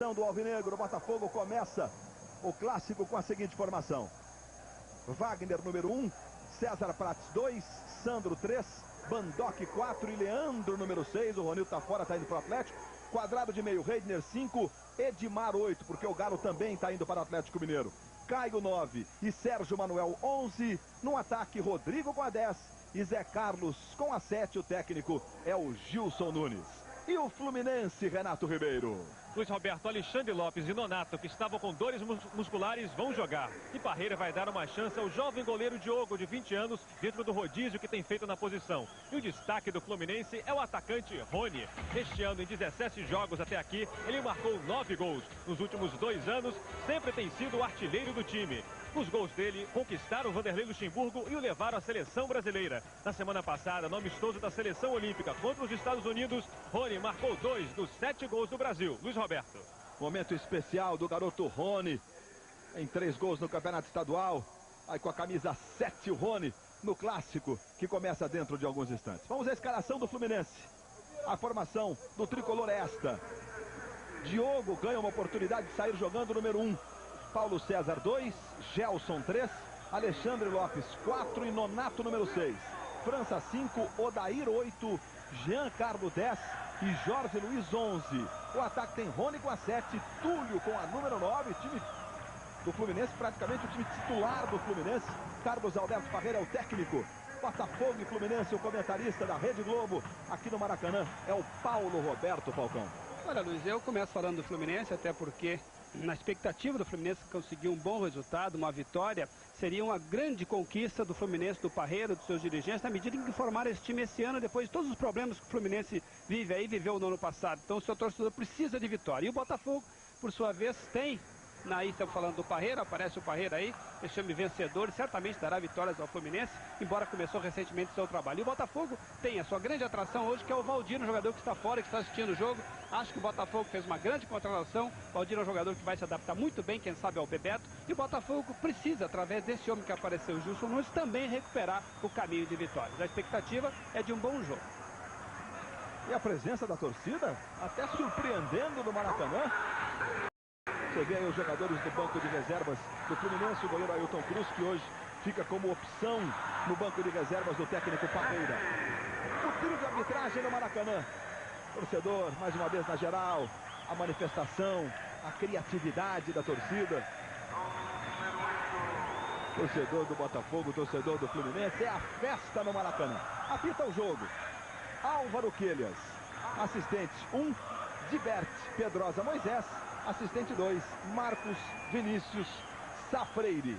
Do Alvinegro, o Botafogo começa o clássico com a seguinte formação: Wagner número 1, César Prates 2, Sandro 3, Bandock 4 e Leandro número 6. O Ronildo tá fora, tá indo para o Atlético. Quadrado de meio, Reidner 5, Edmar 8, porque o Galo também tá indo para o Atlético Mineiro. Caio 9 e Sérgio Manuel 11. No ataque, Rodrigo com a 10 e Zé Carlos com a 7. O técnico é o Gilson Nunes. E o Fluminense, Renato Ribeiro? Luiz Roberto, Alexandre Lopes e Nonato, que estavam com dores musculares, vão jogar. E Parreira vai dar uma chance ao jovem goleiro Diogo, de 20 anos, dentro do rodízio que tem feito na posição. E o destaque do Fluminense é o atacante Rony. Este ano, em 17 jogos até aqui, ele marcou 9 gols. Nos últimos 2 anos, sempre tem sido o artilheiro do time. Os gols dele conquistaram o Vanderlei Luxemburgo e o levaram à seleção brasileira. Na semana passada, no amistoso da seleção olímpica contra os Estados Unidos, Rony marcou 2 dos 7 gols do Brasil. Luiz Roberto. Momento especial do garoto Rony, em 3 gols no Campeonato Estadual. Aí com a camisa 7 o Rony no clássico, que começa dentro de alguns instantes. Vamos à escalação do Fluminense. A formação do tricolor é esta: Diogo ganha uma oportunidade de sair jogando, número 1. Paulo César 2, Gelson 3, Alexandre Lopes 4 e Nonato número 6. França 5, Odair 8, Jean Carlo 10 e Jorge Luiz 11. O ataque tem Rony com a 7, Túlio com a número 9. Time do Fluminense, praticamente o time titular do Fluminense. Carlos Alberto Parreira é o técnico. Botafogo e Fluminense, o comentarista da Rede Globo aqui no Maracanã é o Paulo Roberto Falcão. Olha, Luiz, eu começo falando do Fluminense, até porque na expectativa do Fluminense conseguir um bom resultado, uma vitória, seria uma grande conquista do Fluminense, do Parreira, dos seus dirigentes, na medida em que formaram esse time esse ano, depois de todos os problemas que o Fluminense viveu no ano passado. Então o seu torcedor precisa de vitória. E o Botafogo, por sua vez, tem, aí estamos falando do Parreira, aparece o Parreira aí, esse time vencedor, e certamente dará vitórias ao Fluminense, embora começou recentemente seu trabalho. E o Botafogo tem a sua grande atração hoje, que é o Valdir, um jogador que está fora, que está assistindo o jogo. Acho que o Botafogo fez uma grande contratação. O Valdir é um jogador que vai se adaptar muito bem, quem sabe, ao Bebeto. E o Botafogo precisa, através desse homem que apareceu, o Gilson Nunes, também recuperar o caminho de vitórias. A expectativa é de um bom jogo. E a presença da torcida, até surpreendendo no Maracanã. Você vê aí os jogadores do banco de reservas do Fluminense, o goleiro Ailton Cruz, que hoje fica como opção no banco de reservas do técnico Parreira. O trio de arbitragem no Maracanã. Torcedor, mais uma vez na geral, a manifestação, a criatividade da torcida. Torcedor do Botafogo, torcedor do Fluminense, é a festa no Maracanã. Apita o jogo Álvaro Quelhas. Assistente 1, Dibert Pedrosa Moisés. Assistente 2, Marcos Vinícius Safreire.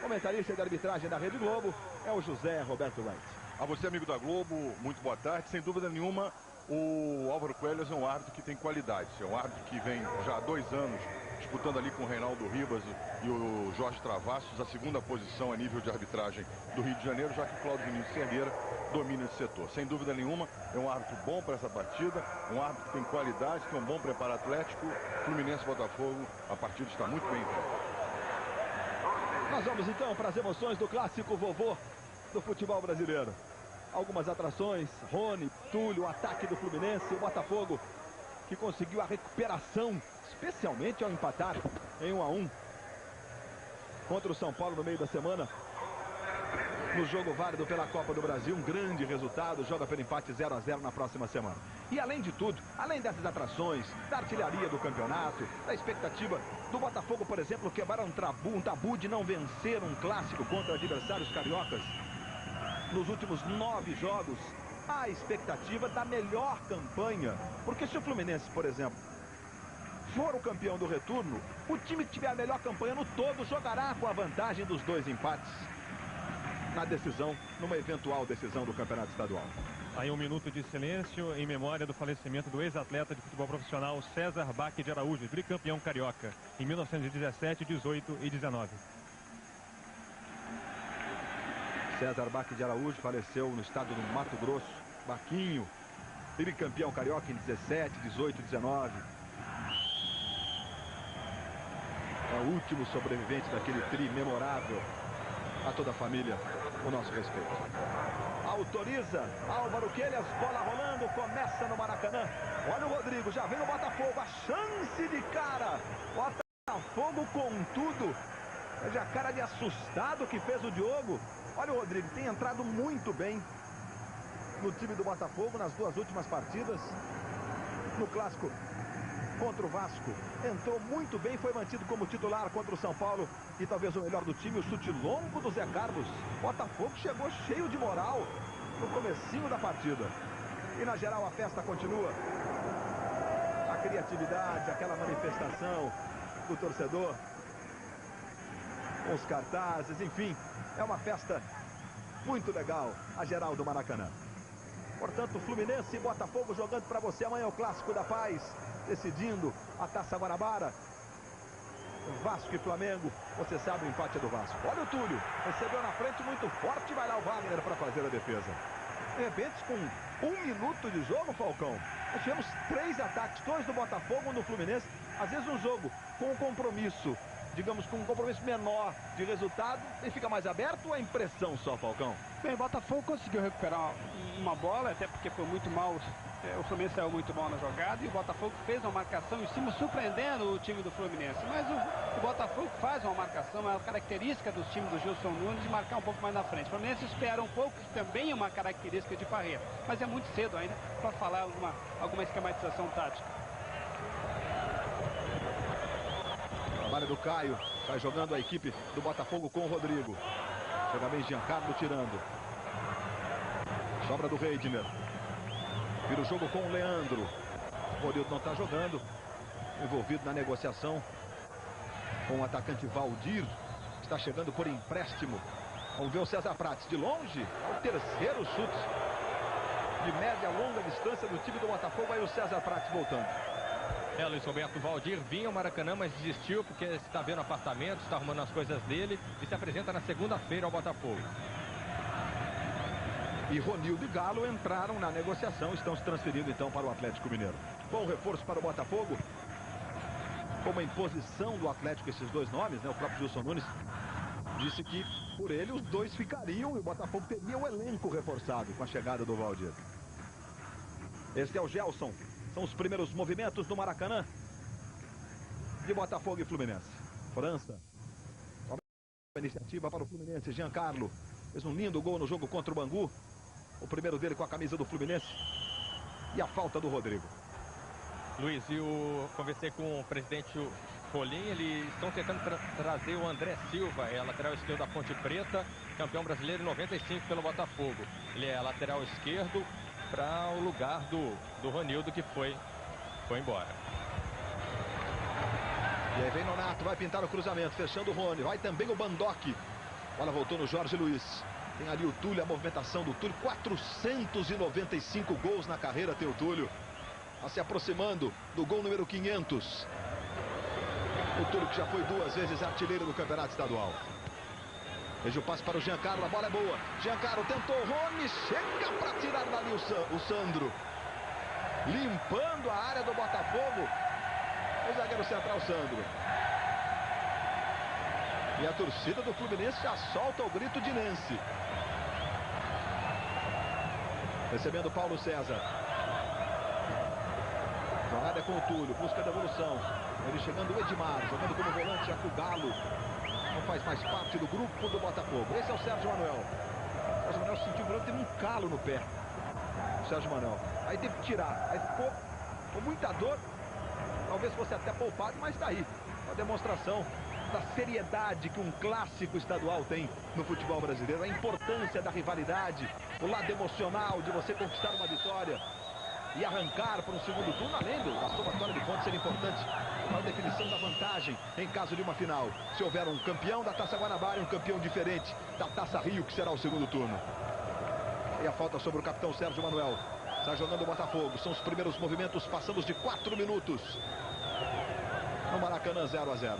Comentarista de arbitragem da Rede Globo é o José Roberto Wright. A você, amigo da Globo, muito boa tarde. Sem dúvida nenhuma, o Álvaro Quelhas é um árbitro que tem qualidade. É um árbitro que vem já há 2 anos disputando ali com o Reinaldo Ribas e o Jorge Travassos a 2ª posição a nível de arbitragem do Rio de Janeiro, já que o Cláudio Vinícius Cerdeira domina esse setor. Sem dúvida nenhuma, é um árbitro bom para essa partida, um árbitro que tem qualidade, tem um bom preparo atlético. Fluminense e Botafogo, a partida está muito bem feita. Nós vamos então para as emoções do clássico vovô do futebol brasileiro. Algumas atrações, Rony, Túlio, o ataque do Fluminense, o Botafogo, que conseguiu a recuperação, especialmente ao empatar em 1-1 contra o São Paulo no meio da semana, no jogo válido pela Copa do Brasil. Um grande resultado, joga pelo empate 0-0 na próxima semana. E além de tudo, além dessas atrações, da artilharia do campeonato, da expectativa do Botafogo, por exemplo, quebrar um tabu de não vencer um clássico contra adversários cariocas nos últimos 9 jogos, a expectativa da melhor campanha. Porque se o Fluminense, por exemplo, for o campeão do retorno, o time que tiver a melhor campanha no todo jogará com a vantagem dos 2 empates na decisão, numa eventual decisão do Campeonato Estadual. Aí 1 minuto de silêncio em memória do falecimento do ex-atleta de futebol profissional César Bach de Araújo, tricampeão carioca em 1917, 18 e 19. César Bach de Araújo faleceu no estado do Mato Grosso. Baquinho, tricampeão carioca em 17, 18 e 19. É o último sobrevivente daquele tri memorável. a toda a família o nosso respeito. Autoriza Álvaro Queiroz, bola rolando, começa no Maracanã. Olha o Rodrigo, já vem o Botafogo, a chance de cara. Botafogo com tudo. Veja a cara de assustado que fez o Diogo. Olha o Rodrigo, tem entrado muito bem no time do Botafogo nas duas últimas partidas. No clássico contra o Vasco, entrou muito bem, foi mantido como titular contra o São Paulo. E talvez o melhor do time, o chute longo do Zé Carlos. Botafogo chegou cheio de moral no comecinho da partida. E na geral a festa continua. A criatividade, aquela manifestação do torcedor, com os cartazes, enfim, é uma festa muito legal, a geral do Maracanã. Portanto, Fluminense e Botafogo jogando para você amanhã o Clássico da Paz, decidindo a Taça Guanabara. Vasco e Flamengo, você sabe o empate é do Vasco. Olha o Túlio, recebeu na frente muito forte, vai lá o Wagner para fazer a defesa. De repente, com 1 minuto de jogo, Falcão, nós tivemos 3 ataques, 2 do Botafogo, 1 do Fluminense. Às vezes um jogo com um compromisso, digamos, com um compromisso menor de resultado, ele fica mais aberto ou é impressão só, Falcão? Bem, o Botafogo conseguiu recuperar uma bola, até porque foi muito mal. O Fluminense saiu muito mal na jogada e o Botafogo fez uma marcação em cima, surpreendendo o time do Fluminense. Mas o Botafogo faz uma marcação, é uma característica dos times do Gilson Nunes de marcar um pouco mais na frente. O Fluminense espera um pouco, que também é uma característica de Parreira. Mas é muito cedo ainda para falar alguma esquematização tática. Trabalho do Caio, vai jogando a equipe do Botafogo com o Rodrigo. Chega bem Giancarlo tirando. Sobra do Reidner. Vira o jogo com o Leandro. O Ronildo não está jogando. Envolvido na negociação com o atacante Valdir. Está chegando por empréstimo. Vamos ver o César Prates de longe. É o terceiro chute de média a longa distância do time do Botafogo. Aí o César Prates voltando. Luiz Roberto, Valdir vinha ao Maracanã, mas desistiu porque está vendo apartamento, está arrumando as coisas dele e se apresenta na segunda-feira ao Botafogo. E Ronildo e Galo entraram na negociação, estão se transferindo então para o Atlético Mineiro. Bom reforço para o Botafogo. Como a imposição do Atlético esses dois nomes, né? O próprio Gilson Nunes disse que por ele os dois ficariam e o Botafogo teria o elenco reforçado com a chegada do Valdir. Este é o Gelson. São os primeiros movimentos do Maracanã de Botafogo e Fluminense. França. Iniciativa para o Fluminense. Giancarlo fez um lindo gol no jogo contra o Bangu. O primeiro dele com a camisa do Fluminense. E a falta do Rodrigo. Luiz, conversei com o presidente Rolim. Eles estão tentando trazer o André Silva, lateral esquerdo da Ponte Preta, campeão brasileiro em 95 pelo Botafogo. Ele é lateral esquerdo para o lugar do Ronildo, que foi embora. E aí vem Nonato, vai pintar o cruzamento, fechando o Rony. Vai também o Bandock. A bola voltou no Jorge Luiz. Tem ali o Túlio, a movimentação do Túlio. 495 gols na carreira tem o Túlio. Está se aproximando do gol número 500. O Túlio que já foi 2 vezes artilheiro do Campeonato Estadual. Veja o passe para o Giancarlo, a bola é boa. Giancarlo tentou, Rony chega para tirar dali o Sandro. Limpando a área do Botafogo. O zagueiro central Sandro. E a torcida do Fluminense já solta o grito de Nancy. Recebendo Paulo César. Jogada é com o Túlio, busca a devolução. Ele chegando o Edmar, jogando como volante já com o Galo. Não faz mais parte do grupo do Botafogo. Esse é o Sérgio Manuel. O Sérgio Manuel sentiu um tem um calo no pé. O Sérgio Manuel. Aí teve que tirar. Aí ficou com muita dor. Talvez fosse até poupado, mas está aí. Uma demonstração da seriedade que um clássico estadual tem no futebol brasileiro. A importância da rivalidade. O lado emocional de você conquistar uma vitória. E arrancar para um segundo turno, além da somatória de pontos ser importante para a definição da vantagem em caso de uma final. Se houver um campeão da Taça Guanabara e um campeão diferente da Taça Rio, que será o segundo turno. E a falta sobre o capitão Sérgio Manuel. Está jogando o Botafogo. São os primeiros movimentos, passamos de 4 minutos. No Maracanã, 0-0.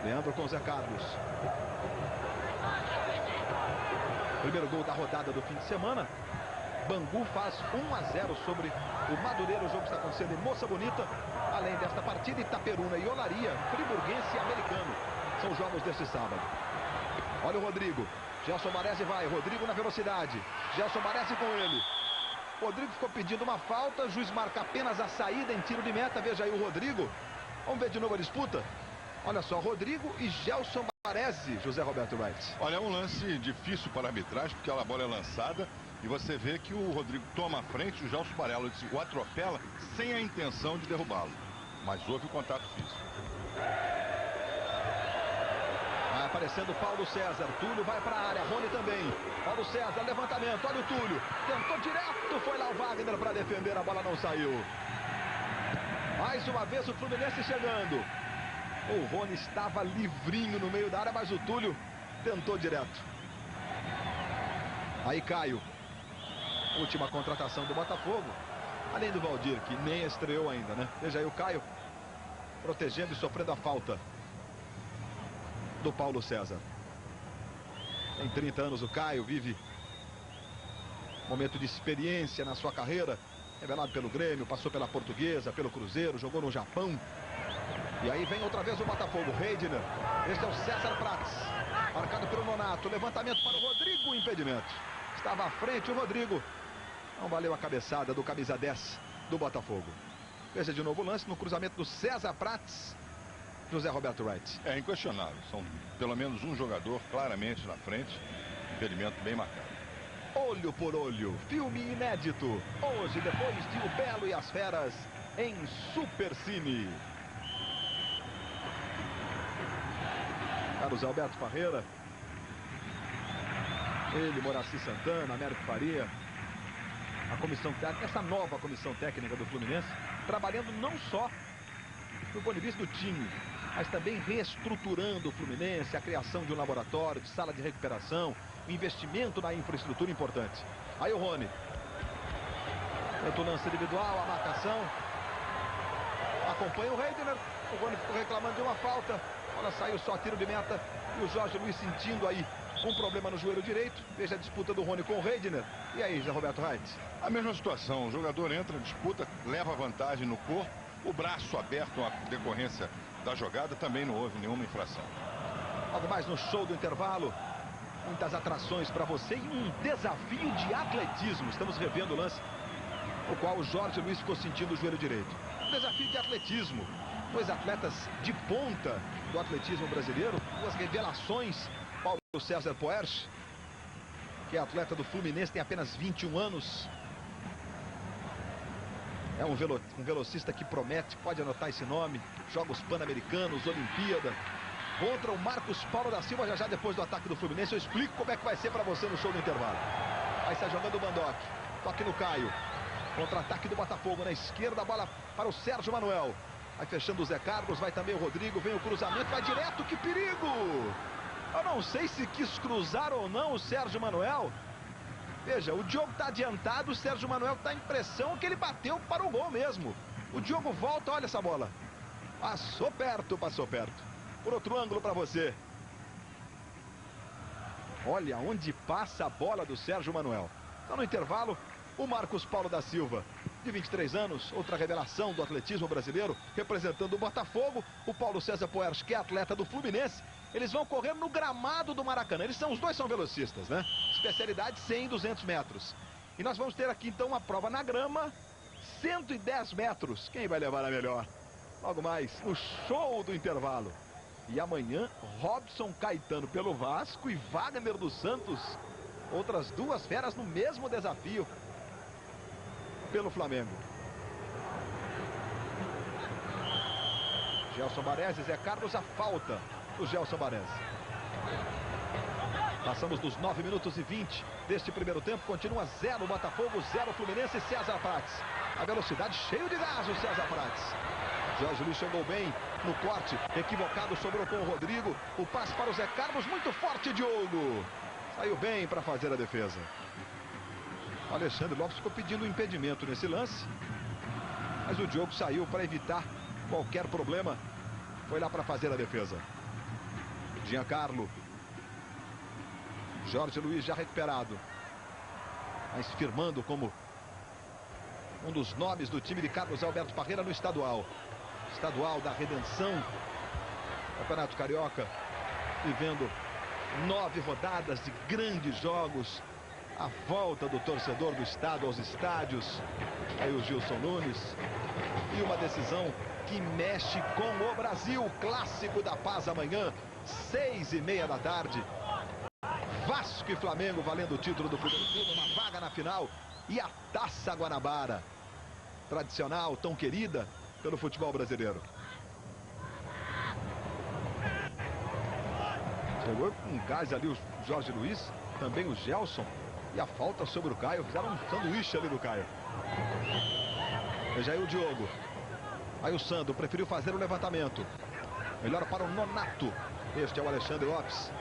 Leandro com Zé Carlos. Primeiro gol da rodada do fim de semana. Bangu faz 1-0 sobre o Madureira. O jogo está acontecendo em Moça Bonita. Além desta partida, Itaperuna e Olaria, Friburguense e Americano. São jogos deste sábado. Olha o Rodrigo. Gelson Baresi vai. Rodrigo na velocidade. Gelson Baresi com ele. Rodrigo ficou pedindo uma falta. O juiz marca apenas a saída em tiro de meta. Veja aí o Rodrigo. Vamos ver de novo a disputa. Olha só, Rodrigo e Gelson Baresi, José Roberto Wright. Olha, é um lance difícil para a arbitragem, porque a bola é lançada e você vê que o Rodrigo toma a frente, o Gelson Baresi o atropela sem a intenção de derrubá-lo. Mas houve o contato físico. Vai aparecendo Paulo César. Túlio vai para a área. Rony também. Paulo César, levantamento. Olha o Túlio. Tentou direto. Foi lá o Wagner para defender. A bola não saiu. Mais uma vez o Fluminense chegando. O Rony estava livrinho no meio da área, mas o Túlio tentou direto. Aí Caio. Última contratação do Botafogo. Além do Valdir, que nem estreou ainda, né? Veja aí o Caio protegendo e sofrendo a falta do Paulo César. Tem 30 anos o Caio, vive momento de experiência na sua carreira. Revelado pelo Grêmio, passou pela Portuguesa, pelo Cruzeiro, jogou no Japão. E aí vem outra vez o Botafogo. Reidner. Este é o César Prates. Marcado pelo Nonato. Levantamento para o Rodrigo. Impedimento. Estava à frente o Rodrigo. Não valeu a cabeçada do camisa 10 do Botafogo. Veja de novo o lance no cruzamento do César Prates. José Roberto Wright. É inquestionável. São pelo menos um jogador claramente na frente. Impedimento bem marcado. Olho por olho. Filme inédito. Hoje, depois de O Belo e as Feras, em Supercine. Carlos Alberto Parreira. Ele, Moraci Santana, Américo Faria. A comissão técnica, essa nova comissão técnica do Fluminense, trabalhando não só do ponto de vista do time, mas também reestruturando o Fluminense, a criação de um laboratório, de sala de recuperação, o investimento na infraestrutura importante. Aí o Rony. Tenta o lance individual, a marcação. Acompanha o Reidner. O Rony ficou reclamando de uma falta. Olha, saiu só tiro de meta. E o Jorge Luiz sentindo aí um problema no joelho direito. Veja a disputa do Rony com o Reidner. E aí, Zé Roberto Wright? A mesma situação. O jogador entra, disputa, leva vantagem no corpo. O braço aberto, a decorrência da jogada, também não houve nenhuma infração. Algo mais no show do intervalo. Muitas atrações para você e um desafio de atletismo. Estamos revendo o lance no qual o Jorge Luiz ficou sentindo o joelho direito. Um desafio de atletismo. Dois atletas de ponta do atletismo brasileiro. Duas revelações. Paulo César Poerch, que é atleta do Fluminense, tem apenas 21 anos. É um velocista que promete, pode anotar esse nome. Jogos Pan-Americanos, Olimpíada. Contra o Marcos Paulo da Silva, já depois do ataque do Fluminense. Eu explico como é que vai ser para você no show do intervalo. Aí está jogando o Bandock. Toque no Caio. Contra-ataque do Botafogo na esquerda, a bola para o Sérgio Manuel. Vai fechando o Zé Carlos, vai também o Rodrigo, vem o cruzamento, vai direto, que perigo! Eu não sei se quis cruzar ou não o Sérgio Manuel. Veja, o Diogo está adiantado, o Sérgio Manuel está a impressão que ele bateu para o gol mesmo. O Diogo volta, olha essa bola. Passou perto, passou perto. Por outro ângulo para você. Olha onde passa a bola do Sérgio Manuel. Então no intervalo, o Marcos Paulo da Silva, de 23 anos, outra revelação do atletismo brasileiro, representando o Botafogo. O Paulo César Poerch, que é atleta do Fluminense. Eles vão correr no gramado do Maracanã. Os dois são velocistas, né? Especialidade 100 e 200 metros. E nós vamos ter aqui então uma prova na grama, 110 metros. Quem vai levar a melhor? Logo mais, no show do intervalo. E amanhã, Robson Caetano pelo Vasco e Wagner dos Santos. Outras duas feras no mesmo desafio pelo Flamengo. Gelson Baresi, Zé Carlos, a falta do Gelson Baresi. Passamos dos 9 minutos e 20 deste primeiro tempo. Continua 0 Botafogo, 0 Fluminense. César Prates. A velocidade, cheio de gás o César Prates. Jorge Luiz chegou bem no corte. Equivocado, sobrou com o Rodrigo. O passe para o Zé Carlos, muito forte, Diogo. Saiu bem para fazer a defesa. O Alexandre Lopes ficou pedindo um impedimento nesse lance. Mas o Diogo saiu para evitar qualquer problema. Foi lá para fazer a defesa. Giancarlo. Jorge Luiz já recuperado. Mas firmando como um dos nomes do time de Carlos Alberto Parreira no estadual. Estadual da Redenção. Campeonato Carioca. Vivendo 9 rodadas de grandes jogos. A volta do torcedor do estado aos estádios. Aí o Gilson Nunes. E uma decisão que mexe com o Brasil. Clássico da Paz amanhã, 6h30 da tarde. Vasco e Flamengo valendo o título do primeiro turno, uma vaga na final. E a Taça Guanabara, tradicional, tão querida pelo futebol brasileiro. Chegou com gás ali o Jorge Luiz, também o Gelson. E a falta sobre o Caio, fizeram um sanduíche ali do Caio. Veja aí o Diogo. Aí o Sandro preferiu fazer o levantamento. Melhor para o Nonato. Este é o Alexandre Lopes.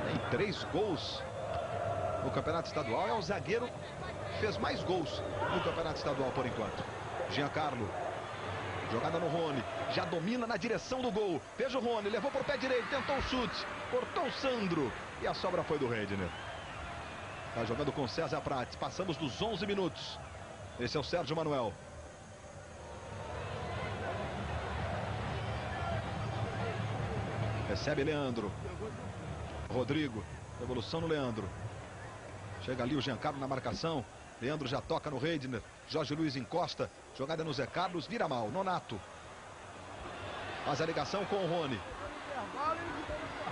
Tem 3 gols no Campeonato Estadual. É o zagueiro que fez mais gols no Campeonato Estadual por enquanto. Giancarlo. Jogada no Rony. Já domina na direção do gol. Veja o Rony. Levou por pé direito. Tentou o chute. Cortou o Sandro. E a sobra foi do Redner. Está jogando com César Prates. Passamos dos 11 minutos. Esse é o Sérgio Manuel. Recebe Leandro. Rodrigo. Devolução no Leandro. Chega ali o Giancarlo na marcação. Leandro já toca no Redner. Jorge Luiz encosta. Jogada no Zé Carlos. Vira mal. Nonato. Faz a ligação com o Rony.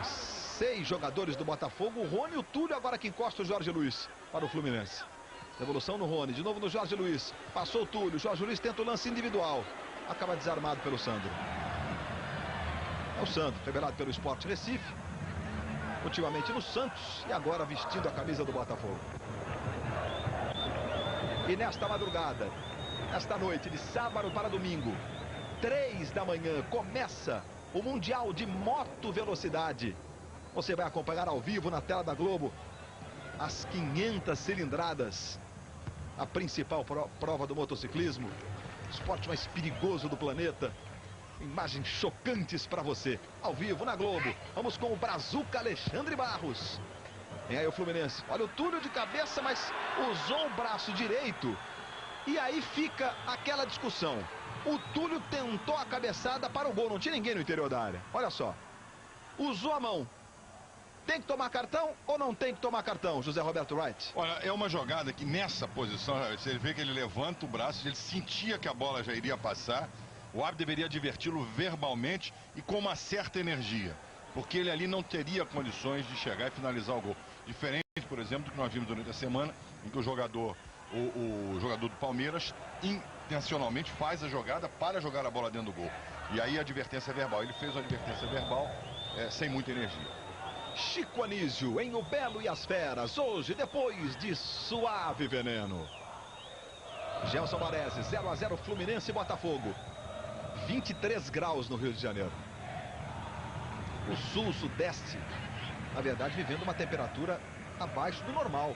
6 jogadores do Botafogo. O Rony e o Túlio agora que encosta o Jorge Luiz para o Fluminense. Devolução no Rony. De novo no Jorge Luiz. Passou o Túlio. Jorge Luiz tenta o lance individual. Acaba desarmado pelo Sandro. É o Sandro, revelado pelo Sport Recife. Ultimamente no Santos. E agora vestindo a camisa do Botafogo. E nesta madrugada, esta noite de sábado para domingo, 3 da manhã, começa o Mundial de Moto Velocidade. Você vai acompanhar ao vivo na tela da Globo as 500 cilindradas. A principal prova do motociclismo. Esporte mais perigoso do planeta. Imagens chocantes para você. Ao vivo na Globo. Vamos com o brazuca Alexandre Barros. Vem aí o Fluminense. Olha o Túlio de cabeça, mas usou o braço direito. E aí fica aquela discussão. O Túlio tentou a cabeçada para o gol. Não tinha ninguém no interior da área. Olha só. Usou a mão. Tem que tomar cartão ou não tem que tomar cartão, José Roberto Wright? Olha, é uma jogada que nessa posição, você vê que ele levanta o braço, ele sentia que a bola já iria passar. O árbitro deveria adverti-lo verbalmente e com uma certa energia. Porque ele ali não teria condições de chegar e finalizar o gol. Diferente, por exemplo, do que nós vimos durante a semana, em que o jogador do Palmeiras intencionalmente faz a jogada para jogar a bola dentro do gol. E aí a advertência verbal. Ele fez uma advertência verbal sem muita energia. Chico Anísio em O Belo e as Feras. Hoje, depois de Suave Veneno. Gelson Baresi, 0-0 Fluminense e Botafogo. 23 graus no Rio de Janeiro. O sul, sudeste, na verdade, vivendo uma temperatura abaixo do normal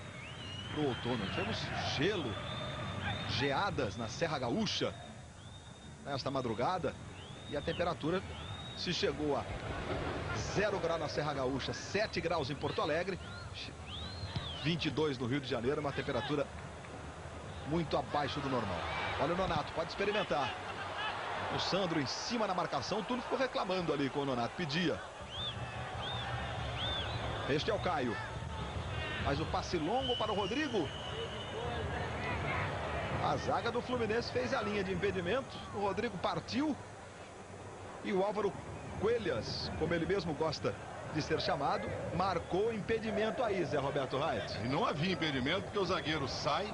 do outono. Tivemos gelo, geadas na Serra Gaúcha nesta madrugada. E a temperatura se chegou a 0 graus na Serra Gaúcha, 7 graus em Porto Alegre, 22 no Rio de Janeiro, uma temperatura muito abaixo do normal. Olha o Nonato, pode experimentar. O Sandro em cima na marcação, o Túlio ficou reclamando ali com o Nonato, pedia. Este é o Caio. Mas o passe longo para o Rodrigo. A zaga do Fluminense fez a linha de impedimento. O Rodrigo partiu. E o Álvaro Coelhas, como ele mesmo gosta de ser chamado, marcou impedimento aí, Zé Roberto Wright. E não havia impedimento porque o zagueiro sai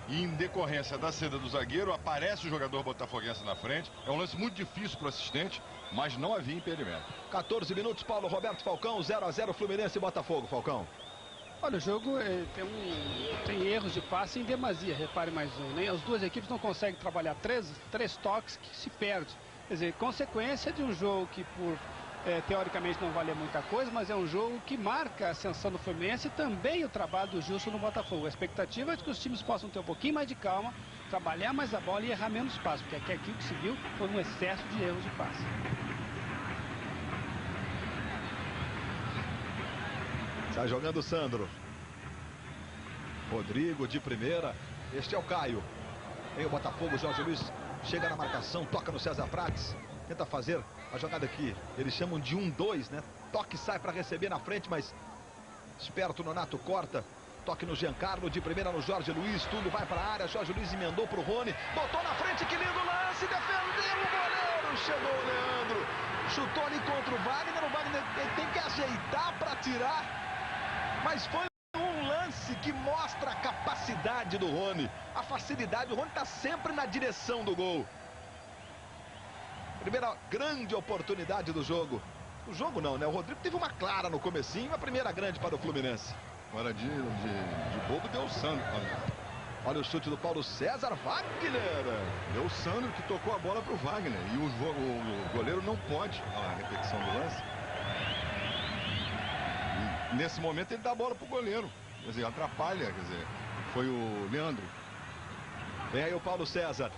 e em decorrência da saída do zagueiro aparece o jogador botafoguense na frente. É um lance muito difícil para o assistente, mas não havia impedimento. 14 minutos, Paulo Roberto Falcão, 0-0 Fluminense e Botafogo, Falcão. Olha, o jogo tem erros de passe em demasia, repare mais um, né? As duas equipes não conseguem trabalhar três toques que se perde. Quer dizer, consequência de um jogo que teoricamente não vale muita coisa, mas é um jogo que marca a ascensão do Fluminense e também o trabalho do Gilson no Botafogo. A expectativa é de que os times possam ter um pouquinho mais de calma, trabalhar mais a bola e errar menos passe, porque aqui o que se viu foi um excesso de erros de passe. Está jogando o Sandro. Rodrigo de primeira. Este é o Caio. Vem o Botafogo, Jorge Luiz chega na marcação, toca no César Prates. Tenta fazer a jogada aqui. Eles chamam de 1-2, né? Toque sai para receber na frente, mas esperto, Nonato corta. Toque no Giancarlo, de primeira no Jorge Luiz. Túlio vai para a área, Jorge Luiz emendou para o Rony. Botou na frente, que lindo lance, defendeu o goleiro. Chegou o Leandro. Chutou ali contra o Wagner ele tem que ajeitar para tirar. Mas foi um lance que mostra a capacidade do Rony. A facilidade, o Rony está sempre na direção do gol. Primeira grande oportunidade do jogo. O jogo não, né? O Rodrigo teve uma clara no comecinho, a primeira grande para o Fluminense. Agora de bobo deu o Sandro. Olha o chute do Paulo César, Wagner. Deu o Sandro que tocou a bola para o Wagner. E o goleiro não pode. Olha lá, a repetição do lance. E nesse momento ele dá a bola para o goleiro. Quer dizer, atrapalha, quer dizer, foi o Leandro. Vem aí o Paulo César.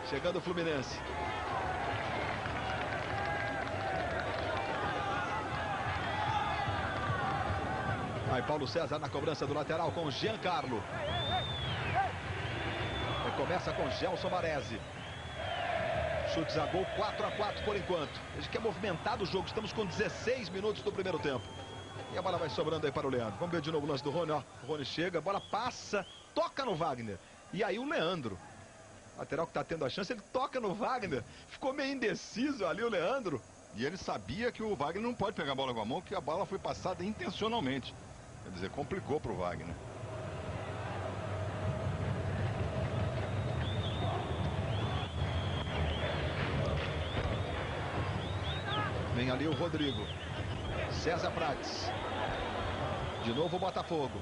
Chegando o Fluminense. Aí Paulo César na cobrança do lateral com Giancarlo. Começa com Gelson Baresi. Chutes a gol, 4-4 por enquanto. A gente quer movimentar o jogo. Estamos com 16 minutos do primeiro tempo. E a bola vai sobrando aí para o Leandro. Vamos ver de novo o lance do Rony, ó. O Rony chega, a bola passa, toca no Wagner. E aí o Leandro. Lateral que está tendo a chance, ele toca no Wagner. Ficou meio indeciso ali o Leandro. E ele sabia que o Wagner não pode pegar a bola com a mão, que a bola foi passada intencionalmente. Quer dizer, complicou para o Wagner. Vem ali o Rodrigo. César Prates. De novo o Botafogo.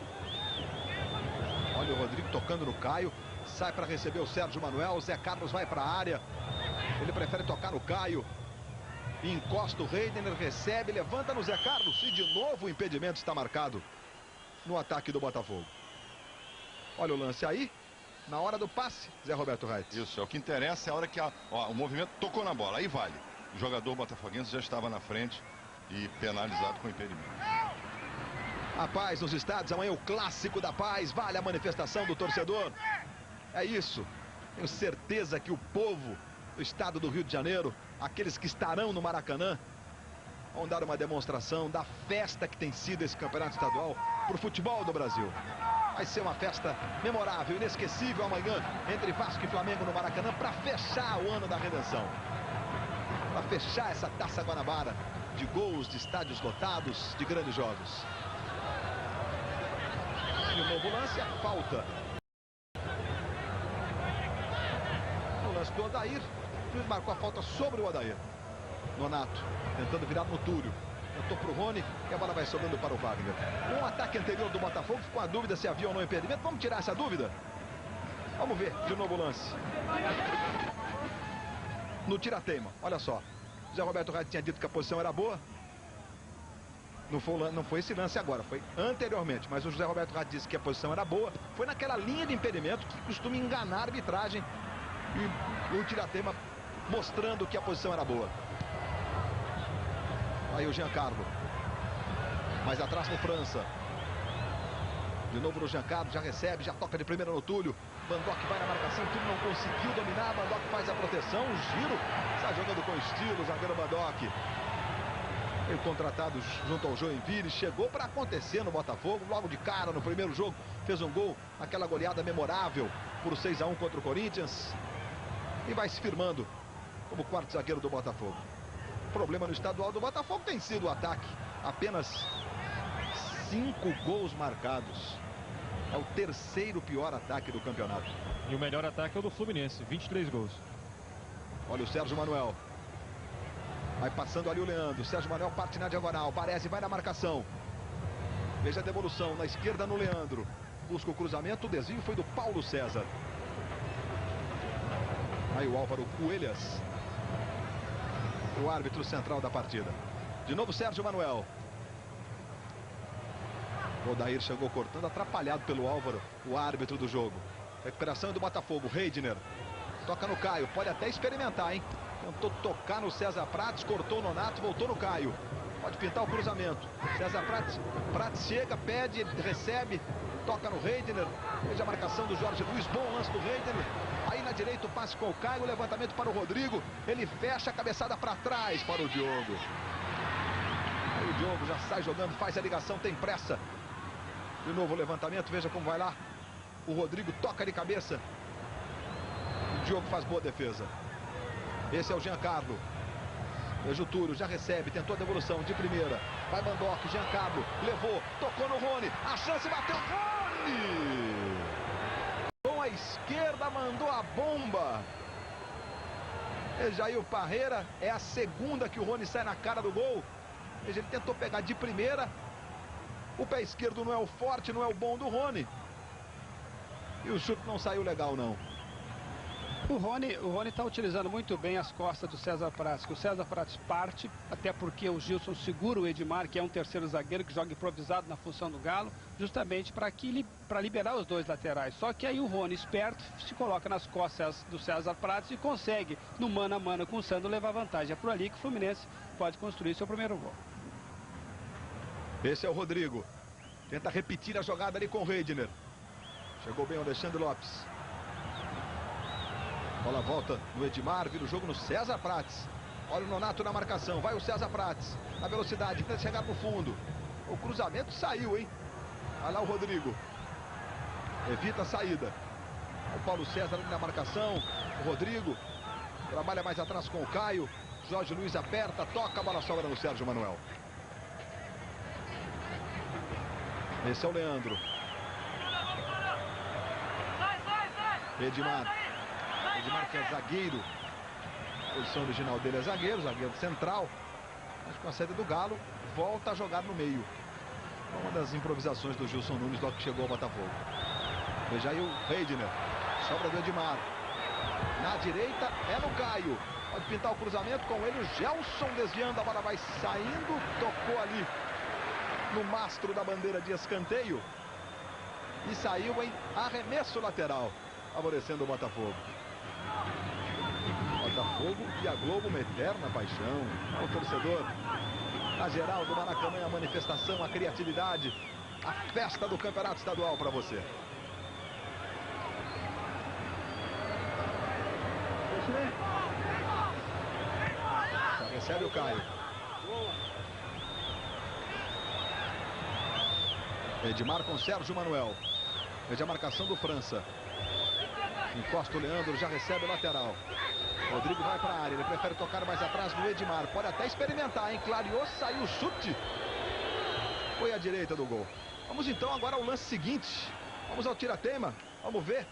Olha o Rodrigo tocando no Caio. Sai para receber o Sérgio Manuel. O Zé Carlos vai para a área. Ele prefere tocar no Caio. Encosta o Reidner, recebe, levanta no Zé Carlos. E de novo o impedimento está marcado no ataque do Botafogo. Olha o lance aí. Na hora do passe, Zé Roberto Reit. Isso, é o que interessa, é a hora que o movimento tocou na bola. Aí vale. O jogador botafoguense já estava na frente e penalizado com impedimento. A Paz nos estádios, amanhã o clássico da Paz. Vale a manifestação do torcedor. É isso. Tenho certeza que o povo do estado do Rio de Janeiro, aqueles que estarão no Maracanã, vão dar uma demonstração da festa que tem sido esse campeonato estadual para o futebol do Brasil. Vai ser uma festa memorável, inesquecível amanhã entre Vasco e Flamengo no Maracanã para fechar o ano da redenção. Para fechar essa Taça Guanabara de gols, de estádios lotados, de grandes jogos. E o novo lance, a falta. O lance do Odair. O juiz marcou a falta sobre o Odair. Nonato tentando virar no Túlio. Tentou para o Rony e a bola vai sobrando para o Wagner. Um ataque anterior do Botafogo, ficou a dúvida se havia ou não impedimento. Vamos tirar essa dúvida? Vamos ver de novo o lance. No tira-teima, olha só. Zé Roberto Reit tinha dito que a posição era boa. Não foi esse lance agora, foi anteriormente. Mas o José Roberto Reit disse que a posição era boa. Foi naquela linha de impedimento que costuma enganar a arbitragem. E o tira-teima mostrando que a posição era boa. Aí o Giancarlo. Mais atrás no França. De novo no Giancarlo, já recebe, já toca de primeira no Túlio. Van Dock vai na marcação, Túlio não conseguiu dominar, Van Dock faz a proteção, o giro, está jogando com estilo, zagueiro Van Dock. Ele contratado junto ao Joinville, chegou para acontecer no Botafogo, logo de cara no primeiro jogo, fez um gol, aquela goleada memorável por 6-1 contra o Corinthians. E vai se firmando como quarto zagueiro do Botafogo. O problema no estadual do Botafogo tem sido o ataque, apenas 5 gols marcados. É o terceiro pior ataque do campeonato. E o melhor ataque é o do Fluminense, 23 gols. Olha o Sérgio Manuel. Vai passando ali o Leandro. Sérgio Manuel parte na diagonal. Baresi vai na marcação. Veja a devolução na esquerda no Leandro. Busca o cruzamento. O desvio foi do Paulo César. Aí o Álvaro Coelhas. O árbitro central da partida. De novo Sérgio Manuel. O Odair chegou cortando, atrapalhado pelo Álvaro, o árbitro do jogo. Recuperação do Botafogo, Reidner. Toca no Caio, pode até experimentar, hein? Tentou tocar no César Prates, cortou o Nonato, voltou no Caio. Pode pintar o cruzamento. César Prates chega, pede, recebe, toca no Reidner. Veja a marcação do Jorge Luiz, bom lance do Reidner. Aí na direita o passe com o Caio, o levantamento para o Rodrigo. Ele fecha a cabeçada para trás para o Diogo. Aí o Diogo já sai jogando, faz a ligação, tem pressa. De novo o levantamento, veja como vai lá. O Rodrigo toca de cabeça. O Diogo faz boa defesa. Esse é o Giancarlo. Veja o Túlio, já recebe, tentou a devolução de primeira. Vai Mandoc, Giancarlo, levou, tocou no Rony. A chance, bateu, Rony! Com a esquerda, mandou a bomba. Veja aí o Parreira, é a segunda que o Rony sai na cara do gol. Veja, ele tentou pegar de primeira. O pé esquerdo não é o forte, não é o bom do Rony. E o chute não saiu legal, não. O Rony está utilizando muito bem as costas do César Prates, que o César Prates parte, até porque o Gilson segura o Edmar, que é um terceiro zagueiro que joga improvisado na função do Galo, justamente para liberar os dois laterais. Só que aí o Rony, esperto, se coloca nas costas do César Prates e consegue, no mano a mano com o Sandro, levar vantagem. É por ali que o Fluminense pode construir seu primeiro gol. Esse é o Rodrigo. Tenta repetir a jogada ali com o Reidner. Chegou bem o Alexandre Lopes. Bola volta no Edmar, vira o jogo no César Prates. Olha o Nonato na marcação, vai o César Prates. Na velocidade, tenta chegar no fundo. O cruzamento saiu, hein? Vai lá o Rodrigo. Evita a saída. O Paulo César ali na marcação. O Rodrigo trabalha mais atrás com o Caio. Jorge Luiz aperta, toca, a bola sobra no Sérgio Manuel. Esse é o Leandro. Edmar. Edmar que é zagueiro. A posição original dele é zagueiro central. Mas com a saída do Galo, volta a jogar no meio. Uma das improvisações do Gilson Nunes logo que chegou ao Botafogo. Veja aí o Reidner. Sobra do Edmar. Na direita é no Caio. Pode pintar o cruzamento com ele. O Gelson desviando, a bola vai saindo. Tocou ali no mastro da bandeira de escanteio. E saiu em arremesso lateral, favorecendo o Botafogo. Botafogo e a Globo, uma eterna paixão. O torcedor, a geral do Maracanã, a manifestação, a criatividade, a festa do Campeonato Estadual para você. Já recebe o Caio. Edmar com Sérgio Manuel. Veja a marcação do França. Encosta o Leandro, já recebe o lateral. Rodrigo vai para a área, ele prefere tocar mais atrás no Edmar. Pode até experimentar, hein? Clareou, saiu o chute. Foi à direita do gol. Vamos então agora ao lance seguinte. Vamos ao tira-teima. Vamos ver,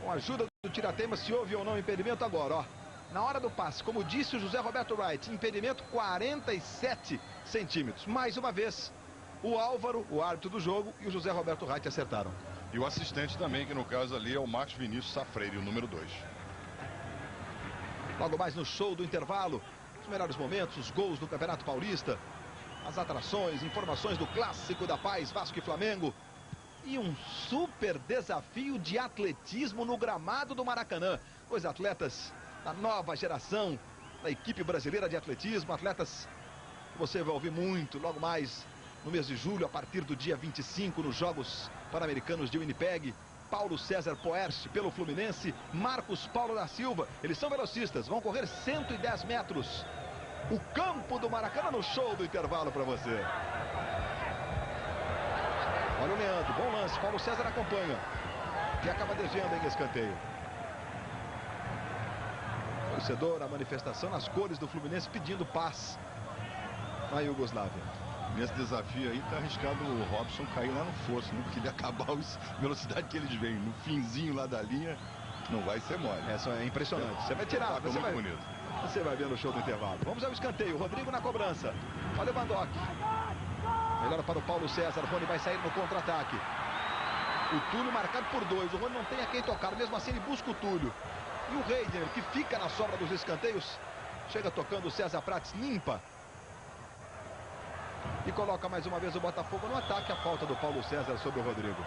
com a ajuda do tira-teima, se houve ou não impedimento agora, ó. Na hora do passe, como disse o José Roberto Wright, impedimento 47 centímetros. Mais uma vez, o Álvaro, o árbitro do jogo, e o José Roberto Wright acertaram. E o assistente também, que no caso ali é o Marcos Vinícius Safreire, o número 2. Logo mais no show do intervalo, os melhores momentos, os gols do Campeonato Paulista, as atrações, informações do Clássico da Paz, Vasco e Flamengo. E um super desafio de atletismo no gramado do Maracanã. Os atletas da nova geração da equipe brasileira de atletismo, atletas que você vai ouvir muito logo mais no mês de julho, a partir do dia 25, nos Jogos Pan-Americanos de Winnipeg. Paulo César Poerce pelo Fluminense, Marcos Paulo da Silva. Eles são velocistas, vão correr 110 metros. O campo do Maracanã no show do intervalo para você. Olha o Leandro, bom lance, Paulo César acompanha. E acaba desviando em escanteio. Torcedor, a manifestação nas cores do Fluminense pedindo paz na Iugoslávia. Nesse desafio aí tá arriscado o Robson cair lá no fosso, né? Porque ele acabar a velocidade que eles vêm no finzinho lá da linha, não vai ser mole. Essa é impressionante. Você vai tirar, você vai ver no show do intervalo. Vamos ao escanteio, Rodrigo na cobrança. Olha o Mandoc. Melhor para o Paulo César, Rony vai sair no contra-ataque. O Túlio marcado por 2, o Rony não tem a quem tocar, mesmo assim ele busca o Túlio. E o Reidner, que fica na sobra dos escanteios, chega tocando, o César Prates limpa. E coloca mais uma vez o Botafogo no ataque, a falta do Paulo César sobre o Rodrigo.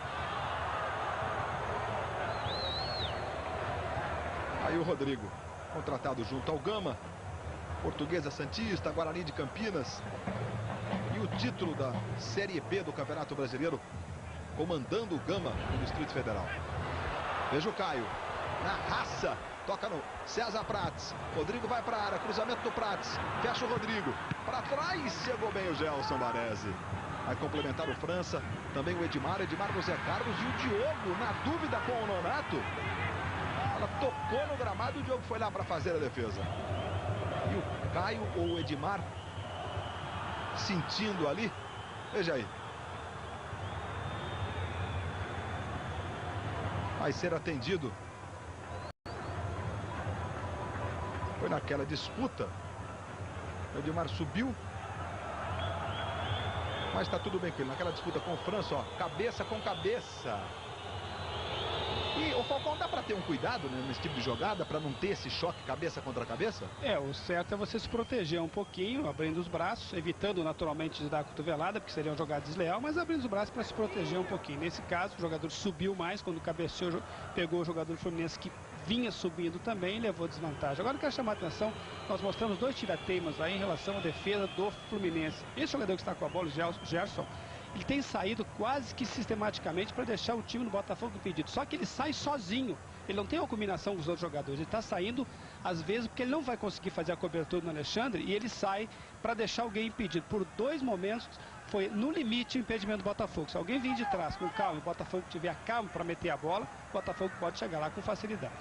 Aí o Rodrigo, contratado junto ao Gama, Portuguesa Santista, Guarani de Campinas. E o título da Série B do Campeonato Brasileiro, comandando o Gama no Distrito Federal. Veja o Caio. na raça. Toca no César Prates. Rodrigo vai para a área. Cruzamento do Prates. Fecha o Rodrigo. Para trás. Chegou bem o Gelson Baresi. Vai complementar o França. Também o Edmar. Edmar no Zé Carlos. E o Diogo, na dúvida com o Nonato. Ela tocou no gramado e o Diogo foi lá para fazer a defesa. E o Caio ou o Edmar sentindo ali. Veja aí. Vai ser atendido. Foi naquela disputa. O Edmar subiu. Mas está tudo bem com ele. Naquela disputa com o França, ó. Cabeça com cabeça. E o Falcão, dá para ter um cuidado, né, nesse tipo de jogada, para não ter esse choque cabeça contra cabeça? O certo é você se proteger um pouquinho, abrindo os braços, evitando naturalmente de dar a cotovelada, porque seria uma jogada desleal, mas abrindo os braços para se proteger um pouquinho. Nesse caso, o jogador subiu mais, quando cabeceou, pegou o jogador Fluminense que vinha subindo também e levou desvantagem. Agora eu quero chamar a atenção, nós mostramos 2 tirateimas aí em relação à defesa do Fluminense. Esse jogador que está com a bola, o Gerson, ele tem saído quase que sistematicamente para deixar o time do Botafogo impedido. Só que ele sai sozinho. Ele não tem uma combinação com os outros jogadores. Ele está saindo, às vezes, porque ele não vai conseguir fazer a cobertura no Alexandre. E ele sai para deixar alguém impedido. Por 2 momentos, foi no limite o impedimento do Botafogo. Se alguém vir de trás com calma e o Botafogo tiver calma para meter a bola, o Botafogo pode chegar lá com facilidade.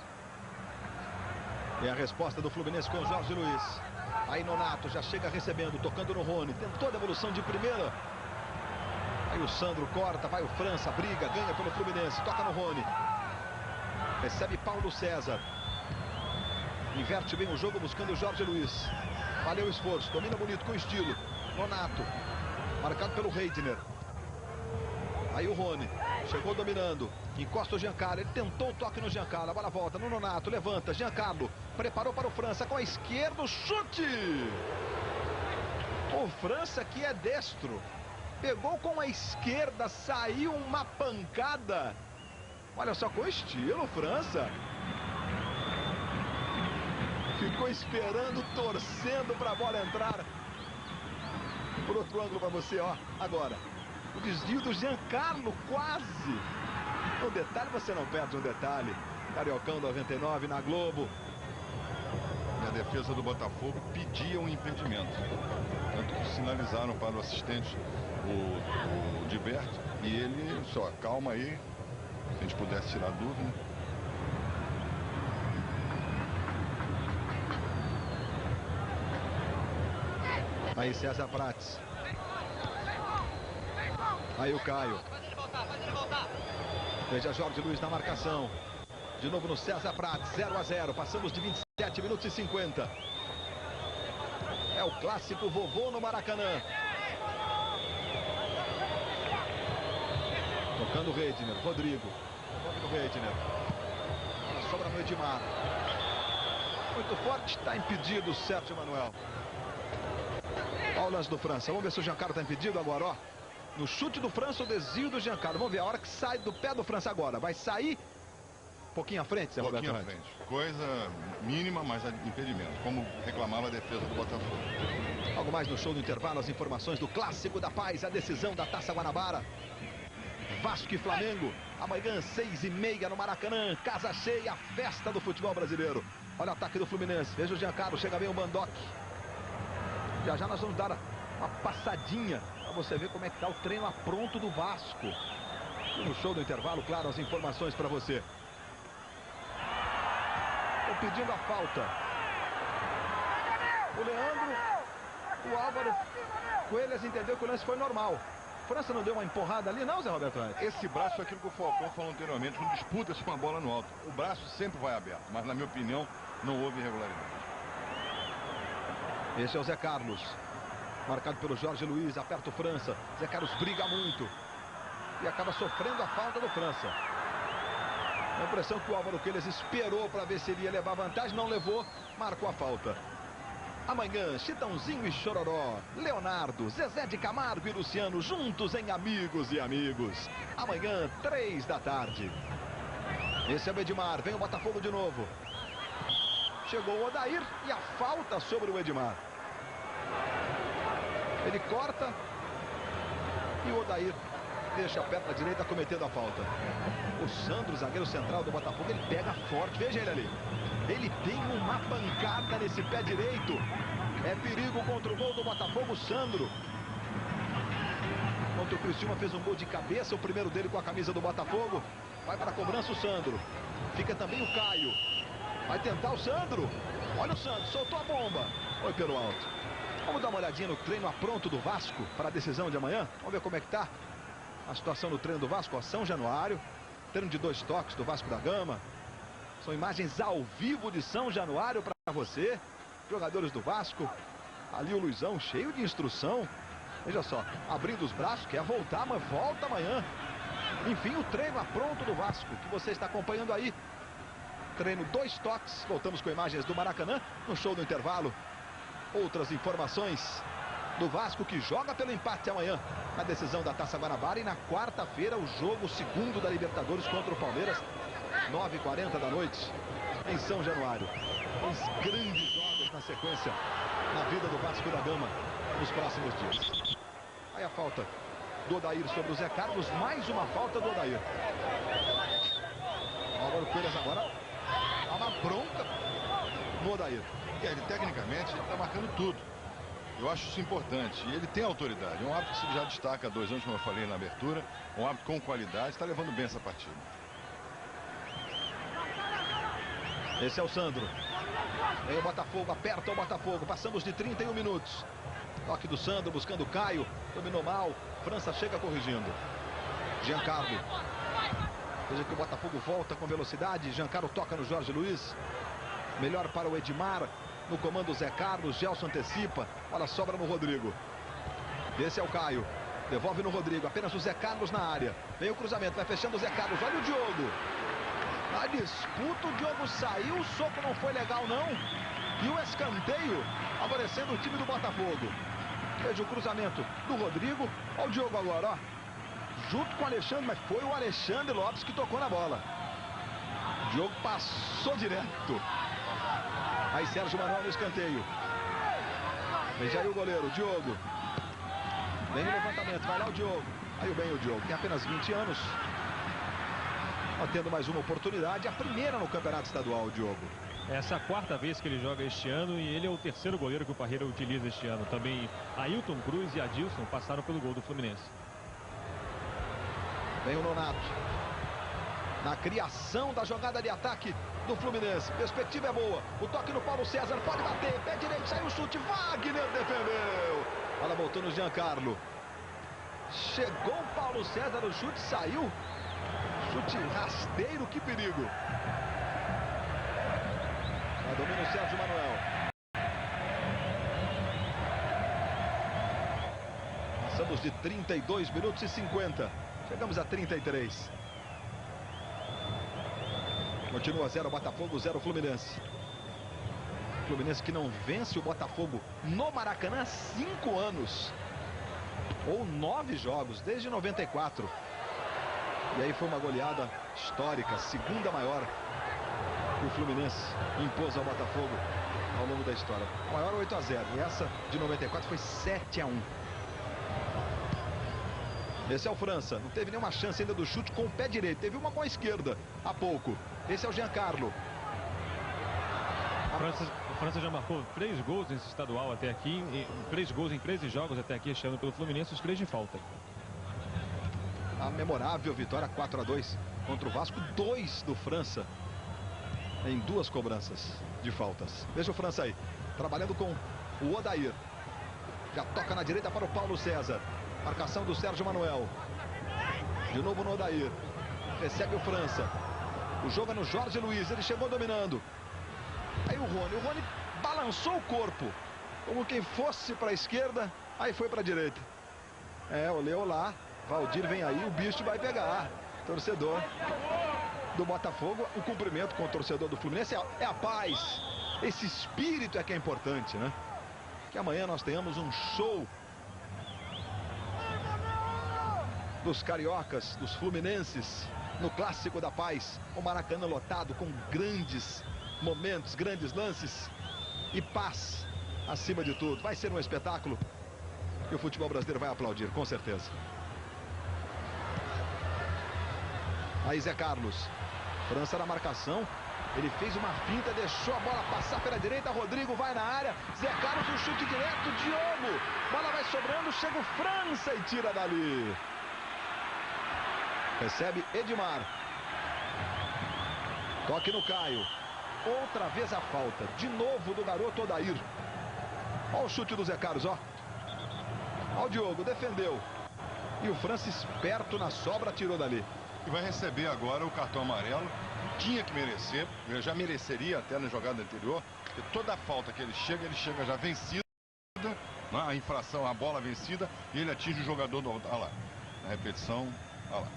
É a resposta do Fluminense com o Jorge Luiz. Aí Nonato já chega recebendo, tocando no Rony. Tentou a devolução de primeira. Aí o Sandro corta, vai o França, briga, ganha pelo Fluminense, toca no Rony. Recebe Paulo César. Inverte bem o jogo buscando o Jorge Luiz. Valeu o esforço, domina bonito com estilo. Nonato, marcado pelo Reidner. Aí o Rony, chegou dominando. Encosta o Giancarlo, ele tentou o toque no Giancarlo. A bola volta no Nonato, levanta, Giancarlo. Preparou para o França com a esquerda, o chute. O França que é destro. Pegou com a esquerda, saiu uma pancada. Olha só, com estilo, França. Ficou esperando, torcendo para a bola entrar. Por outro ângulo para você, ó. Agora, o desvio do Giancarlo, quase. No detalhe, você não perde um detalhe. Cariocão 99 na Globo. E a defesa do Botafogo pedia um impedimento. Tanto que sinalizaram para o assistente o Diberto, e ele só, calma aí, se a gente pudesse tirar dúvida. Aí César Prates. Aí o Caio. Veja Jorge Luiz na marcação. De novo no César Prates, 0-0, passamos de 27 minutos e 50. É o clássico vovô no Maracanã. Tocando o Reidner, Rodrigo. O Reidner. Ela sobra no Edmar. Muito forte, está impedido o Sérgio Manuel. Olha o lance do França. Vamos ver se o Giancarlo está impedido agora, ó. No chute do França, o desvio do Giancarlo. Vamos ver a hora que sai do pé do França agora. Vai sair um pouquinho à frente, Zé Roberto? Pouquinho à frente. Coisa mínima, mas impedimento. Como reclamava a defesa do Botafogo. Algo mais no show do intervalo, as informações do Clássico da Paz, a decisão da Taça Guanabara. Vasco e Flamengo, amanhã 6h30 no Maracanã, casa cheia, festa do futebol brasileiro. Olha o ataque do Fluminense, veja o Giancarlo, chega bem o Bandock. Já já nós vamos dar uma passadinha para você ver como é que está o treino apronto do Vasco. E no show do intervalo, claro, as informações para você. Estão pedindo a falta. O Leandro, o Álvaro Coelhas entendeu que o lance foi normal. França não deu uma empurrada ali, não, Zé Roberto? Esse braço é aquilo que o Falcão falou anteriormente, quando disputa-se com a bola no alto. O braço sempre vai aberto, mas na minha opinião não houve irregularidade. Esse é o Zé Carlos, marcado pelo Jorge Luiz, aperta o França. Zé Carlos briga muito e acaba sofrendo a falta do França. A impressão que o Álvaro Coelhas esperou para ver se ele ia levar vantagem, não levou, marcou a falta. Amanhã, Chitãozinho e Chororó, Leonardo, Zezé de Camargo e Luciano juntos em Amigos e Amigos. Amanhã, 3 da tarde. Esse é o Edmar, vem o Botafogo de novo. Chegou o Odair e a falta sobre o Edmar. Ele corta e o Odair deixa a perna direita cometendo a falta. O Sandro, zagueiro central do Botafogo, ele pega forte. Veja ele ali. Ele tem uma pancada nesse pé direito. É perigo contra o gol do Botafogo, Sandro. Contra o Criciúma fez um gol de cabeça, o primeiro dele com a camisa do Botafogo. Vai para a cobrança o Sandro. Fica também o Caio. Vai tentar o Sandro. Olha o Sandro, soltou a bomba. Foi pelo alto. Vamos dar uma olhadinha no treino apronto do Vasco para a decisão de amanhã. Vamos ver como é que tá a situação no treino do Vasco. Ó, São Januário. Treino de 2 toques do Vasco da Gama. São imagens ao vivo de São Januário para você. Jogadores do Vasco. Ali o Luizão cheio de instrução. Veja só, abrindo os braços, quer voltar, mas volta amanhã. Enfim, o treino apronto do Vasco, que você está acompanhando aí. Treino 2 toques. Voltamos com imagens do Maracanã no show do intervalo. Outras informações do Vasco, que joga pelo empate amanhã na decisão da Taça Guanabara. E na quarta-feira o jogo segundo da Libertadores contra o Palmeiras, 9h40 da noite, em São Januário. Os grandes jogos na sequência na vida do Vasco da Gama nos próximos dias. Aí a falta do Odair sobre o Zé Carlos. Mais uma falta do Odair. Álvaro Coelhas agora dá uma bronca no Odair. Ele tecnicamente está marcando tudo. Eu acho isso importante. E ele tem autoridade. É um árbitro que já destaca há 2 anos, como eu falei na abertura. Um árbitro com qualidade. Está levando bem essa partida. Esse é o Sandro. Vem o Botafogo, aperta o Botafogo. Passamos de 31 minutos. Toque do Sandro, buscando o Caio. Dominou mal. França chega corrigindo. Giancarlo. Veja que o Botafogo volta com velocidade. Giancarlo toca no Jorge Luiz. Melhor para o Edmar. No comando o Zé Carlos. Gelson antecipa. Olha, sobra no Rodrigo. Esse é o Caio. Devolve no Rodrigo. Apenas o Zé Carlos na área. Vem o cruzamento. Vai fechando o Zé Carlos. Olha o Diogo. A disputa, o Diogo saiu. O soco não foi legal, não. E o escanteio favorecendo o time do Botafogo. Veja o cruzamento do Rodrigo. Olha o Diogo agora, ó. Junto com o Alexandre, mas foi o Alexandre Lopes que tocou na bola. O Diogo passou direto. Aí Sérgio Manuel no escanteio. Veja aí o goleiro, Diogo. Vem no levantamento, vai lá o Diogo. Aí bem o Diogo, tem apenas 20 anos. Ó, tendo mais uma oportunidade, a primeira no campeonato estadual, o Diogo. Essa é a 4ª vez que ele joga este ano e ele é o 3º goleiro que o Parreira utiliza este ano. Também Ailton Cruz e Adilson passaram pelo gol do Fluminense. Vem o Nonato. Na criação da jogada de ataque do Fluminense. Perspectiva é boa. O toque no Paulo César. Pode bater. Pé direito. Saiu o chute. Wagner defendeu. Olha, voltou no Giancarlo. Chegou o Paulo César. O chute saiu. Chute rasteiro. Que perigo. Já domina o Sérgio Manuel. Passamos de 32 minutos e 50. Chegamos a 33. Continua 0 Botafogo, 0 Fluminense. Fluminense que não vence o Botafogo no Maracanã há 5 anos. Ou 9 jogos, desde 94. E aí foi uma goleada histórica, 2ª maior que o Fluminense impôs ao Botafogo ao longo da história. A maior 8-0. E essa de 94 foi 7-1. Esse é o França. Não teve nenhuma chance ainda do chute com o pé direito. Teve uma com a esquerda há pouco. Esse é o Giancarlo. A França já marcou 3 gols nesse estadual até aqui. 3 gols em 13 jogos até aqui este ano pelo Fluminense. Os 3 de falta. A memorável vitória 4-2 contra o Vasco. 2 do França em 2 cobranças de faltas. Veja o França aí. Trabalhando com o Odair. Já toca na direita para o Paulo César. Marcação do Sérgio Manuel. De novo no Odair. Recebe o França. O jogo é no Jorge Luiz. Ele chegou dominando. Aí o Rony balançou o corpo. Como quem fosse para a esquerda. Aí foi para a direita. Olhou lá. Valdir vem aí. O bicho vai pegar. Torcedor do Botafogo. O cumprimento com o torcedor do Fluminense é a paz. Esse espírito é que é importante, né? Que amanhã nós tenhamos um show dos cariocas, dos fluminenses, no Clássico da Paz. O Maracanã lotado com grandes momentos, grandes lances e paz acima de tudo. Vai ser um espetáculo que o futebol brasileiro vai aplaudir, com certeza. Aí Zé Carlos. França na marcação. Ele fez uma finta, deixou a bola passar pela direita. Rodrigo vai na área. Zé Carlos, um chute direto. Diogo. Bola vai sobrando. Chega o França e tira dali. Recebe Edmar. Toque no Caio. Outra vez a falta. De novo do garoto Odair. Olha o chute do Zé Carlos, ó. Olha o Diogo, defendeu. E o França esperto na sobra, tirou dali. E vai receber agora o cartão amarelo. Tinha que merecer. Ele já mereceria até na jogada anterior. Porque toda a falta que ele chega já vencido. A infração, a bola vencida. E ele atinge o jogador do... Olha lá. Na repetição, olha lá.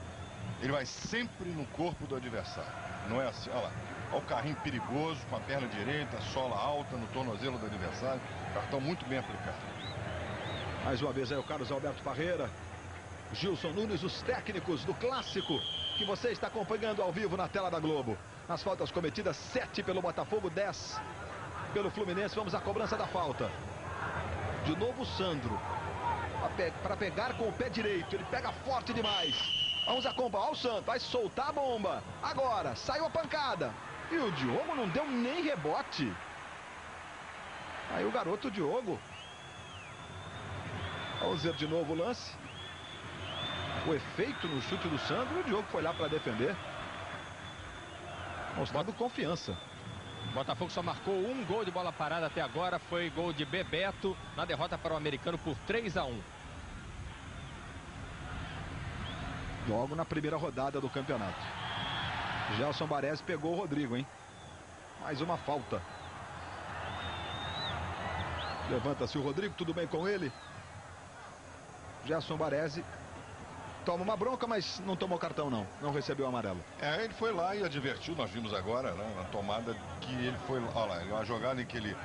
Ele vai sempre no corpo do adversário. Não é assim, olha lá. Olha o carrinho perigoso, com a perna direita, sola alta no tornozelo do adversário. Cartão muito bem aplicado. Mais uma vez aí o Carlos Alberto Parreira. Gilson Nunes, os técnicos do clássico que você está acompanhando ao vivo na tela da Globo. Nas faltas cometidas, 7 pelo Botafogo, 10 pelo Fluminense. Vamos à cobrança da falta. De novo o Sandro. Para pegar com o pé direito. Ele pega forte demais. Vamos acompanhar. Olha o Santos, vai soltar a bomba. Agora, saiu a pancada. E o Diogo não deu nem rebote. Aí o garoto Diogo. Vamos ver de novo o lance. O efeito no chute do Sandro. O Diogo foi lá para defender. Mostrando confiança. O Botafogo só marcou um gol de bola parada até agora. Foi gol de Bebeto na derrota para o americano por 3-1. Logo na primeira rodada do campeonato. Gelson Baresi pegou o Rodrigo, hein? Mais uma falta. Levanta-se o Rodrigo, tudo bem com ele? Gelson Baresi toma uma bronca, mas não tomou cartão não. Não recebeu o amarelo. Ele foi lá e advertiu, nós vimos agora, né, na tomada, que ele foi, olha lá, uma jogada em que ele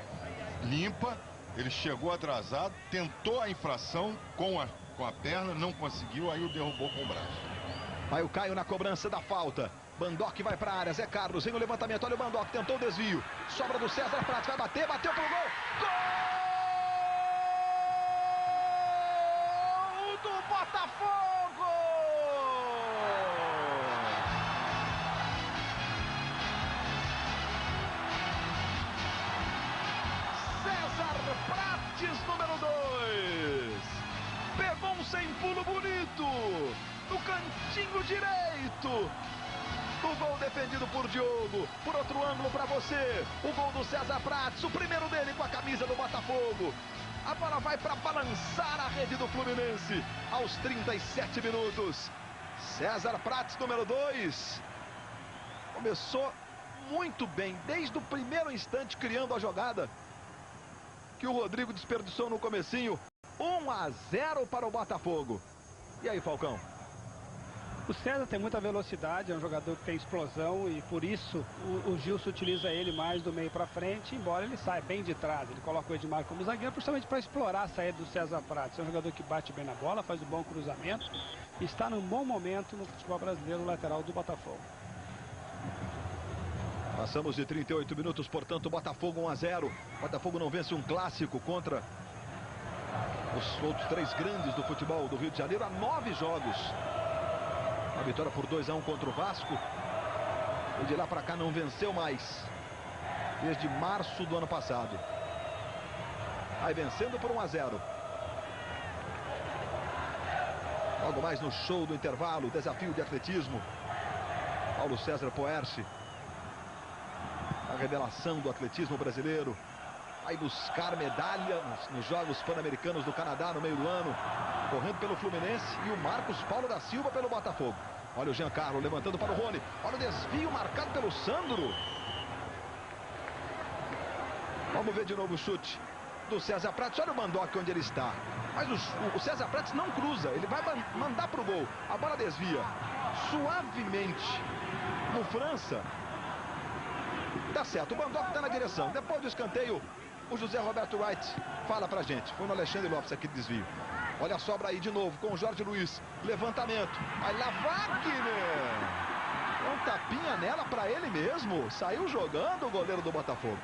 limpa, ele chegou atrasado, tentou a infração com a perna, não conseguiu, aí o derrubou com o braço. Aí o Caio na cobrança da falta. Bandoc vai para a área, Zé Carlos em o levantamento, olha o Bandoc, tentou o desvio. Sobra do César Prates, vai bater, bateu pro gol. Gol do Botafogo! César Prates, número 2. Pegou um sem pulo bonito no cantinho direito. O gol defendido por Diogo. Por outro ângulo para você. O gol do César Prates. O primeiro dele com a camisa do Botafogo. A bola vai para balançar a rede do Fluminense. Aos 37 minutos. César Prates, número 2. Começou muito bem. Desde o primeiro instante criando a jogada. Que o Rodrigo desperdiçou no comecinho. 1-0 para o Botafogo. E aí, Falcão? O César tem muita velocidade, é um jogador que tem explosão e por isso o Gilson utiliza ele mais do meio para frente, embora ele saia bem de trás. Ele coloca o Edmar como zagueiro justamente para explorar a saída do César Prates. É um jogador que bate bem na bola, faz um bom cruzamento e está num bom momento no futebol brasileiro, lateral do Botafogo. Passamos de 38 minutos, portanto, Botafogo 1-0. Botafogo não vence um clássico contra os outros 3 grandes do futebol do Rio de Janeiro há 9 jogos. A vitória por 2-1 contra o Vasco. E de lá para cá não venceu mais. Desde março do ano passado. Aí vencendo por 1-0. Logo mais no show do intervalo, desafio de atletismo. Paulo César Poerci. A revelação do atletismo brasileiro. Vai buscar medalha nos Jogos Pan-Americanos do Canadá no meio do ano. Correndo pelo Fluminense e o Marcos Paulo da Silva pelo Botafogo. Olha o Giancarlo levantando para o Rony. Olha o desvio marcado pelo Sandro. Vamos ver de novo o chute do César Prates. Olha o Bandoc onde ele está. Mas o César Prates não cruza. Ele vai mandar para o gol. A bola desvia suavemente no França. Dá certo. O Bandoc está na direção. Depois do escanteio, o José Roberto Wright fala pra gente. Foi no Alexandre Lopes aqui de desvio. Olha a sobra aí de novo com o Jorge Luiz. Levantamento. Aí lá Wagner. Um tapinha nela para ele mesmo. Saiu jogando o goleiro do Botafogo.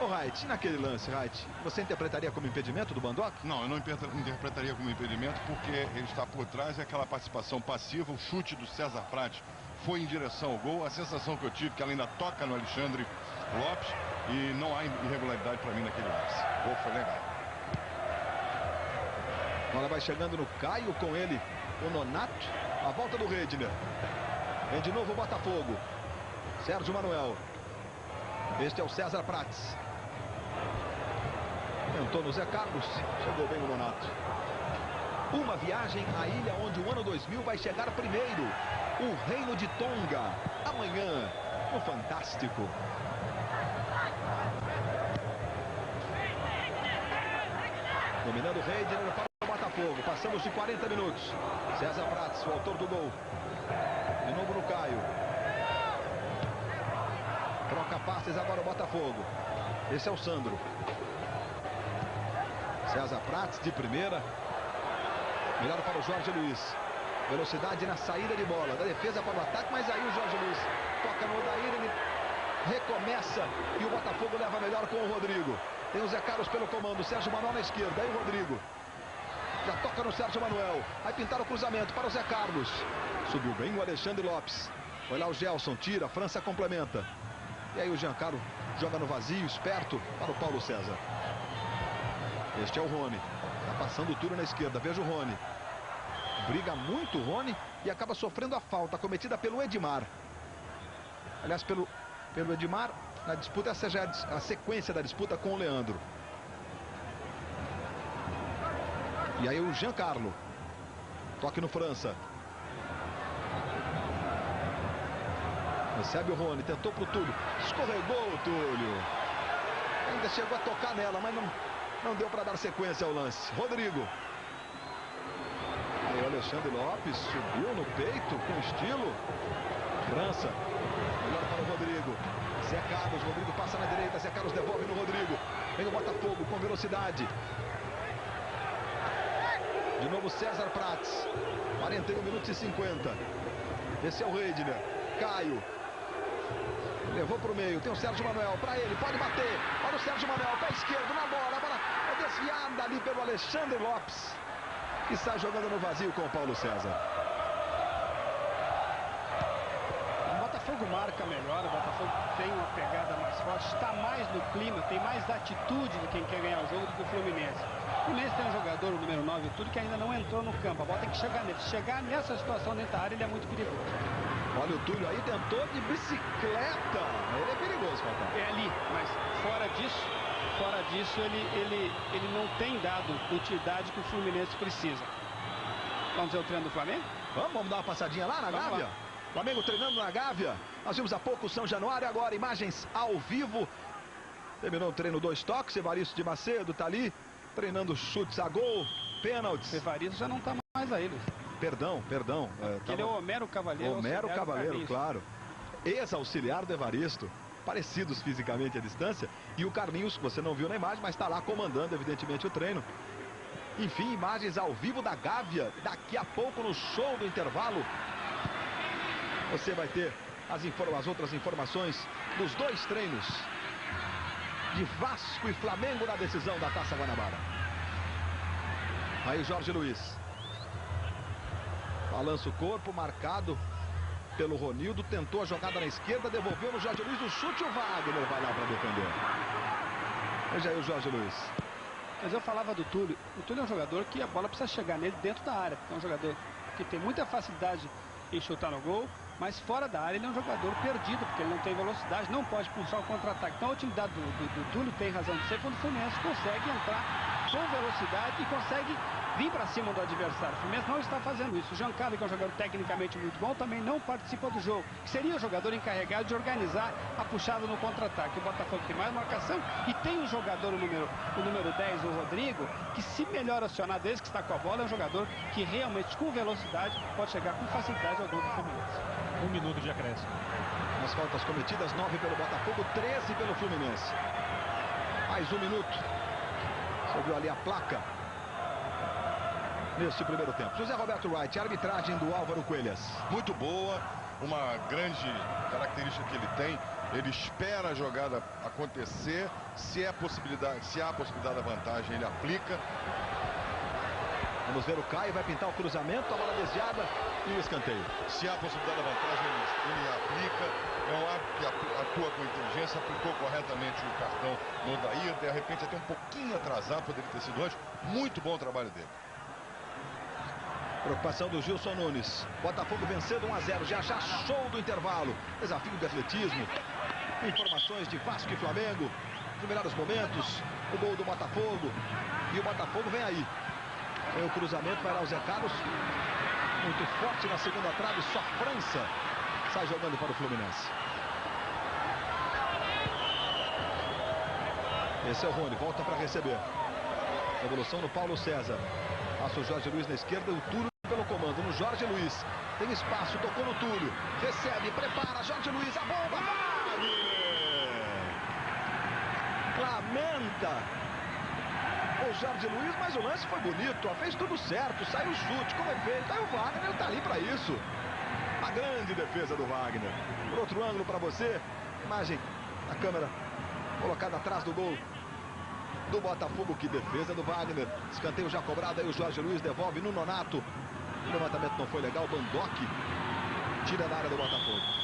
Ô, Wright, naquele lance, Wright, você interpretaria como impedimento do Bandoc? Não, eu não interpretaria como impedimento porque ele está por trás e aquela participação passiva, o chute do César Prates foi em direção ao gol. A sensação que eu tive que ela ainda toca no Alexandre Lopes e não há irregularidade para mim naquele lance. O gol foi legal. Bola vai chegando no Caio, com ele o Nonato. A volta do Redner. Vem de novo o Botafogo. Sérgio Manuel. Este é o César Prates. Tentou no Zé Carlos. Chegou bem o Nonato. Uma viagem à ilha onde o ano 2000 vai chegar primeiro. O Reino de Tonga. Amanhã, no Fantástico. Dominando o Redner para o Botafogo. Passamos de 40 minutos. César Prates, o autor do gol. De novo no Caio. Troca passes agora o Botafogo. Esse é o Sandro. César Prates de primeira. Mirado para o Jorge Luiz. Velocidade na saída de bola. Da defesa para o ataque, mas aí o Jorge Luiz toca no Odair, ele recomeça e o Botafogo leva melhor com o Rodrigo. Tem o Zé Carlos pelo comando, Sérgio Manuel na esquerda, aí o Rodrigo. Já toca no Sérgio Manuel. Vai pintar o cruzamento para o Zé Carlos. Subiu bem o Alexandre Lopes. Foi lá o Gelson, tira, a França complementa. E aí o Giancarlo joga no vazio, esperto para o Paulo César. Este é o Rony. Está passando o Túlio na esquerda, veja o Rony. Briga muito o Rony e acaba sofrendo a falta cometida pelo Edmar. Aliás, pelo Edmar, na disputa, essa já é a sequência da disputa com o Leandro. E aí o Giancarlo. Toque no França. Recebe o Rony, tentou pro Túlio. Escorregou o Túlio. Ainda chegou a tocar nela, mas não deu para dar sequência ao lance. Rodrigo. Aí o Alexandre Lopes subiu no peito com estilo. França. Melhor para o Rodrigo. Zé Carlos. Rodrigo passa na direita. Zé Carlos devolve no Rodrigo. Vem o Botafogo com velocidade. De novo César Prates. 41 minutos e 50. Esse é o Redner. Caio. Levou para o meio. Tem o Sérgio Manuel. Para ele. Pode bater. Olha o Sérgio Manuel. Pé esquerdo na bola. A bola é desviada ali pelo Alexandre Lopes. Que está jogando no vazio com o Paulo César. O Botafogo marca melhor. O Botafogo tem uma pegada mais forte. Está mais no clima. Tem mais atitude de quem quer ganhar o jogo do que o Fluminense. O Fluminense tem um jogador, o número 9, tudo que ainda não entrou no campo. A bola tem que chegar nele. Chegar nessa situação dentro da área, ele é muito perigoso. Olha o Túlio aí, tentou de bicicleta. Ele é perigoso, Falcão. É ali, mas fora disso ele não tem dado utilidade que o Fluminense precisa. Vamos ver o treino do Flamengo? Vamos dar uma passadinha lá na Gávea? Lá. Flamengo treinando na Gávea. Nós vimos há pouco o São Januário, agora imagens ao vivo. Terminou o treino 2 toques, Evaristo de Macedo tá ali, treinando chutes a gol, pênaltis. Evaristo já não tá mais aí, Luiz. Perdão. Ele é o Homero Cavaleiro. Homero Cavaleiro, claro. Ex-auxiliar do Evaristo. Parecidos fisicamente à distância. E o Carlinhos, que você não viu na imagem, mas está lá comandando, evidentemente, o treino. Enfim, imagens ao vivo da Gávea. Daqui a pouco, no show do intervalo, você vai ter as outras informações dos 2 treinos de Vasco e Flamengo na decisão da Taça Guanabara. Aí o Jorge Luiz. Balança o corpo, marcado pelo Ronildo. Tentou a jogada na esquerda, devolveu no Jorge Luiz. O chute, o Wagner vai lá para defender. Veja aí o Jorge Luiz. Mas eu falava do Túlio. O Túlio é um jogador que a bola precisa chegar nele dentro da área. É um jogador que tem muita facilidade em chutar no gol, mas fora da área ele é um jogador perdido, porque ele não tem velocidade, não pode puxar o contra-ataque. Então a utilidade do Túlio tem razão de ser quando o Fluminense consegue entrar com velocidade e consegue vir para cima do adversário. O Fluminense não está fazendo isso. O Giancarlo, que é um jogador tecnicamente muito bom, também não participa do jogo, que seria o jogador encarregado de organizar a puxada no contra-ataque. O Botafogo tem mais marcação e tem um jogador, o número 10, o Rodrigo, que se melhor acionado, desde que está com a bola, é um jogador que realmente com velocidade pode chegar com facilidade ao gol do Fluminense. 1 minuto de acréscimo. As faltas cometidas, 9 pelo Botafogo, 13 pelo Fluminense. Mais 1 minuto. Você viu ali a placa neste primeiro tempo. José Roberto Wright, a arbitragem do Álvaro Coelhas. Muito boa, uma grande característica que ele tem. Ele espera a jogada acontecer. Se há possibilidade da vantagem, ele aplica. Vamos ver o Caio, vai pintar o cruzamento, a bola desviada e o escanteio. Se há a possibilidade da vantagem, ele aplica. É um árbitro que atua com inteligência, aplicou corretamente o cartão no Odair. De repente até um pouquinho atrasado, poderia ter sido antes. Muito bom o trabalho dele. Preocupação do Gilson Nunes. Botafogo vencendo 1 a 0. Já show do intervalo. Desafio de atletismo. Informações de Vasco e Flamengo. Nos melhores momentos. O gol do Botafogo. E o Botafogo vem aí. Tem o cruzamento, vai lá o Zé Carlos. Muito forte na segunda trave. Só França sai jogando para o Fluminense. Esse é o Rony. Volta para receber. Evolução no Paulo César. Passa o Jorge Luiz na esquerda. O Túlio pelo comando no Jorge Luiz. Tem espaço, tocou no Túlio. Recebe, prepara, Jorge Luiz, a bomba. Lamenta o Jorge Luiz, mas o lance foi bonito. Fez tudo certo, saiu o chute, como é feito. Aí o Wagner, ele tá ali para isso. A grande defesa do Wagner. Por outro ângulo para você. Imagem, a câmera colocada atrás do gol do Botafogo. Que defesa do Wagner. Escanteio já cobrado, aí o Jorge Luiz devolve no Nonato. O levantamento não foi legal. Bandoc tira da área do Botafogo.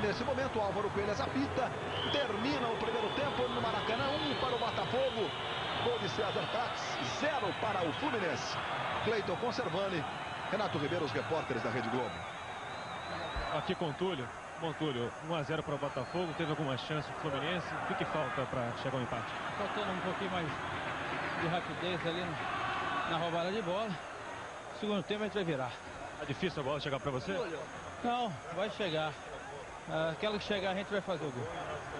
Nesse momento o Álvaro Coelho apita. Termina o primeiro tempo no Maracanã. 1 para o Botafogo. Gol de César Prats, 0 para o Fluminense. Cleiton Conservani, Renato Ribeiro, os repórteres da Rede Globo. Aqui com o Túlio. Bom, Túlio, 1 a 0 para o Botafogo. Teve alguma chance o Fluminense? O que falta para chegar ao empate? Faltando um pouquinho mais de rapidez ali na roubada de bola. Segundo tempo a gente vai virar. É difícil a bola chegar para você? Não, vai chegar. Aquela que chegar a gente vai fazer o gol.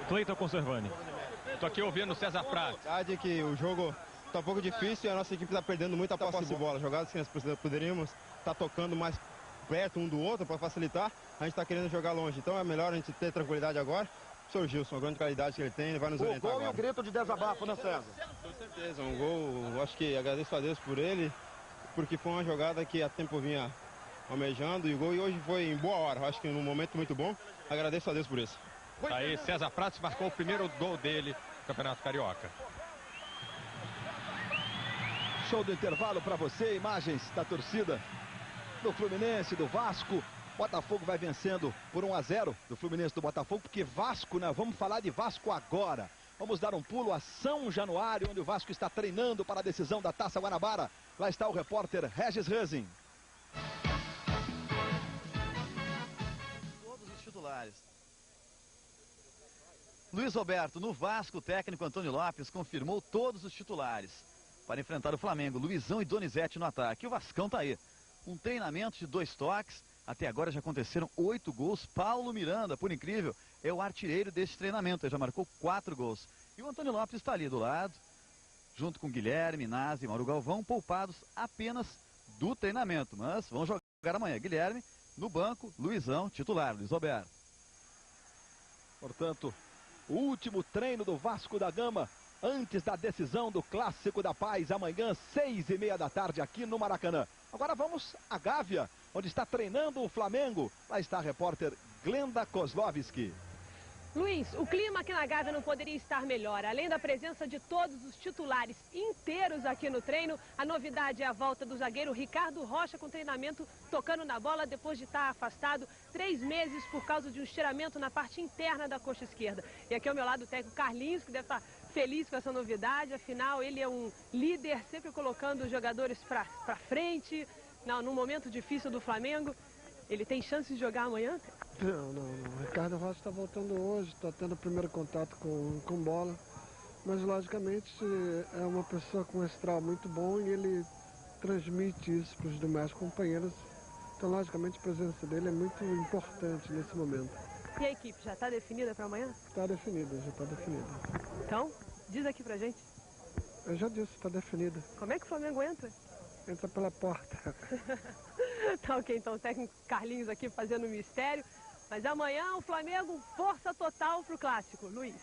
Cleiton Conservani. Estou aqui ouvindo o César Prats. A verdade é que o jogo está um pouco difícil e a nossa equipe está perdendo muita posse de bola. Jogadas que nós poderíamos estar tocando mais perto um do outro para facilitar. A gente está querendo jogar longe. Então é melhor a gente ter tranquilidade agora. O seu Gilson, a grande qualidade que ele tem, ele vai nos orientar agora. O gol e o grito de desabafo, né, César? Com certeza, um gol, eu acho que agradeço a Deus por ele, porque foi uma jogada que há tempo eu vinha almejando e o gol e hoje foi em boa hora. Eu acho que num momento muito bom. Agradeço a Deus por isso. Aí César Prats marcou o primeiro gol dele no Campeonato Carioca. Show do intervalo para você, imagens da torcida do Fluminense, do Vasco. Botafogo vai vencendo por 1 a 0 do Fluminense do Botafogo, porque Vasco, né? Vamos falar de Vasco agora. Vamos dar um pulo a São Januário, onde o Vasco está treinando para a decisão da Taça Guanabara. Lá está o repórter Regis Rezin. Todos os titulares. Luiz Roberto, no Vasco, o técnico Antônio Lopes confirmou todos os titulares para enfrentar o Flamengo. Luizão e Donizete no ataque. O Vascão tá aí. Um treinamento de 2 toques. Até agora já aconteceram 8 gols. Paulo Miranda, por incrível, é o artilheiro desse treinamento. Ele já marcou 4 gols. E o Antônio Lopes está ali do lado, junto com Guilherme, Nazi e Mauro Galvão, poupados apenas do treinamento. Mas vão jogar amanhã. Guilherme no banco, Luizão titular, Luiz Roberto. Portanto, o último treino do Vasco da Gama antes da decisão do Clássico da Paz, amanhã, 6h30 da tarde, aqui no Maracanã. Agora vamos a Gávea, onde está treinando o Flamengo. Lá está a repórter Glenda Kozlovski. Luiz, o clima aqui na Gávea não poderia estar melhor. Além da presença de todos os titulares inteiros aqui no treino, a novidade é a volta do zagueiro Ricardo Rocha com treinamento tocando na bola depois de estar afastado 3 meses por causa de um estiramento na parte interna da coxa esquerda. E aqui ao meu lado o técnico Carlinhos, que deve estar feliz com essa novidade. Afinal, ele é um líder, sempre colocando os jogadores para frente. Num momento difícil do Flamengo. Ele tem chance de jogar amanhã? Não. O Ricardo Rocha está voltando hoje, está tendo o primeiro contato com bola. Mas, logicamente, é uma pessoa com um astral muito bom e ele transmite isso para os demais companheiros. Então, logicamente, a presença dele é muito importante nesse momento. E a equipe já está definida para amanhã? Está definida, já está definida. Então, diz aqui pra gente. Eu já disse, está definida. Como é que o Flamengo entra? Entra pela porta. Tá ok, então o técnico Carlinhos aqui fazendo mistério. Mas amanhã o Flamengo, força total pro Clássico. Luiz.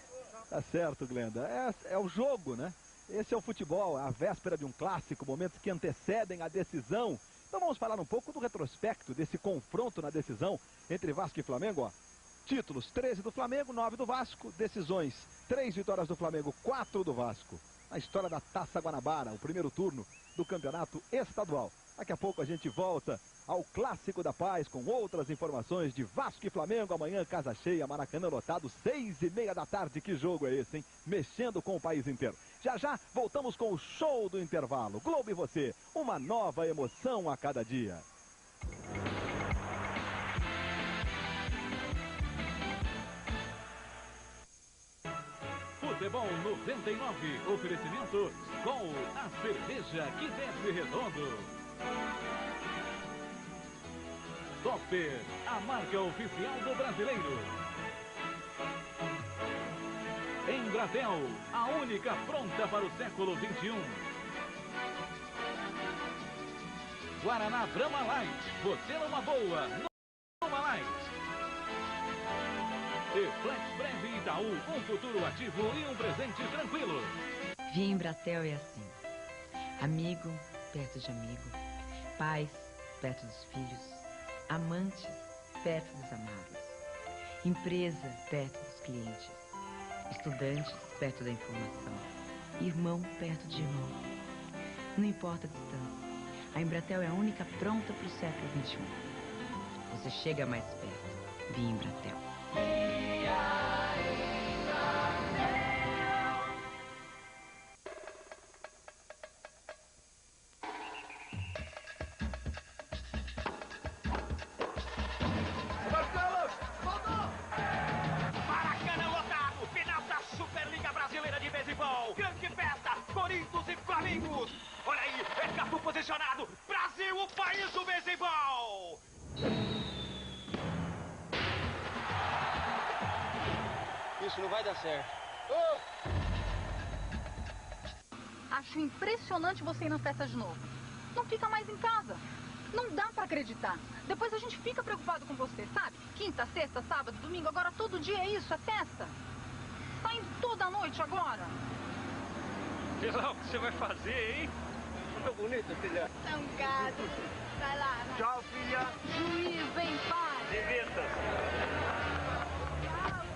Tá certo, Glenda. É o jogo, né? Esse é o futebol, a véspera de um clássico, momentos que antecedem a decisão. Então vamos falar um pouco do retrospecto desse confronto na decisão entre Vasco e Flamengo, ó. Títulos, 13 do Flamengo, 9 do Vasco. Decisões, 3 vitórias do Flamengo, 4 do Vasco. na história da Taça Guanabara, o primeiro turno do campeonato estadual. Daqui a pouco a gente volta ao Clássico da Paz com outras informações de Vasco e Flamengo. Amanhã, casa cheia, Maracanã lotado, 6h30 da tarde. Que jogo é esse, hein? Mexendo com o país inteiro. Já já voltamos com o show do intervalo. Globo e você, uma nova emoção a cada dia. Futebol 99, oferecimento Skol, a cerveja que desce redondo. Topper, a marca oficial do brasileiro. Embratel, a única pronta para o século XXI. Guaraná Brahma Light, você numa boa, numa Light. E Flex Breve Itaú, um futuro ativo e um presente tranquilo. Vir em Embratel é assim. Amigo perto de amigo. Pais perto dos filhos. Amantes perto dos amados. Empresa perto dos clientes. Estudantes perto da informação. Irmão perto de irmão. Não importa a distância. A Embratel é a única pronta para o século XXI. Você chega mais perto. Via Embratel. Maracanã lotado, final da Superliga Brasileira de Beisebol. Grande festa, Corinthians e Flamengo. Olha aí, é campo posicionado. Brasil, o país do beisebol. Isso não vai dar certo. Acho impressionante você ir na festa de novo. Não fica mais em casa. Não dá pra acreditar. Depois a gente fica preocupado com você, sabe? Quinta, sexta, sábado, domingo, agora todo dia é isso, é festa. Saindo toda noite agora. Sei lá o que você vai fazer, hein? Muito bonito, filha. É um gato. Vai lá. Vai. Tchau, filha. Juiz, vem, pai.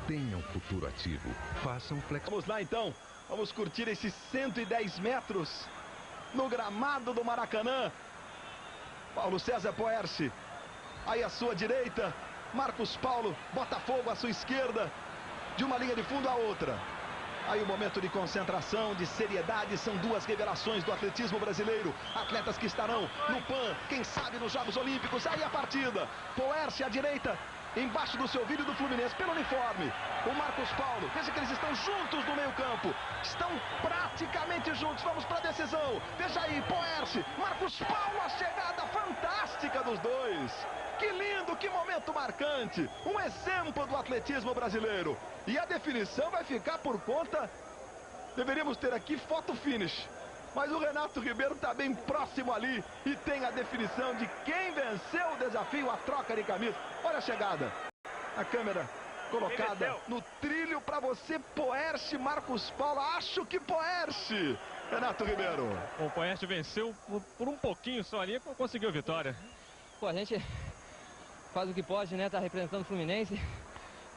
Tenha um futuro ativo. Faça um flex. Vamos lá então. Vamos curtir esses 110 metros no gramado do Maracanã. Paulo César Poerci. Aí à sua direita, Marcos Paulo, Botafogo à sua esquerda. De uma linha de fundo à outra. Aí o momento de concentração, de seriedade, são duas revelações do atletismo brasileiro. Atletas que estarão no PAN, quem sabe nos Jogos Olímpicos. Aí a partida. Poerci à direita, embaixo do seu vídeo do Fluminense, pelo uniforme. O Marcos Paulo, veja que eles estão juntos no meio campo. Estão praticamente juntos, vamos para a decisão. Veja aí, Poerci, Marcos Paulo, a chegada fantástica dos dois. Que lindo, que momento marcante. Um exemplo do atletismo brasileiro. E a definição vai ficar por conta... Deveríamos ter aqui foto finish. Mas o Renato Ribeiro está bem próximo ali e tem a definição de quem venceu o desafio, a troca de camisa. Olha a chegada. A câmera colocada no trilho para você, Poerci, Marcos Paulo. Acho que Poerci. Renato Ribeiro. O Poerci venceu por um pouquinho só ali, conseguiu a vitória. Pô, a gente faz o que pode, né? Tá representando o Fluminense.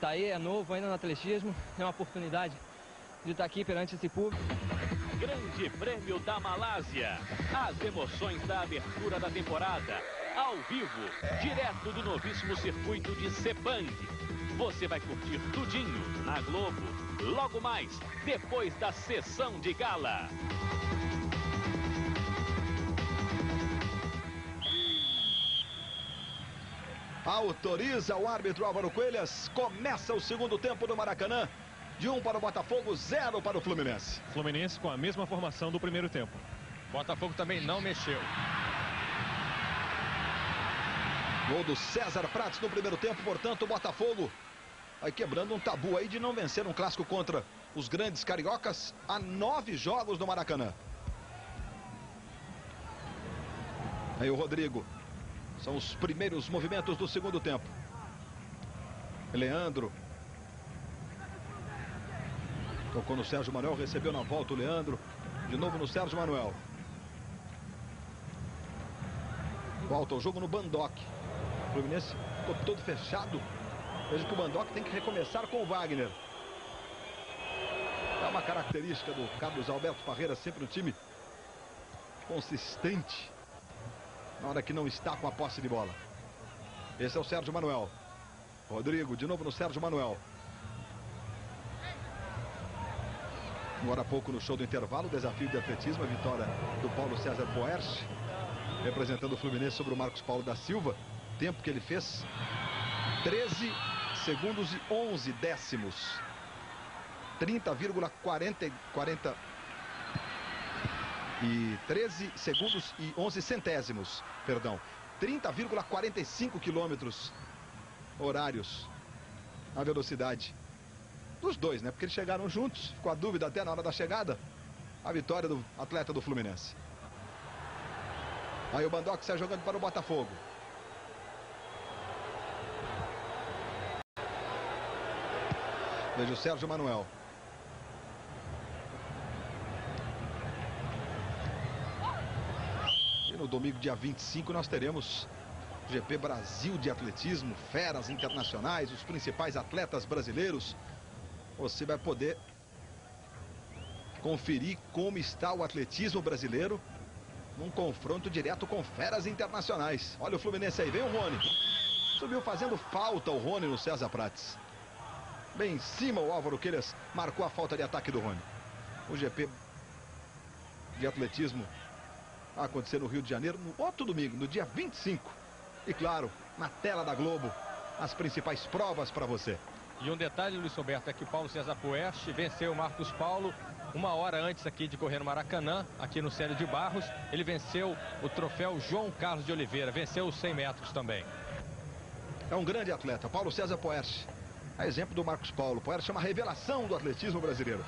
Tá aí, é novo ainda no atletismo. É uma oportunidade de estar aqui perante esse público. Grande Prêmio da Malásia. As emoções da abertura da temporada. Ao vivo, direto do novíssimo circuito de Sepang. Você vai curtir tudinho na Globo. Logo mais, depois da sessão de gala. Autoriza o árbitro Álvaro Coelhas. Começa o segundo tempo do Maracanã. De 1 para o Botafogo, 0 para o Fluminense. Fluminense com a mesma formação do primeiro tempo. Botafogo também não mexeu. Gol do César Prates no primeiro tempo, portanto, o Botafogo vai quebrando um tabu aí de não vencer um clássico contra os grandes cariocas há 9 jogos no Maracanã. Aí o Rodrigo. São os primeiros movimentos do segundo tempo. Leandro. Tocou no Sérgio Manuel, recebeu na volta o Leandro. De novo no Sérgio Manuel. Volta o jogo no Bandock. O Fluminense ficou todo fechado. Veja que o Bandock tem que recomeçar com o Wagner. É uma característica do Carlos Alberto Parreira, sempre um time consistente na hora que não está com a posse de bola. Esse é o Sérgio Manuel. Rodrigo, de novo no Sérgio Manuel. Agora há pouco no show do intervalo, desafio de atletismo, a vitória do Paulo César Poerch, representando o Fluminense sobre o Marcos Paulo da Silva. Tempo que ele fez, 13 segundos e 11 décimos. 13 segundos e 11 centésimos, perdão. 30,45 quilômetros horários a velocidade dos dois, né? Porque eles chegaram juntos, ficou a dúvida até na hora da chegada. A vitória do atleta do Fluminense. Aí o Bandock sai jogando para o Botafogo. Veja o Sérgio Manuel. E no domingo, dia 25, nós teremos GP Brasil de atletismo, feras internacionais, os principais atletas brasileiros. Você vai poder conferir como está o atletismo brasileiro num confronto direto com feras internacionais. Olha o Fluminense aí, vem o Rony. Subiu fazendo falta o Rony no César Prates. Bem em cima o Álvaro Queiroz marcou a falta de ataque do Rony. O GP de atletismo vai acontecer no Rio de Janeiro no outro domingo, no dia 25. E claro, na tela da Globo, as principais provas para você. E um detalhe, Luiz Roberto, é que o Paulo César Poerch venceu o Marcos Paulo uma hora antes aqui de correr no Maracanã, aqui no Célio de Barros. Ele venceu o troféu João Carlos de Oliveira, venceu os 100 metros também. É um grande atleta, Paulo César Poerch. A exemplo do Marcos Paulo. Poerch é uma revelação do atletismo brasileiro.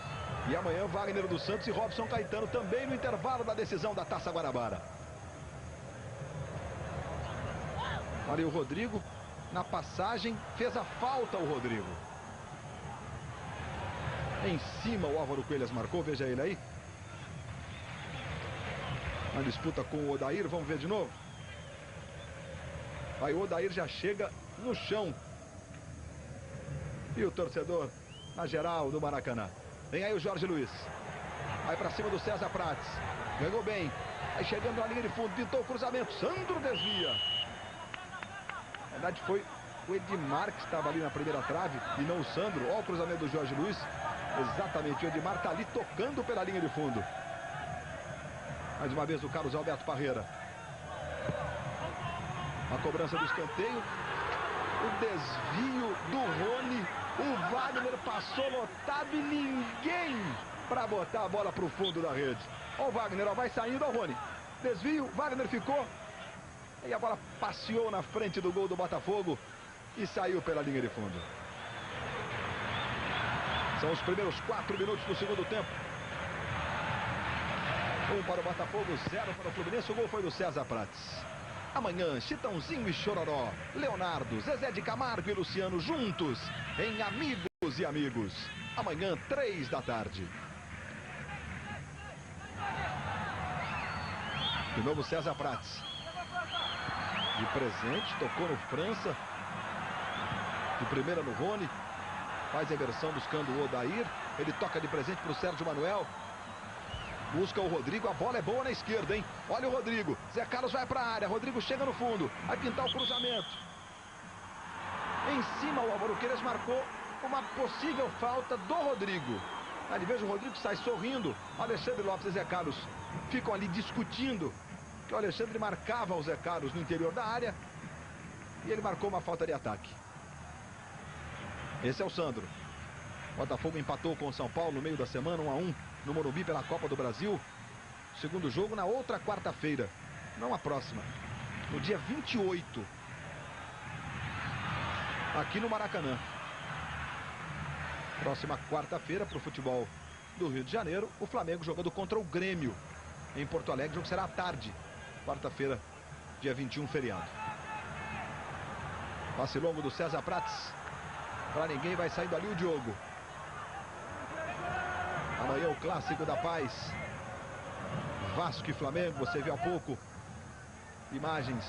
E amanhã Wagner dos Santos e Robson Caetano também no intervalo da decisão da Taça Guanabara. Olha, o Rodrigo na passagem fez a falta, o Rodrigo. Em cima o Álvaro Queiroz marcou, veja ele aí. A disputa com o Odair, vamos ver de novo. Aí o Odair já chega no chão. E o torcedor na geral do Maracanã. Vem aí o Jorge Luiz. Vai pra cima do César Prates. Ganhou bem. Aí chegando na linha de fundo, pintou o cruzamento. Sandro desvia. Na verdade foi o Edmar que estava ali na primeira trave e não o Sandro. Olha o cruzamento do Jorge Luiz. Exatamente, o Edmar está ali tocando pela linha de fundo. Mais uma vez o Carlos Alberto Parreira. A cobrança do escanteio. O desvio do Rony. O Wagner passou lotado e ninguém para botar a bola para o fundo da rede. Olha o Wagner, ó, vai saindo, ó o Rony. Desvio, Wagner ficou. E a bola passeou na frente do gol do Botafogo e saiu pela linha de fundo. São os primeiros 4 minutos do segundo tempo. 1 para o Botafogo, 0 para o Fluminense. O gol foi do César Prates. Amanhã, Chitãozinho e Chororó, Leonardo, Zezé de Camargo e Luciano juntos em Amigos e Amigos. Amanhã, 3 da tarde. De novo César Prates. De presente, tocou no França. De primeira no Rony. Faz a inversão buscando o Odair. Ele toca de presente para o Sérgio Manuel. Busca o Rodrigo, a bola é boa na esquerda, hein? Olha o Rodrigo, Zé Carlos vai para a área, Rodrigo chega no fundo, vai pintar o cruzamento. Em cima o Álvaro Queiroz marcou uma possível falta do Rodrigo. Ali veja o Rodrigo sai sorrindo, Alexandre Lopes e Zé Carlos ficam ali discutindo que o Alexandre marcava o Zé Carlos no interior da área e ele marcou uma falta de ataque. Esse é o Sandro. Botafogo empatou com o São Paulo no meio da semana, 1-1 no Morumbi pela Copa do Brasil. Segundo jogo na outra quarta-feira, não a próxima, no dia 28, aqui no Maracanã. Próxima quarta-feira para o futebol do Rio de Janeiro, o Flamengo jogando contra o Grêmio em Porto Alegre. O jogo será à tarde, quarta-feira, dia 21, feriado. Passe longo do César Prates. Para ninguém, vai saindo ali o Diogo. Amanhã o clássico da paz. Vasco e Flamengo, você viu há pouco imagens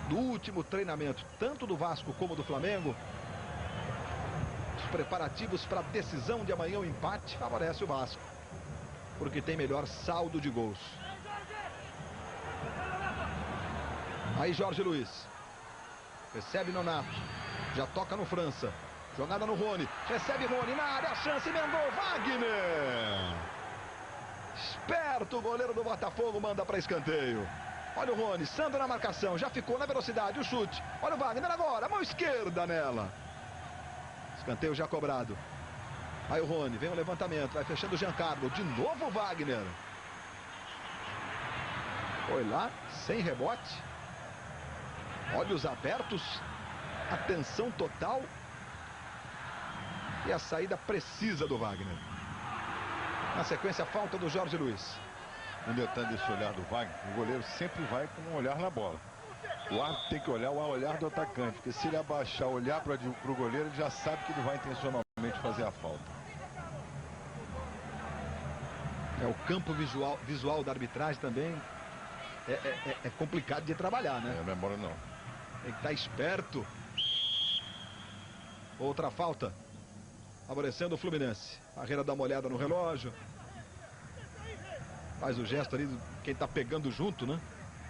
do último treinamento, tanto do Vasco como do Flamengo. preparativos para a decisão de amanhã. O empate favorece o Vasco, porque tem melhor saldo de gols. Aí Jorge Luiz. Recebe Nonato. Já toca no França. Jogada no Rony. Recebe Rony na área. A chance. Emendou Wagner. Esperto o goleiro do Botafogo. Manda para escanteio. Olha o Rony. Sandro na marcação. Já ficou na velocidade. O chute. Olha o Wagner agora. Mão esquerda nela. Escanteio já cobrado. Aí o Rony. Vem o levantamento. Vai fechando o Giancarlo. De novo o Wagner. Foi lá. Sem rebote. Olhos abertos. Atenção total. E a saída precisa do Wagner. Na sequência, a falta do Jorge Luiz. Um detalhe desse olhar do Wagner: o goleiro sempre vai com um olhar na bola. O árbitro tem que olhar o olhar do atacante, porque se ele abaixar, olhar para o goleiro, ele já sabe que ele vai intencionalmente fazer a falta. É o campo visual da arbitragem também. É complicado de trabalhar, né? É, a memória não. Tem que estar esperto. Outra falta. Favorecendo o Fluminense. Parreira dá uma olhada no relógio. Faz o gesto ali de quem está pegando junto, né?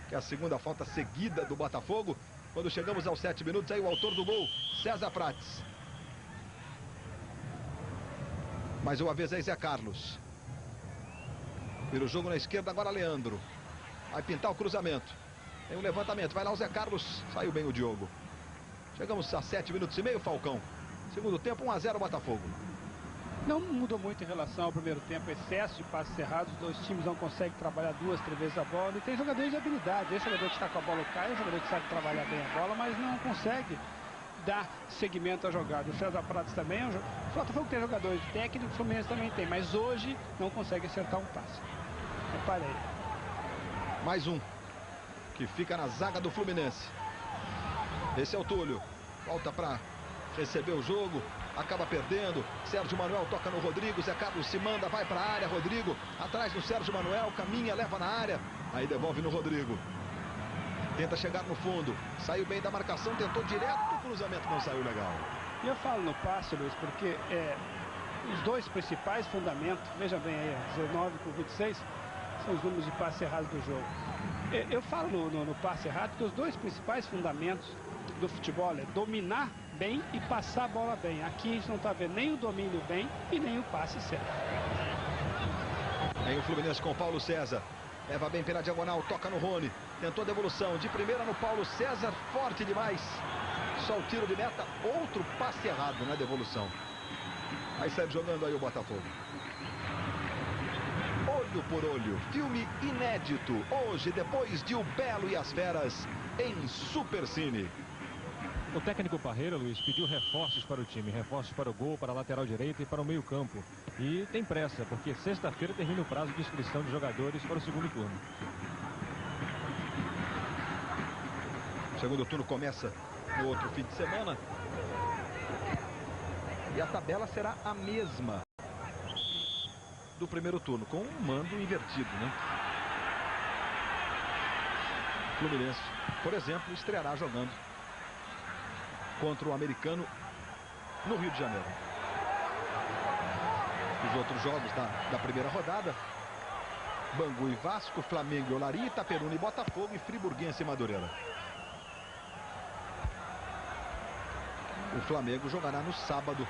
Que é a segunda falta seguida do Botafogo. Quando chegamos aos 7 minutos, aí o autor do gol, César Prates. Mais uma vez aí Zé Carlos. Vira o jogo na esquerda, agora Leandro. Vai pintar o cruzamento. Tem um levantamento, vai lá o Zé Carlos. Saiu bem o Diogo. Chegamos a 7 minutos e meio, Falcão. Segundo tempo, 1-0 Botafogo. Não mudou muito em relação ao primeiro tempo. Excesso de passes errados. Os dois times não conseguem trabalhar 2, 3 vezes a bola. E tem jogadores de habilidade. Esse jogador que está com a bola cai, é um jogador que sabe trabalhar bem a bola, mas não consegue dar seguimento à jogada. O César Prates também é um jogador. O Botafogo tem jogadores técnicos, o Fluminense também tem, mas hoje não consegue acertar um passe. Repare aí. Mais um que fica na zaga do Fluminense. Esse é o Túlio. Volta para receber o jogo. Acaba perdendo. Sérgio Manuel toca no Rodrigo. Zé Carlos se manda, vai para a área. Rodrigo atrás do Sérgio Manuel. Caminha, leva na área. Aí devolve no Rodrigo. Tenta chegar no fundo. Saiu bem da marcação. Tentou direto. O cruzamento não saiu legal. E eu falo no passe, Luiz, porque os dois principais fundamentos. Veja bem aí, 19 com 26. São os números de passe errado do jogo. Eu falo no passe errado que os dois principais fundamentos do futebol é dominar bem e passar a bola bem. Aqui a gente não está vendo nem o domínio bem e nem o passe certo. Aí o Fluminense com o Paulo César. Leva bem pela diagonal, toca no Rony. Tentou a devolução, de primeira no Paulo César, forte demais. Só o tiro de meta, outro passe errado na devolução. Aí sai jogando aí o Botafogo. Olho por olho, filme inédito. Hoje, depois de O Belo e as Feras, em Supercine. O técnico Parreira, Luiz, pediu reforços para o time. Reforços para o gol, para a lateral direita e para o meio campo. E tem pressa, porque sexta-feira termina o prazo de inscrição de jogadores para o segundo turno. O segundo turno começa no outro fim de semana. E a tabela será a mesma do primeiro turno, com um mando invertido, né? Fluminense, por exemplo, estreará jogando contra o Americano no Rio de Janeiro. Os outros jogos da primeira rodada: Bangu e Vasco, Flamengo e Olaria, Itaperuna e Botafogo e Friburguense e Madureira. O Flamengo jogará no sábado.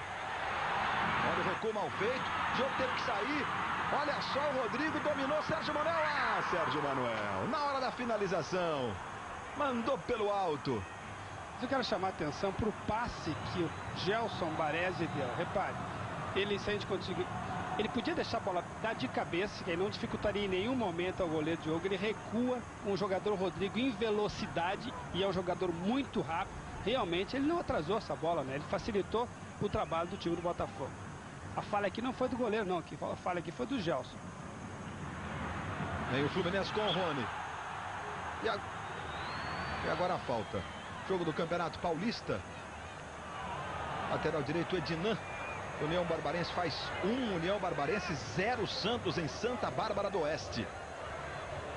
Olha o recuo mal feito, o jogo teve que sair. Olha só, o Rodrigo dominou Sérgio Manuel. Ah, Sérgio Manuel, na hora da finalização, mandou pelo alto. Eu quero chamar a atenção para o passe que o Gelson Baresi deu. Repare, se a gente conseguir, ele podia deixar a bola dar de cabeça, que aí não dificultaria em nenhum momento ao goleiro Diogo. Ele recua um jogador Rodrigo em velocidade e é um jogador muito rápido. Realmente ele não atrasou essa bola, né? Ele facilitou o trabalho do time do Botafogo. A falha aqui não foi do goleiro, não. A falha aqui foi do Gelson. Vem o Fluminense com o Rony. E agora a falta. Jogo do Campeonato Paulista. Lateral direito, Ednan. União Barbarense faz 1, União Barbarense 0, Santos em Santa Bárbara do Oeste.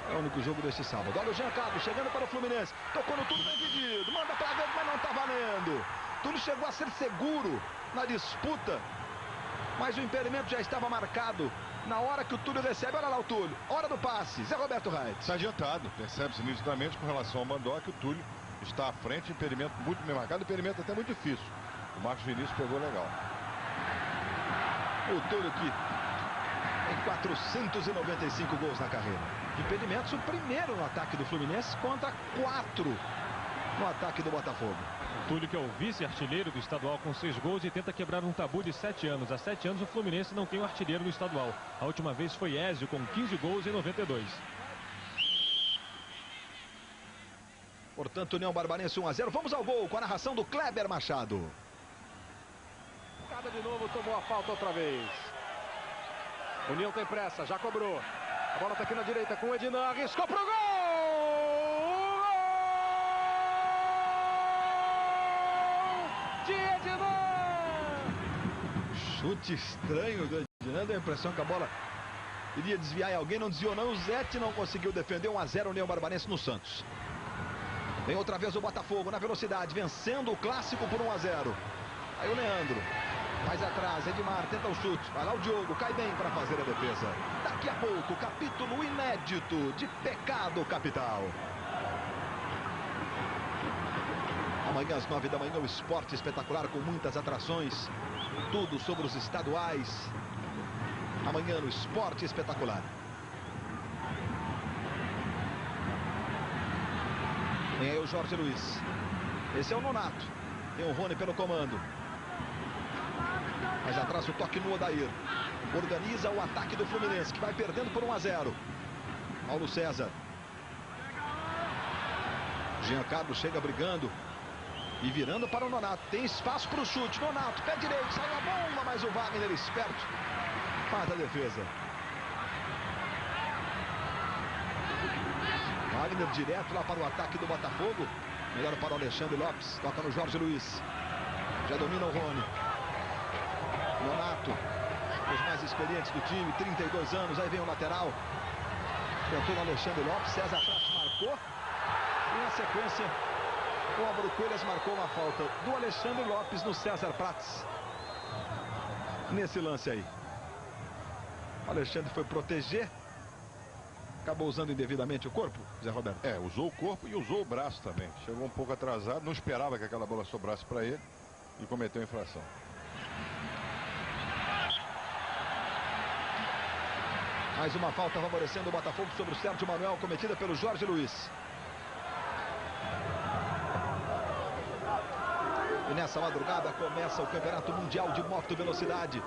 É o único jogo deste sábado. Olha o Giancarlo chegando para o Fluminense. Tocou no Túlio, bem pedido. Manda para dentro, mas não está valendo. Túlio chegou a ser seguro na disputa. Mas o impedimento já estava marcado na hora que o Túlio recebe. Olha lá o Túlio, hora do passe. Zé Roberto Reit. Está adiantado, percebe-se nitidamente com relação ao Mandó que o Túlio está à frente, impedimento muito bem marcado, impedimento até muito difícil. O Marcos Vinícius pegou legal. O Túlio que tem 495 gols na carreira. Impedimentos, o primeiro no ataque do Fluminense contra 4 no ataque do Botafogo. O Túlio, que é o vice-artilheiro do estadual com 6 gols e tenta quebrar um tabu de 7 anos. Há 7 anos o Fluminense não tem um artilheiro no estadual. A última vez foi Ézio com 15 gols em 92. Portanto, União Barbarense 1-0. Vamos ao gol com a narração do Kleber Machado. Cada de novo, tomou a falta outra vez. União tem pressa, já cobrou. A bola está aqui na direita com o Ednan, arriscou pro gol! De Ednan! Chute estranho do Ednan, deu a impressão que a bola iria desviar em alguém, não desviou não. O Zete não conseguiu defender. 1-0 União Barbarense no Santos. Vem outra vez o Botafogo na velocidade, vencendo o clássico por 1-0. Aí o Leandro, mais atrás, Edmar tenta o chute, vai lá o Diogo, cai bem para fazer a defesa. Daqui a pouco, capítulo inédito de pecado capital. Amanhã às 9 da manhã, o esporte espetacular com muitas atrações, tudo sobre os estaduais. Amanhã no Esporte Espetacular. Vem aí o Jorge Luiz. Esse é o Nonato. Tem o Rony pelo comando. Mas atrás o toque no Odair. Organiza o ataque do Fluminense, que vai perdendo por 1-0. Paulo César. Jean Carlos chega brigando e virando para o Nonato. Tem espaço para o chute. Nonato, pé direito, saiu a bomba, mas o Wagner esperto faz a defesa. Wagner direto lá para o ataque do Botafogo. Melhor para o Alexandre Lopes. Toca no Jorge Luiz. Já domina o Rony. Nonato, os mais experientes do time, 32 anos. Aí vem o lateral. Tentou no Alexandre Lopes. César Prates marcou. E na sequência, o Álvaro Coelhas marcou uma falta do Alexandre Lopes no César Prates. Nesse lance aí. O Alexandre foi proteger. Acabou usando indevidamente o corpo, Zé Roberto? É, usou o corpo e usou o braço também. Chegou um pouco atrasado, não esperava que aquela bola sobrasse para ele e cometeu a infração. Mais uma falta favorecendo o Botafogo sobre o Sérgio Manuel, cometida pelo Jorge Luiz. E nessa madrugada começa o Campeonato Mundial de Moto Velocidade.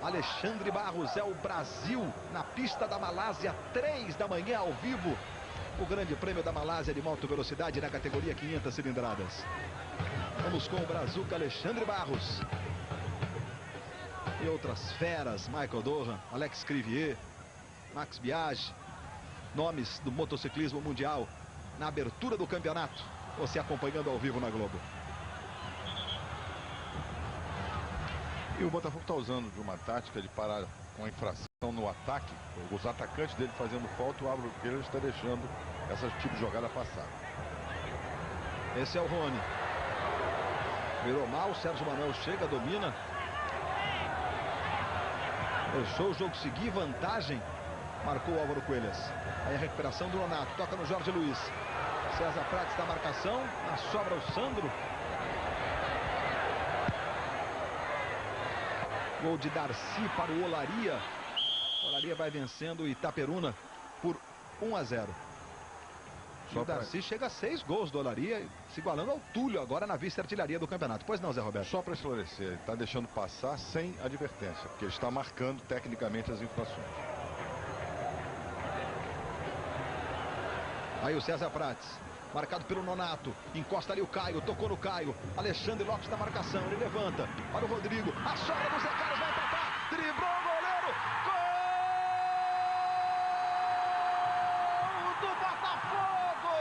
Alexandre Barros é o Brasil na pista da Malásia, 3 da manhã ao vivo. O Grande Prêmio da Malásia de Moto Velocidade na categoria 500 cilindradas. Vamos com o brazuca Alexandre Barros. E outras feras, Michael Dohan, Alex Crivier, Max Biaggi. Nomes do motociclismo mundial na abertura do campeonato. Você acompanhando ao vivo na Globo. E o Botafogo está usando de uma tática de parar com a infração no ataque. Os atacantes dele fazendo falta, o Álvaro Coelhas está deixando esse tipo de jogada passar. Esse é o Rony. Virou mal, o Sérgio Manuel chega, domina. Deixou o jogo seguir, vantagem. Marcou o Álvaro Coelhas. Aí a recuperação do Nonato, toca no Jorge Luiz. César Prates da marcação, na sobra o Sandro. Gol de Darcy para o Olaria. Olaria vai vencendo o Itaperuna por 1-0. O Darcy chega a 6 gols do Olaria, se igualando ao Túlio agora na vice-artilharia do campeonato. Pois não, Zé Roberto? Só para esclarecer, ele está deixando passar sem advertência, porque ele está marcando tecnicamente as infrações. Aí o César Prates, marcado pelo Nonato, encosta ali o Caio, tocou no Caio. Alexandre Lopes da marcação, ele levanta para o Rodrigo. A sobra do Zé Carlos vai empatar, driblou o goleiro. Gol do Botafogo!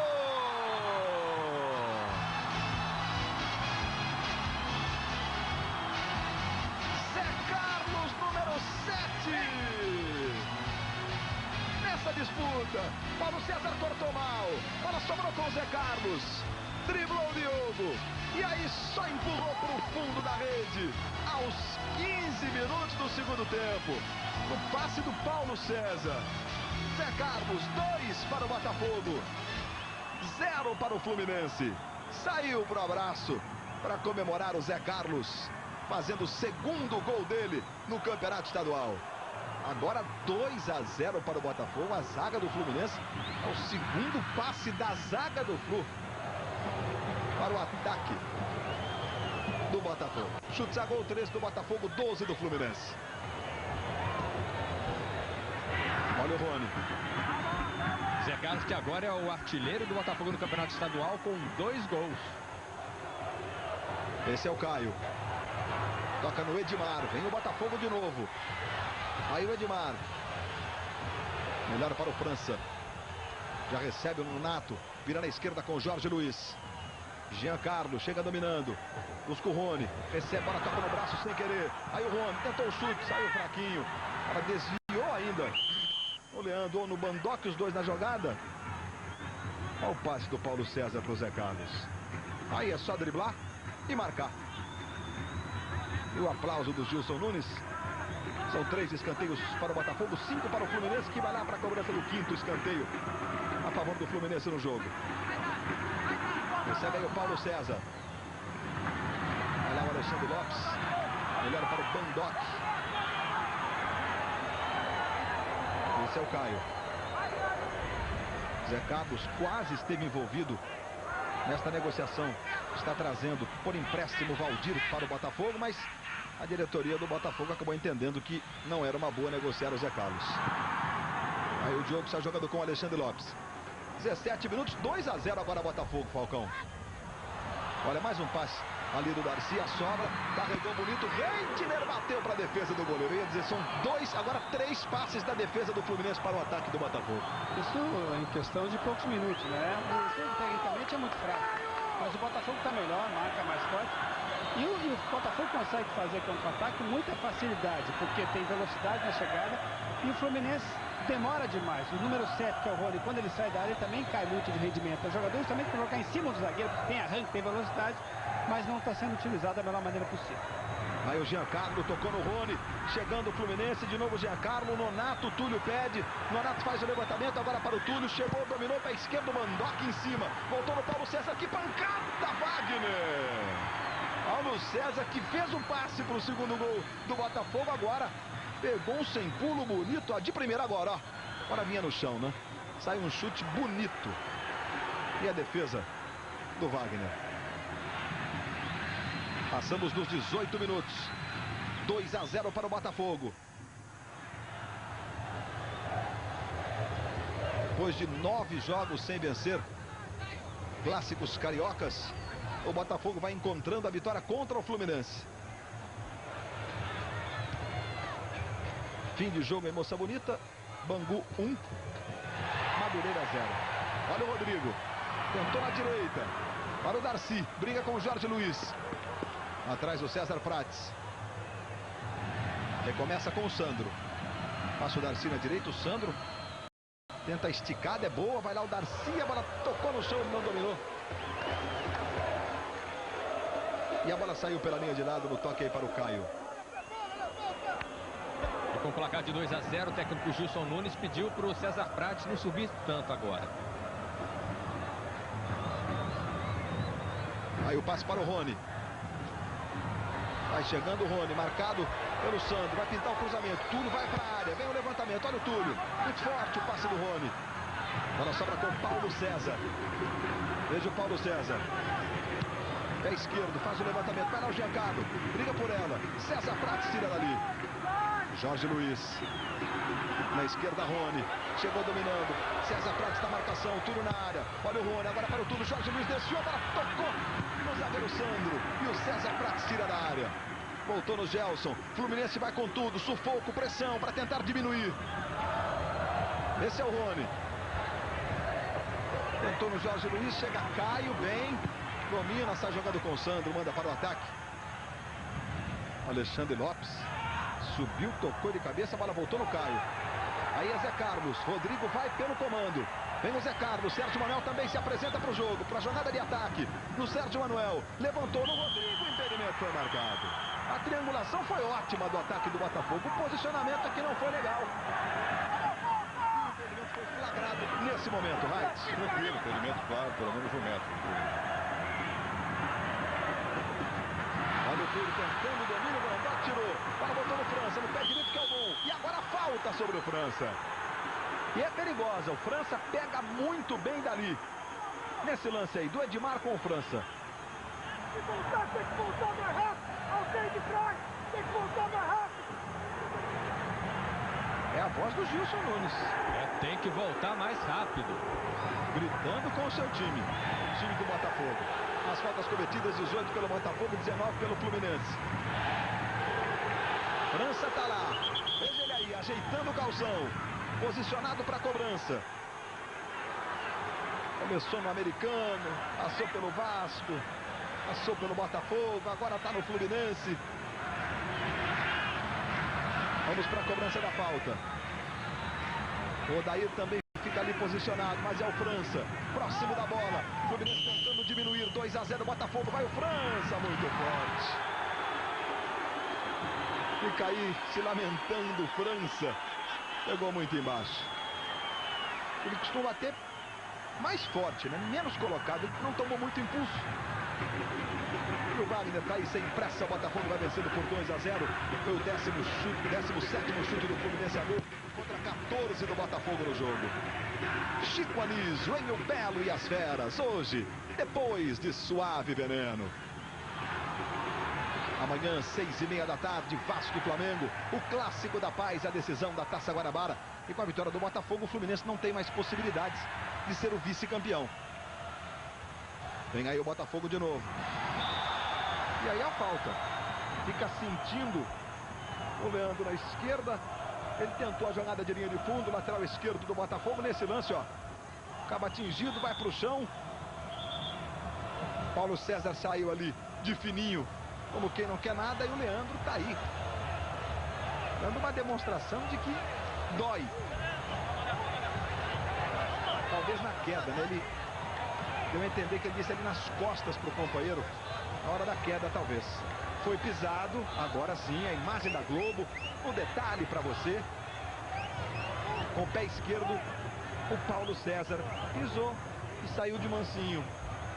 Zé Carlos, número 7. Nessa disputa, Paulo César cortou mal. Bola sobrou com o Zé Carlos. driblou o Diogo. E aí só empurrou para o fundo da rede. Aos 15 minutos do segundo tempo. No passe do Paulo César. Zé Carlos, 2 para o Botafogo. 0 para o Fluminense. Saiu pro abraço para comemorar o Zé Carlos, fazendo o segundo gol dele no Campeonato Estadual. Agora 2-0 para o Botafogo. A zaga do Fluminense é o segundo passe da zaga do Flu para o ataque do Botafogo. Chutes a gol, 13 do Botafogo, 12 do Fluminense. Olha o Rony. Zé Carlos, que agora é o artilheiro do Botafogo no Campeonato Estadual, com 2 gols. Esse é o Caio. Toca no Edmar. Vem o Botafogo de novo. Aí o Edmar. Melhor para o França. Já recebe o Nonato. Vira na esquerda com o Jorge Luiz. Giancarlo chega dominando. Busca o Rony. Recebe, bola, toca no braço sem querer. Aí o Rony tentou o chute, saiu fraquinho. Ela desviou ainda. O Leandro ou no Bandock, os dois na jogada. Olha o passe do Paulo César para o Zé Carlos. Aí é só driblar e marcar. E o aplauso do Gilson Nunes. São 3 escanteios para o Botafogo, 5 para o Fluminense, que vai lá para a cobrança do 5º escanteio a favor do Fluminense no jogo. Recebe aí o Paulo César. Vai lá o Alexandre Lopes. Melhor para o Bandock. Esse é o Caio. Zé Carlos quase esteve envolvido nesta negociação. Está trazendo por empréstimo Valdir para o Botafogo, mas a diretoria do Botafogo acabou entendendo que não era uma boa negociar o Zé Carlos. Aí o Diogo está jogando com o Alexandre Lopes. 17 minutos, 2-0 agora Botafogo, Falcão. Olha, mais um passe ali do Darcy, a sobra, carregou bonito, Reitner bateu para a defesa do goleiro. Eu ia dizer, são 2, agora 3 passes da defesa do Fluminense para o ataque do Botafogo. Isso em questão de poucos minutos, né? O jogo tecnicamente é muito fraco, mas o Botafogo está melhor, marca mais forte. E o Botafogo consegue fazer contra-ataque com muita facilidade, porque tem velocidade na chegada e o Fluminense demora demais. O número 7, que é o Rony, quando ele sai da área, ele também cai muito de rendimento. O jogador também tem que colocar em cima do zagueiro, porque tem arranque, tem velocidade, mas não está sendo utilizado da melhor maneira possível. Aí o Giancarlo tocou no Rony, chegando o Fluminense, de novo o Giancarlo, Nonato, Túlio pede, Nonato faz o levantamento agora para o Túlio, chegou, dominou para a esquerda, o Bandock em cima, voltou no Paulo César, que pancada, Wagner! Paulo César, que fez o passe para o segundo gol do Botafogo, agora pegou um sem pulo bonito, de primeira agora, ó. Agora vinha no chão, né? Sai um chute bonito. E a defesa do Wagner. Passamos dos 18 minutos. 2-0 para o Botafogo. Depois de 9 jogos sem vencer, clássicos cariocas, o Botafogo vai encontrando a vitória contra o Fluminense. Fim de jogo, emoção bonita. Bangu 1, Madureira 0. Olha o Rodrigo. Tentou na direita. Para o Darcy. Briga com o Jorge Luiz. Atrás o César Prates. Recomeça com o Sandro. Passa o Darcy na direita. O Sandro tenta a esticada. É boa. Vai lá o Darcy. A bola tocou no chão. Ele não dominou. E a bola saiu pela linha de lado no toque aí para o Caio. E com o placar de 2-0, o técnico Gilson Nunes pediu para o César Prates não subir tanto agora. Aí o passe para o Rony. Vai chegando o Rony, marcado pelo Sandro. Vai pintar o cruzamento. Túlio vai para a área. Vem o levantamento. Olha o Túlio. Muito forte o passe do Rony. Bola sobra com o Paulo César. Veja o Paulo César. Pé esquerdo, faz o levantamento. Vai lá o Giancarlo. Briga por ela. César Prates tira dali. Jorge Luiz. Na esquerda, Rony. Chegou dominando. César Prates na marcação. Túlio na área. Olha o Rony. Agora para o Túlio. Jorge Luiz desceu. A bola tocou no zagueiro Sandro. E o César Prates tira da área. Voltou no Gelson. Fluminense vai com tudo. Sufoco, pressão para tentar diminuir. Esse é o Rony. Tentou no Jorge Luiz. Chega Caio. Bem. Domina. Sai jogando com o Sandro. Manda para o ataque. Alexandre Lopes. Subiu, tocou de cabeça, a bola voltou no Caio. Aí é Zé Carlos, Rodrigo vai pelo comando. Vem o Zé Carlos, Sérgio Manuel também se apresenta para o jogo, para a jogada de ataque. No Sérgio Manuel, levantou no Rodrigo, o impedimento foi marcado. A triangulação foi ótima do ataque do Botafogo, o posicionamento aqui não foi legal. O impedimento foi flagrado nesse momento, Reitz. Tranquilo, impedimento claro, pelo menos 1 metro. Olha o Túlio tentando o domínio, o Rondó tirou. Bola botou no França, no pé direito que é o bom. E agora falta sobre o França. E é perigosa, o França pega muito bem dali. Nesse lance aí, do Edmar com o França. Tem que voltar mais rápido. Alguém de trás, tem que voltar mais rápido. É a voz do Gilson Nunes. Tem que voltar mais rápido. Gritando com o seu time. O time do Botafogo. As faltas cometidas, 18 pelo Botafogo, 19 pelo Fluminense. França tá lá. Veja ele aí, ajeitando o calção. Posicionado para a cobrança. Começou no Americano, passou pelo Vasco, passou pelo Botafogo, agora está no Fluminense. Vamos para a cobrança da falta. O Odair também fica ali posicionado, mas é o França, próximo da bola. Fluminense tentando diminuir, 2-0 Botafogo, vai o França, muito forte. Fica aí se lamentando o França. Pegou muito embaixo. Ele costuma ter mais forte, né? Menos colocado. Ele não tomou muito impulso. E o Wagner tá aí sem pressa. O Botafogo vai vencendo por 2-0. Foi o 17º chute do Fluminense a gol contra 14 do Botafogo no jogo. Chico Anísio, Enio Belo e as Feras. Hoje, depois de Suave Veneno. Amanhã, 6h30 da tarde, Vasco e Flamengo. O clássico da paz, a decisão da Taça Guanabara. E com a vitória do Botafogo, o Fluminense não tem mais possibilidades de ser o vice-campeão. Vem aí o Botafogo de novo. E aí a falta. Fica sentindo o Leandro na esquerda. Ele tentou a jogada de linha de fundo, lateral esquerdo do Botafogo. Nesse lance, ó. Acaba atingido, vai pro chão. Paulo César saiu ali de fininho, como quem não quer nada, e o Leandro tá aí. Dando uma demonstração de que dói. Talvez na queda, né? Ele deu a entender que ele disse ali nas costas pro companheiro. Na hora da queda, talvez. Foi pisado, agora sim, a imagem da Globo. Um detalhe para você. Com o pé esquerdo, o Paulo César pisou e saiu de mansinho.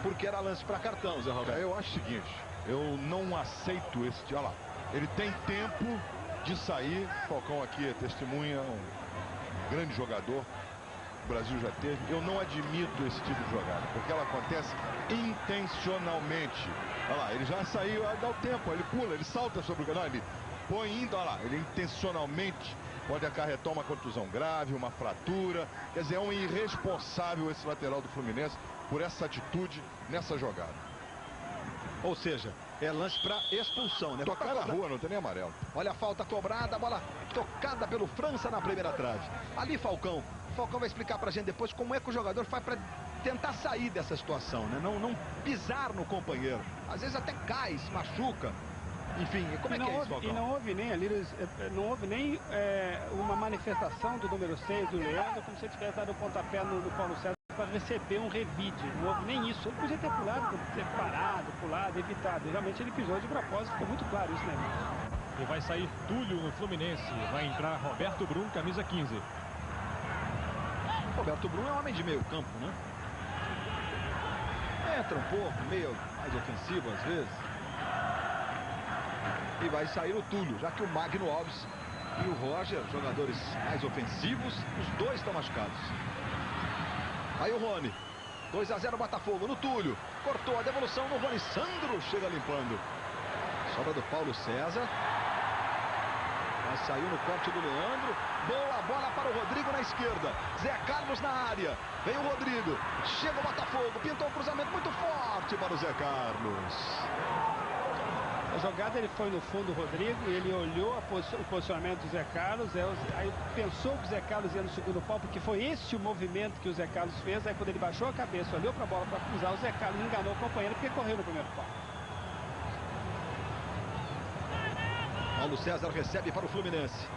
Porque era lance para cartão, Zé Roberto. Eu acho o seguinte, eu não aceito esse... Olha lá, ele tem tempo de sair. Falcão aqui é testemunha, um grande jogador. O Brasil já teve. Eu não admito esse tipo de jogada, porque ela acontece intencionalmente. Olha lá, ele já saiu, dá o tempo, ele pula, ele salta sobre o canal, ele põe indo, olha lá, ele intencionalmente pode acarretar uma contusão grave, uma fratura. Quer dizer, é um irresponsável esse lateral do Fluminense por essa atitude nessa jogada. Ou seja, é lance para expulsão, né? Tocar na rua, não tem nem amarelo. Olha a falta cobrada, a bola tocada pelo França na primeira trave. Ali Falcão vai explicar pra gente depois como é que o jogador faz para tentar sair dessa situação, né? Não pisar no companheiro. Às vezes até cai, se machuca. Enfim, como é que é isso, Falcão? E não houve nem ali, não houve nem uma manifestação do número 6 do Leandro, como se ele tivesse dado o pontapé no Paulo César para receber um revide. Não houve nem isso. Ele podia ter pulado, ter parado, pulado, evitado. Realmente ele pisou de propósito, ficou muito claro isso, né? E vai sair Túlio no Fluminense. Vai entrar Roberto Brum, camisa 15. Roberto Brum é um homem de meio campo, né? Entra um pouco, meio mais ofensivo às vezes. E vai sair o Túlio, já que o Magno Alves e o Roger, jogadores mais ofensivos, os dois estão machucados. Aí o Rony, 2-0 Botafogo no Túlio, cortou a devolução no Rony, Sandro chega limpando. Sobra do Paulo César. Mas saiu no corte do Leandro. Boa bola para o Rodrigo na esquerda. Zé Carlos na área. Vem o Rodrigo. Chega o Botafogo. Pintou um cruzamento muito forte para o Zé Carlos. A jogada ele foi no fundo, o Rodrigo, ele olhou o posicionamento do Zé Carlos, aí pensou que o Zé Carlos ia no segundo pau, porque foi esse o movimento que o Zé Carlos fez. Aí quando ele baixou a cabeça, olhou para a bola para cruzar, o Zé Carlos enganou o companheiro porque correu no primeiro pau. Paulo César recebe para o Fluminense.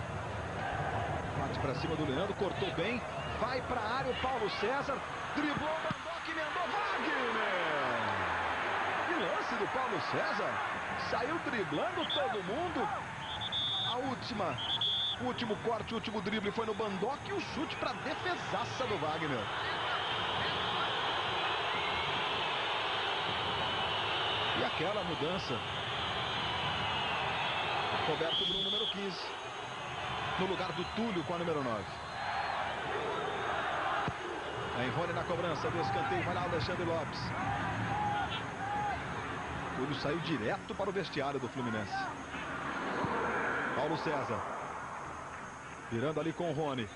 Bate para cima do Leandro, cortou bem, vai para a área o Paulo César. Driblou o Bandock, emendou Wagner. Que lance do Paulo César. Saiu driblando todo mundo. O último corte, o último drible foi no Bandock e o chute para defesaça do Wagner. E aquela mudança. Roberto Brum, número 15. No lugar do Túlio com a número 9. Aí Rony na cobrança do escanteio. Vai lá o Alexandre Lopes. Túlio saiu direto para o vestiário do Fluminense. Paulo César. Virando ali com o Rony.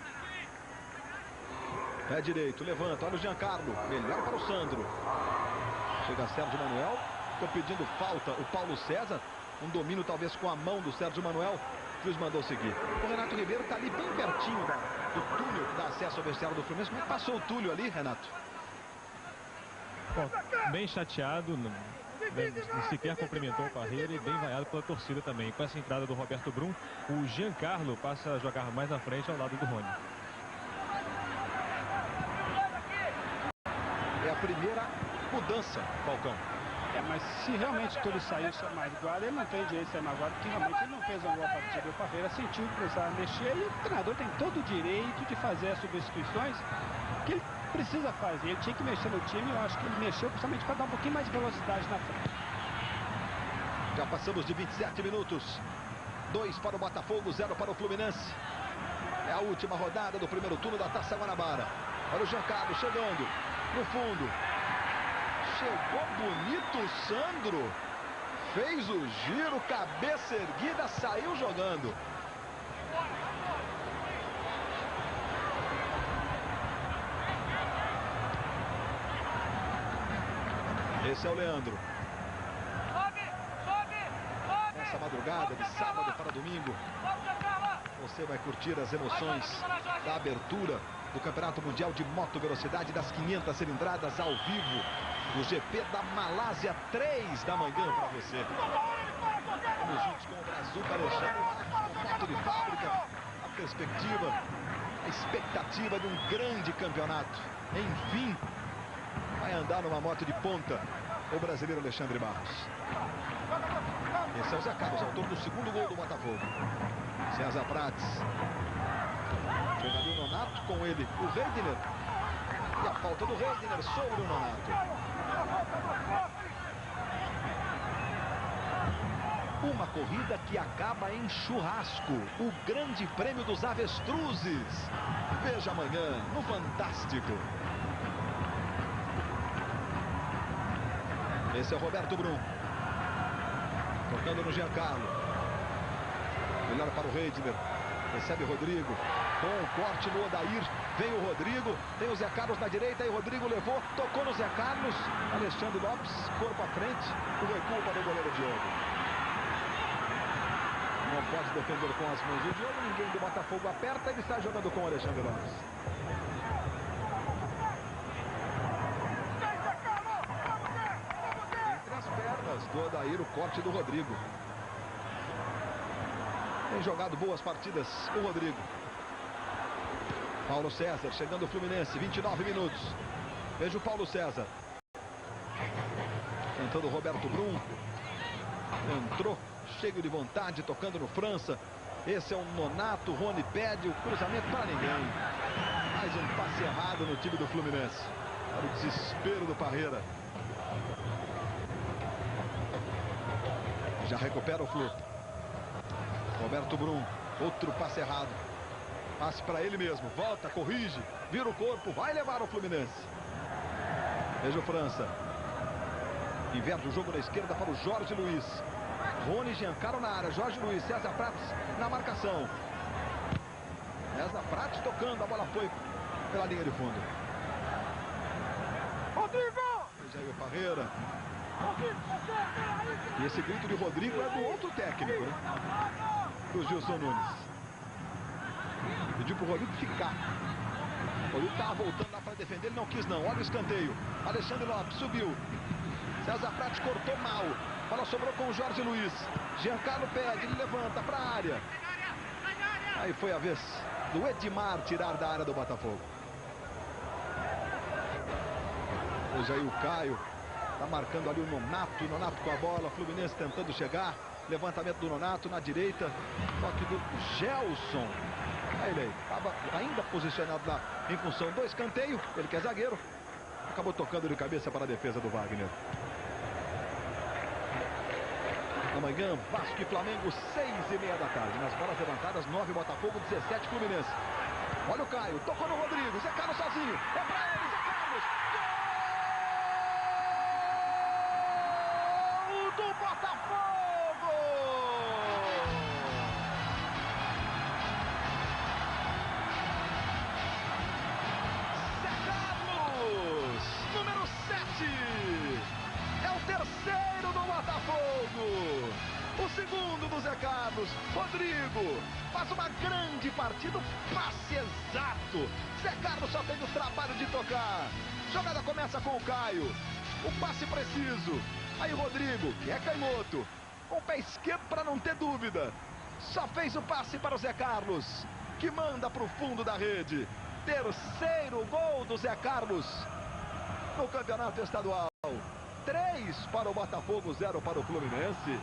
Pé direito, levanta. Olha o Giancarlo. Melhor para o Sandro. Chega Sérgio Manuel. Ficou pedindo falta o Paulo César. Um domínio talvez com a mão do Sérgio Manuel. O juiz mandou seguir. O Renato Ribeiro está ali bem pertinho do túnel que dá acesso ao vestiário do Fluminense. Como é que passou o Túlio ali, Renato? Bom, bem chateado. Não sequer cumprimentou o Parreira e bem vaiado pela torcida também. Com essa entrada do Roberto Brum, o Giancarlo passa a jogar mais à frente ao lado do Rony. É a primeira mudança, Falcão. Mas se realmente o Túlio sair mais guarda, ele não tem direito de sair mais guarda, porque realmente ele não fez uma boa partida. O Parreira sentiu que precisava mexer e o treinador tem todo o direito de fazer as substituições que ele precisa fazer. Ele tinha que mexer no time, eu acho que ele mexeu justamente para dar um pouquinho mais de velocidade na frente. Já passamos de 27 minutos. 2 para o Botafogo, 0 para o Fluminense. É a última rodada do primeiro turno da Taça Guanabara. Olha o Giancarlo chegando no fundo. Chegou bonito o Sandro. Fez o giro, cabeça erguida, saiu jogando. Esse é o Leandro. Essa madrugada de sábado para domingo, você vai curtir as emoções da abertura do Campeonato Mundial de Moto Velocidade das 500 cilindradas ao vivo no GP da Malásia, 3 da manhã para você. Vamos juntos com o Brazuca Alexandre Marques, com moto de fábrica, a perspectiva, a expectativa de um grande campeonato. Enfim, vai andar numa moto de ponta o brasileiro Alexandre Marques. Esse é o Zé Carlos, autor do segundo gol do Botafogo. César Prates. Chega ali o Nonato, com ele o Reidner. E a falta do Reidner sobre o Nonato. Uma corrida que acaba em churrasco. O Grande Prêmio dos Avestruzes. Veja amanhã no Fantástico. Esse é o Roberto Brum. Tocando no Giancarlo. Melhor para o Reidner. Recebe Rodrigo. Bom corte no Odair. Vem o Rodrigo. Tem o Zé Carlos na direita. E o Rodrigo levou. Tocou no Zé Carlos. Alexandre Lopes. Corpo à frente. O recuo para o goleiro Diogo. Não pode defender com as mãos o Diogo. Ninguém do Botafogo aperta. Ele sai jogando com o Alexandre Lopes. Entre as pernas do Odair, o corte do Rodrigo. Tem jogado boas partidas o Rodrigo. Paulo César chegando o Fluminense, 29 minutos. Veja o Paulo César. Tentando o Roberto Brum. Entrou, cheio de vontade, tocando no França. Esse é o Nonato, Rony pede o cruzamento para ninguém. Mais um passe errado no time do Fluminense. Para o desespero do Parreira. Já recupera o Flu. Roberto Brum, outro passe errado. Passe para ele mesmo, volta, corrige, vira o corpo, vai levar o Fluminense. Veja o França. Inverte o jogo na esquerda para o Jorge Luiz. Rony, Giancarlo na área, Jorge Luiz, César Prates na marcação. César Prates tocando, a bola foi pela linha de fundo. Rodrigo! Veja aí o Parreira. E esse grito de Rodrigo é do outro técnico, né? Do Gilson Nunes. Pediu pro Rodrigo ficar. O Rodrigo estava voltando lá para defender, ele não quis não. Olha o escanteio. Alexandre Lopes subiu. César Prates cortou mal. A bola sobrou com o Jorge Luiz. Giancarlo pede, ele levanta para a área. Aí foi a vez do Edmar tirar da área do Botafogo. Veja aí o Caio. Tá marcando ali o Nonato. O Nonato com a bola. Fluminense tentando chegar. Levantamento do Nonato na direita. Toque do Gelson. Aí ele estava ainda posicionado lá em função do escanteio. Ele que é zagueiro. Acabou tocando de cabeça para a defesa do Wagner. Amanhã, Vasco e Flamengo, 6h30 da tarde. Nas bolas levantadas, 9 Botafogo, 17 Fluminense. Olha o Caio, tocou no Rodrigo. Zé Carlos sozinho. É pra ele, Zé Carlos. Gol do Botafogo! Zé Carlos, número 7. É o terceiro do Botafogo. O segundo do Zé Carlos. Rodrigo faz uma grande partida. Passe exato. Zé Carlos só tem o trabalho de tocar. Jogada começa com o Caio. O passe preciso. Aí o Rodrigo, que é canhoto, com o pé esquerdo para não ter dúvida. Só fez o passe para o Zé Carlos, que manda para o fundo da rede. Terceiro gol do Zé Carlos no campeonato estadual. 3 para o Botafogo, 0 para o Fluminense.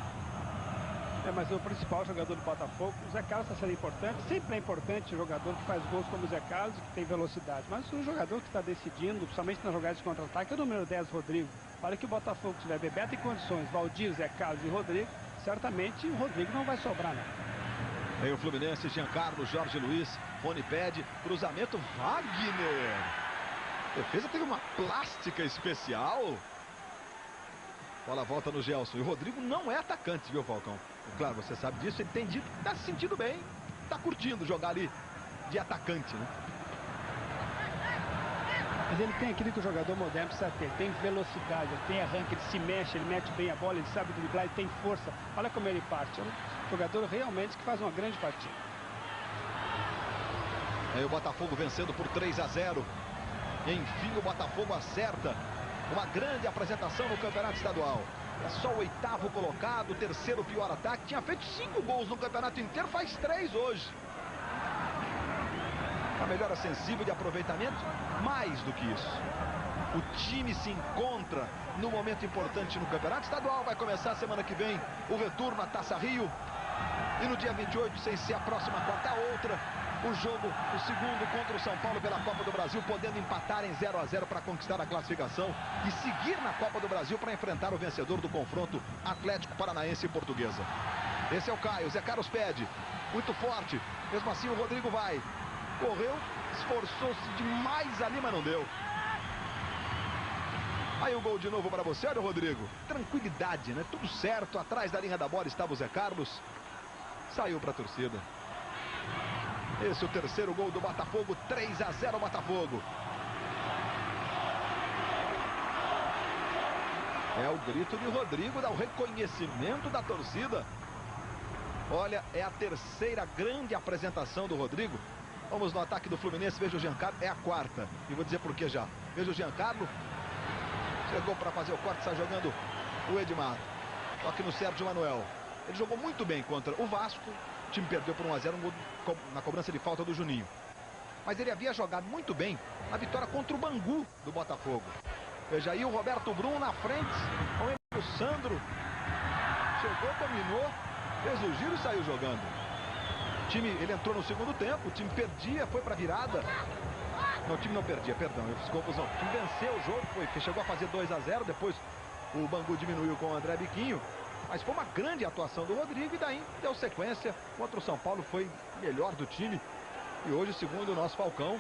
Mas o principal jogador do Botafogo, o Zé Carlos, está sendo importante. Sempre é importante o jogador que faz gols como o Zé Carlos, que tem velocidade. Mas o jogador que está decidindo, principalmente nas jogadas de contra-ataque, é o número 10, Rodrigo. Para que o Botafogo tiver Bebeto em condições, Valdir, Zé Carlos e Rodrigo, certamente o Rodrigo não vai sobrar, não. Aí o Fluminense, Giancarlo, Jorge Luiz, Rony pede, cruzamento, Wagner. A defesa teve uma plástica especial. Bola volta no Gelson. E o Rodrigo não é atacante, viu, Falcão? Claro, você sabe disso. Ele tem dito que tá se sentindo bem. Tá curtindo jogar ali de atacante, né? Mas ele tem aquilo que o jogador moderno precisa ter. Tem velocidade, ele tem arranque, ele se mexe, ele mete bem a bola, ele sabe driblar, ele tem força. Olha como ele parte. É um jogador realmente que faz uma grande partida. Aí o Botafogo vencendo por 3-0. Enfim, o Botafogo acerta. Uma grande apresentação no campeonato estadual. É só o 8º colocado, o terceiro pior ataque. Tinha feito 5 gols no campeonato inteiro, faz 3 hoje. A melhora sensível de aproveitamento, mais do que isso. O time se encontra no momento importante no campeonato estadual. Vai começar semana que vem o retorno à Taça Rio. E no dia 28, sem ser a próxima quarta, a outra, o jogo, o segundo contra o São Paulo pela Copa do Brasil, podendo empatar em 0-0 para conquistar a classificação e seguir na Copa do Brasil para enfrentar o vencedor do confronto Atlético Paranaense e Portuguesa. Esse é o Caio, Zé Carlos pede, muito forte, mesmo assim o Rodrigo vai. Correu, esforçou-se demais ali, mas não deu. Aí o gol de novo para você, olha o Rodrigo. Tranquilidade, né? Tudo certo, atrás da linha da bola estava o Zé Carlos. Saiu para a torcida. Esse é o terceiro gol do Botafogo, 3-0 Botafogo. É o grito de Rodrigo, dá o reconhecimento da torcida. Olha, é a terceira grande apresentação do Rodrigo. Vamos no ataque do Fluminense, veja o Giancarlo, é a quarta. E vou dizer por que já. Veja o Giancarlo. Chegou para fazer o corte, está jogando o Edmar. Toque no Sérgio Manuel. Ele jogou muito bem contra o Vasco. O time perdeu por 1-0 na cobrança de falta do Juninho. Mas ele havia jogado muito bem na vitória contra o Bangu do Botafogo. Veja aí o Roberto Brum na frente. Com o Sandro. Chegou, dominou, fez o giro e saiu jogando. O time, ele entrou no segundo tempo. O time perdia, foi para virada. Não, o time não perdia, perdão, eu fiz confusão. O time venceu o jogo, chegou a fazer 2-0. Depois o Bangu diminuiu com o André Biquinho. Mas foi uma grande atuação do Rodrigo e daí deu sequência. Contra o São Paulo foi melhor do time. E hoje, segundo o nosso Falcão,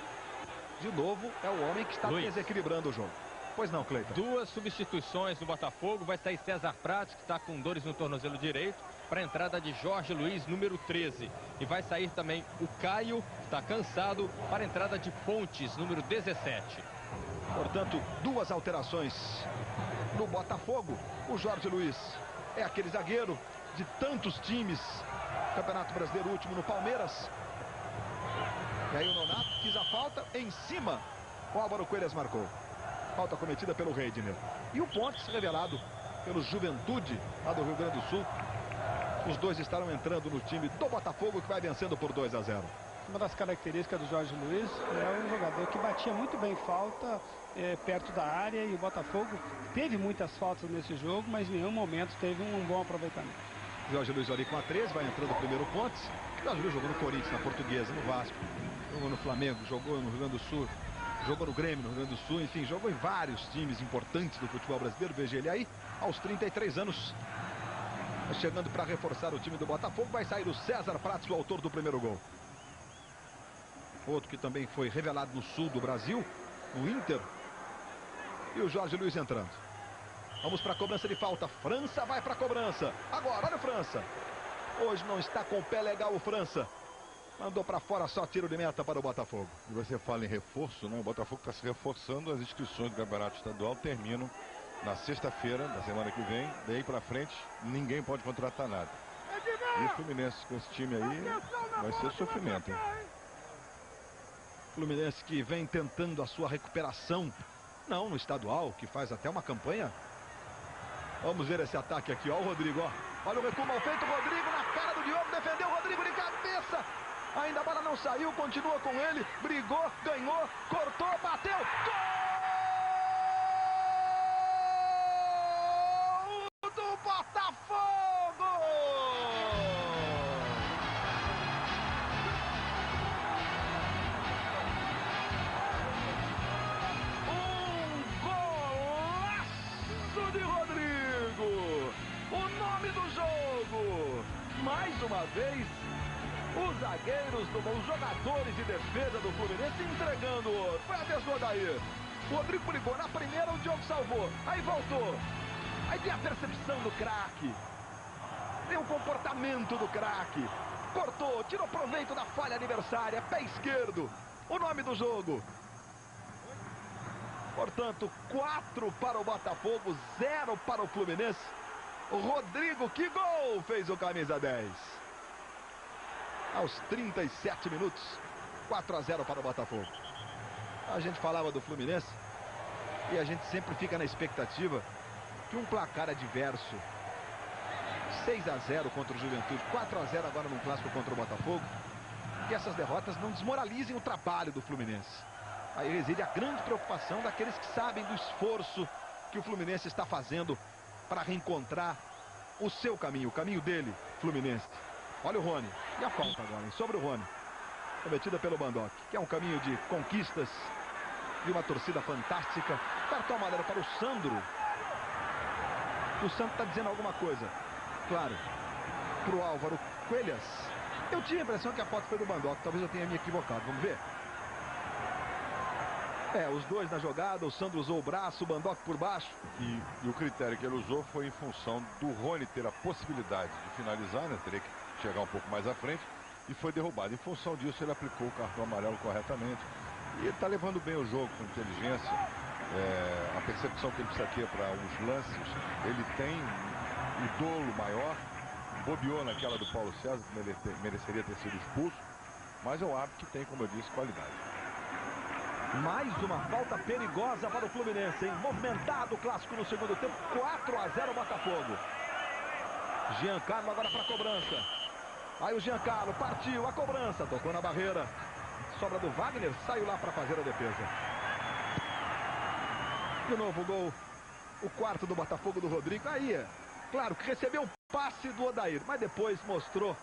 de novo é o homem que está desequilibrando o jogo. Pois não, Cleiton? 2 substituições no Botafogo. Vai sair César Prates, que está com dores no tornozelo direito, para a entrada de Jorge Luiz, número 13. E vai sair também o Caio, que está cansado, para a entrada de Pontes, número 17. Portanto, 2 alterações no Botafogo. O Jorge Luiz é aquele zagueiro de tantos times. Campeonato Brasileiro, último no Palmeiras. E aí o Nonato quis a falta em cima. O Álvaro Coelhas marcou. Falta cometida pelo Reidner. E o Pontes revelado pelo Juventude, lá do Rio Grande do Sul. Os dois estarão entrando no time do Botafogo, que vai vencendo por 2-0. Uma das características do Jorge Luiz é um jogador que batia muito bem falta perto da área, e o Botafogo teve muitas faltas nesse jogo, mas em nenhum momento teve um bom aproveitamento. Jorge Luiz ali com a 13, vai entrando o primeiro ponto. Jorge Luiz jogou no Corinthians, na Portuguesa, no Vasco, jogou no Flamengo, jogou no Rio Grande do Sul, jogou no Grêmio, no Rio Grande do Sul, enfim, jogou em vários times importantes do futebol brasileiro. Veja ele aí, aos 33 anos, chegando para reforçar o time do Botafogo. Vai sair o César Prates, o autor do primeiro gol. Outro que também foi revelado no sul do Brasil, no Inter. E o Jorge Luiz entrando. Vamos para a cobrança de falta. França vai para a cobrança. Agora, olha o França. Hoje não está com o pé legal o França. Mandou para fora, só tiro de meta para o Botafogo. E você fala em reforço, né? O Botafogo está se reforçando. As inscrições do Campeonato Estadual terminam na sexta-feira da semana que vem. Daí para frente, ninguém pode contratar nada. E o Fluminense com esse time aí vai ser sofrimento, hein? Fluminense que vem tentando a sua recuperação. Não, no estadual, que faz até uma campanha. Vamos ver esse ataque aqui, ó, o Rodrigo, ó. Olha o recuo mal feito, Rodrigo na cara do Diogo, defendeu o Rodrigo de cabeça. Ainda a bola não saiu, continua com ele, brigou, ganhou, cortou, bateu. Gol do Botafogo! Mais uma vez, os zagueiros, os jogadores de defesa do Fluminense entregando o ouro. Foi a vez do Odair. O Rodrigo brigou na primeira, o Diogo salvou. Aí voltou. Aí tem a percepção do craque. Tem o comportamento do craque. Cortou, tirou proveito da falha adversária. Pé esquerdo. O nome do jogo. Portanto, 4 para o Botafogo, 0 para o Fluminense. O Rodrigo, que gol fez o camisa 10. Aos 37 minutos, 4-0 para o Botafogo. A gente falava do Fluminense e a gente sempre fica na expectativa que um placar adverso, 6-0 contra o Juventude, 4-0 agora num clássico contra o Botafogo, que essas derrotas não desmoralizem o trabalho do Fluminense. Aí reside a grande preocupação daqueles que sabem do esforço que o Fluminense está fazendo para reencontrar o seu caminho, o caminho dele, Fluminense. Olha o Rony. E a falta agora, hein? Sobre o Rony. Cometida pelo Bandock, que é um caminho de conquistas, de uma torcida fantástica. Cartão amarelo para o Sandro. O Sandro está dizendo alguma coisa. Claro, para o Álvaro Coelhas. Eu tinha a impressão que a foto foi do Bandock. Talvez eu tenha me equivocado. Vamos ver? Os dois na jogada, o Sandro usou o braço, o Bandock por baixo. E o critério que ele usou foi em função do Rony ter a possibilidade de finalizar, né? Teria que chegar um pouco mais à frente, e foi derrubado. Em função disso, ele aplicou o cartão amarelo corretamente. E ele está levando bem o jogo, com inteligência. A percepção que ele precisa ter para os lances, ele tem o dolo maior. Bobeou naquela do Paulo César, que mereceria ter sido expulso. Mas é um árbitro que tem, como eu disse, qualidade. Mais uma falta perigosa para o Fluminense, hein? Movimentado o clássico no segundo tempo. 4-0 Botafogo. Giancarlo agora para a cobrança. Aí o Giancarlo partiu a cobrança. Tocou na barreira. Sobra do Wagner. Saiu lá para fazer a defesa. De novo o gol. O quarto do Botafogo do Rodrigo. Aí, claro que recebeu o passe do Odair. Mas depois mostrou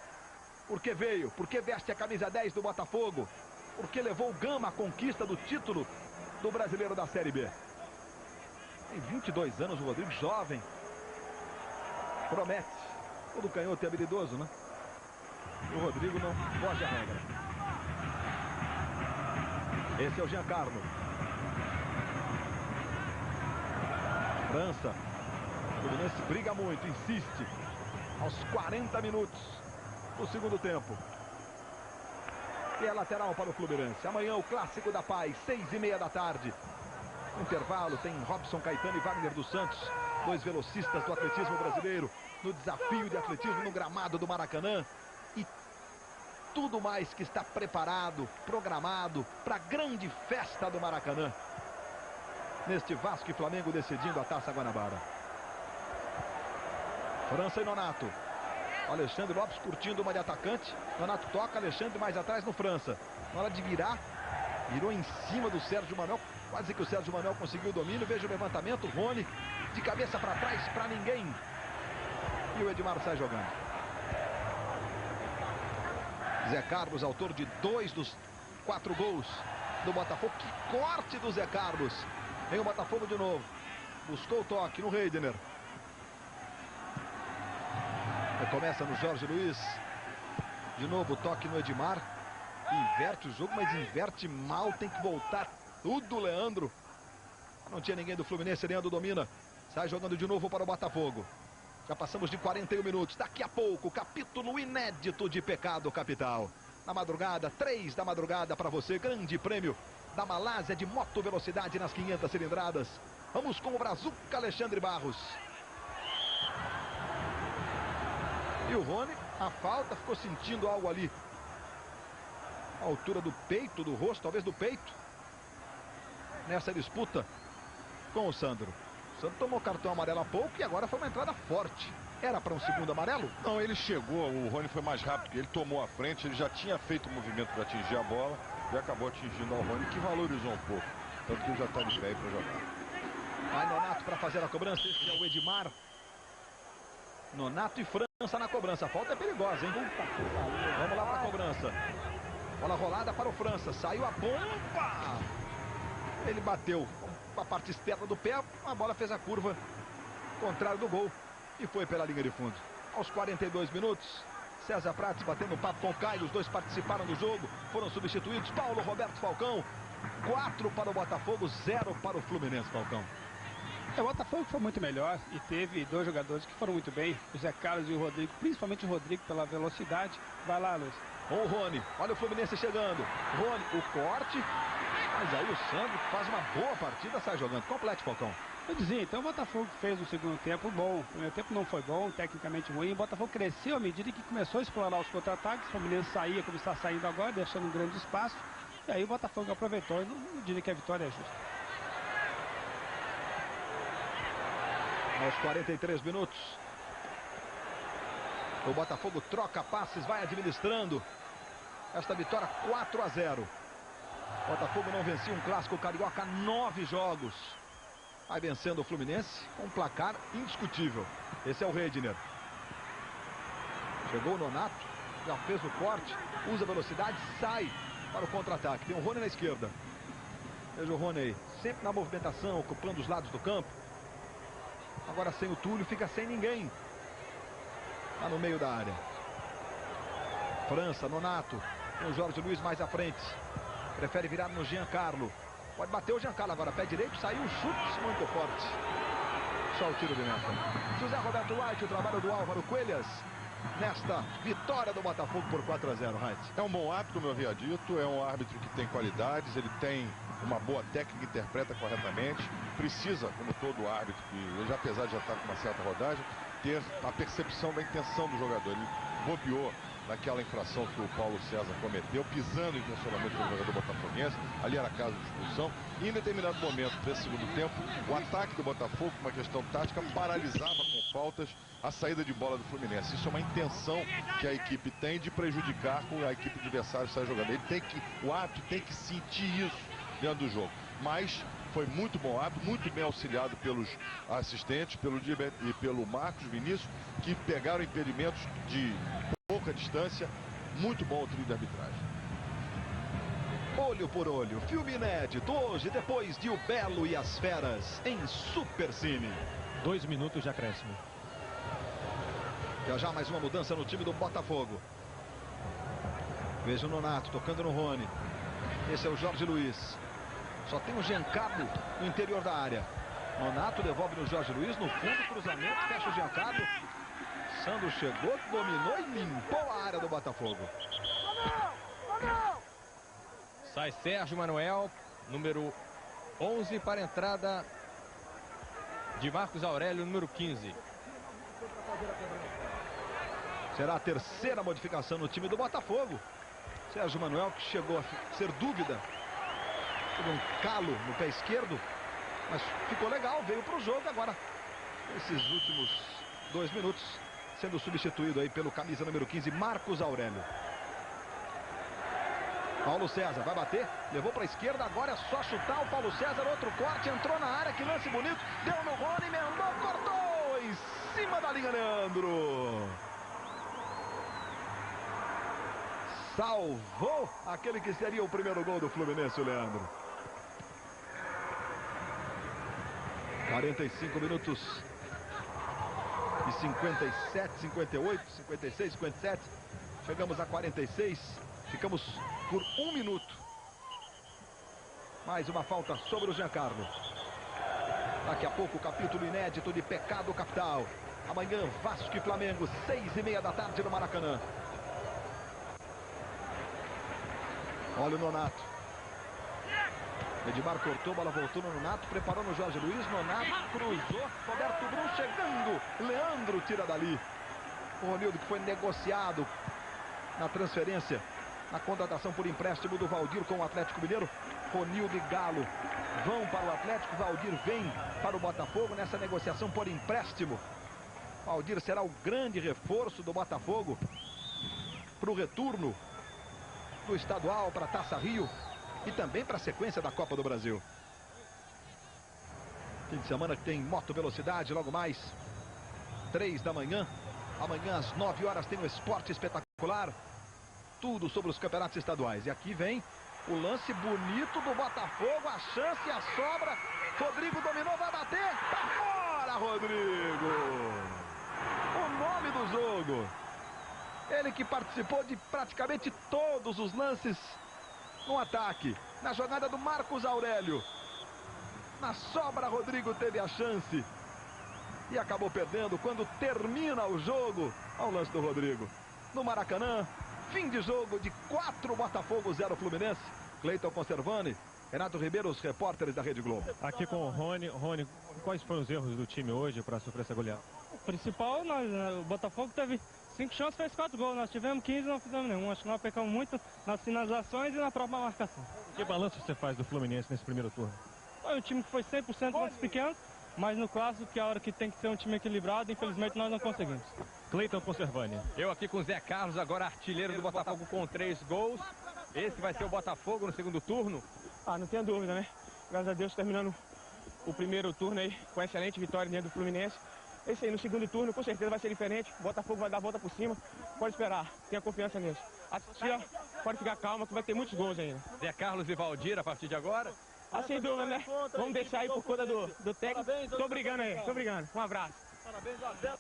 por que veio. Por que veste a camisa 10 do Botafogo. Porque levou o Gama à conquista do título do Brasileiro da Série B. Tem 22 anos o Rodrigo, jovem. Promete. Todo canhoto é habilidoso, né? O Rodrigo não foge à regra. Esse é o Giancarlo. França. O Fluminense briga muito, insiste. Aos 40 minutos do segundo tempo. E é lateral para o Fluminense. Amanhã o Clássico da Paz, 6h30 da tarde. Intervalo, tem Robson Caetano e Wagner dos Santos, dois velocistas do atletismo brasileiro, no desafio de atletismo no gramado do Maracanã. E tudo mais que está preparado, programado para a grande festa do Maracanã. Neste Vasco e Flamengo decidindo a Taça Guanabara. França e Nonato. Alexandre Lopes curtindo uma de atacante. Nonato toca, Alexandre mais atrás no França. Na hora de virar, virou em cima do Sérgio Manuel. Quase que o Sérgio Manuel conseguiu o domínio. Veja o levantamento, Rony de cabeça para trás, para ninguém. E o Edmar sai jogando. Zé Carlos, autor de 2 dos 4 gols do Botafogo. Que corte do Zé Carlos. Vem o Botafogo de novo. Buscou o toque no Reidner. Começa no Jorge Luiz. De novo o toque no Edmar. Inverte o jogo, mas inverte mal. Tem que voltar tudo, Leandro. Não tinha ninguém do Fluminense. Leandro domina. Sai jogando de novo para o Botafogo. Já passamos de 41 minutos. Daqui a pouco, capítulo inédito de Pecado Capital. Na madrugada, 3 da madrugada para você. Grande prêmio da Malásia de moto velocidade nas 500 cilindradas. Vamos com o Brazuca Alexandre Barros. E o Rony, a falta, ficou sentindo algo ali. A altura do peito, do rosto, talvez do peito. Nessa disputa com o Sandro. O Sandro tomou cartão amarelo há pouco e agora foi uma entrada forte. Era para um segundo amarelo? Não, ele chegou, o Rony foi mais rápido, ele tomou a frente, ele já tinha feito o movimento para atingir a bola e acabou atingindo ao Rony, que valorizou um pouco. Tanto que ele já está de pé aí para jogar. Vai Nonato para fazer a cobrança, esse é o Edmar. Nonato e França na cobrança. A falta é perigosa, hein? Vamos lá para a cobrança. Bola rolada para o França. Saiu a bomba. Ele bateu com a parte externa do pé. A bola fez a curva contrário do gol e foi pela linha de fundo. Aos 42 minutos, César Prates batendo papo com o Caio. Os dois participaram do jogo. Foram substituídos. Paulo Roberto Falcão. 4 para o Botafogo, 0 para o Fluminense, Falcão. O Botafogo foi muito melhor e teve 2 jogadores que foram muito bem, o Zé Carlos e o Rodrigo, principalmente o Rodrigo pela velocidade. Vai lá, Luiz. O Rony, olha o Fluminense chegando. Rony, o corte, mas aí o Sandro faz uma boa partida, sai jogando. Complete, Falcão. Eu dizia, então o Botafogo fez um segundo tempo bom. O primeiro tempo não foi bom, tecnicamente ruim. O Botafogo cresceu à medida que começou a explorar os contra-ataques. O Fluminense saía como está saindo agora, deixando um grande espaço. E aí o Botafogo aproveitou e não diria que a vitória é justa. Aos 43 minutos, o Botafogo troca passes, vai administrando esta vitória 4-0. O Botafogo não vencia um clássico carioca há 9 jogos. Vai vencendo o Fluminense com um placar indiscutível. Esse é o Reidner. Chegou o Nonato, já fez o corte, usa velocidade, sai para o contra-ataque. Tem o Rony na esquerda. Veja o Rony aí, sempre na movimentação, ocupando os lados do campo. Agora sem o Túlio, fica sem ninguém. Está no meio da área. França, Nonato. Tem o Jorge Luiz mais à frente. Prefere virar no Giancarlo. Pode bater o Giancarlo agora. Pé direito, saiu um chute muito forte. Só o tiro de meta. José Roberto White, o trabalho do Álvaro Coelhas. Nesta vitória do Botafogo por 4-0, White. É um bom árbitro, como eu havia dito. É um árbitro que tem qualidades. Ele tem uma boa técnica, interpreta corretamente. Precisa, como todo árbitro, que apesar de já estar com uma certa rodagem, ter a percepção da intenção do jogador. Ele bobeou naquela infração que o Paulo César cometeu, pisando intencionalmente no jogador botafoguense. Ali era caso de expulsão. E em determinado momento desse segundo tempo, o ataque do Botafogo, uma questão tática, paralisava com faltas a saída de bola do Fluminense. Isso é uma intenção que a equipe tem de prejudicar com a equipe adversária sair jogando. O árbitro tem que sentir isso dentro do jogo. Mas foi muito bom árbitro, muito bem auxiliado pelos assistentes, pelo Gilbert e pelo Marcos Vinícius, que pegaram impedimentos de pouca distância. Muito bom o trio de arbitragem. Olho por olho, filme inédito hoje, depois de O Belo e as Feras, em Supercine. 2 minutos de acréscimo. Já mais uma mudança no time do Botafogo. Veja o Nonato tocando no Rony. Esse é o Jorge Luiz. Só tem o Giancarlo no interior da área. Nonato devolve no Jorge Luiz, no fundo, cruzamento, fecha o Giancarlo. Sandro chegou, dominou e limpou a área do Botafogo. Sai Sérgio Manuel, número 11, para a entrada de Marcos Aurélio, número 15. Será a terceira modificação no time do Botafogo. Sérgio Manuel, que chegou a ser dúvida. Teve um calo no pé esquerdo, mas ficou legal, veio para o jogo agora. Esses últimos 2 minutos, sendo substituído aí pelo camisa número 15, Marcos Aurélio. Paulo César vai bater, levou para a esquerda, agora é só chutar o Paulo César, outro corte, entrou na área, que lance bonito, deu no Rony, emendou, cortou, em cima da linha, Leandro. Salvou aquele que seria o primeiro gol do Fluminense, o Leandro. 45 minutos e 57, 58, 56, 57. Chegamos a 46. Ficamos por 1 minuto. Mais uma falta sobre o Giancarlo. Daqui a pouco, capítulo inédito de pecado capital. Amanhã, Vasco e Flamengo, 6h30 da tarde no Maracanã. Olha o Nonato. Edmar cortou, bola voltou no Nonato, preparou no Jorge Luiz, Nonato cruzou, Roberto Brum chegando, Leandro tira dali. O Ronildo, que foi negociado na transferência, na contratação por empréstimo do Valdir com o Atlético Mineiro. Ronildo e Galo vão para o Atlético, Valdir vem para o Botafogo nessa negociação por empréstimo. Valdir será o grande reforço do Botafogo para o retorno do estadual, para a Taça Rio e também para a sequência da Copa do Brasil. Fim de semana que tem moto velocidade, logo mais 3 da manhã. Amanhã às 9 horas tem o Esporte Espetacular. Tudo sobre os campeonatos estaduais. E aqui vem o lance bonito do Botafogo, a chance, a sobra. Rodrigo dominou, vai bater. Tá fora, Rodrigo. O nome do jogo. Ele que participou de praticamente todos os lances no ataque. Na jogada do Marcos Aurélio. Na sobra, Rodrigo teve a chance. E acabou perdendo quando termina o jogo. Ao lance do Rodrigo. No Maracanã, fim de jogo de 4, Botafogo 0 Fluminense. Cleiton Conservani, Renato Ribeiro, os repórteres da Rede Globo. Aqui com o Rony. Rony, quais foram os erros do time hoje para sofrer essa goleada? O principal, o Botafogo teve 5 chances, fez 4 gols. Nós tivemos 15 e não fizemos nenhum. Acho que nós pecamos muito nas finalizações e na própria marcação. Que balanço você faz do Fluminense nesse primeiro turno? Foi um time que foi 100% lances pequenos, mas no clássico, que é a hora que tem que ser um time equilibrado, infelizmente nós não conseguimos. Cleiton Conservani. Eu aqui com o Zé Carlos, agora artilheiro do Botafogo com 3 gols. Esse vai ser o Botafogo no segundo turno? Ah, não tenha dúvida, né? Graças a Deus, terminando o primeiro turno aí com excelente vitória dentro do Fluminense. Esse aí no segundo turno, com certeza vai ser diferente. O Botafogo vai dar a volta por cima. Pode esperar, tenha confiança nisso. A tia pode ficar calma que vai ter muitos gols ainda. Zé Carlos e Valdir a partir de agora? Ah, sem dúvida, né? Vamos deixar aí por conta do técnico. Tô brigando aí, tô brigando. Um abraço. Parabéns, Abel.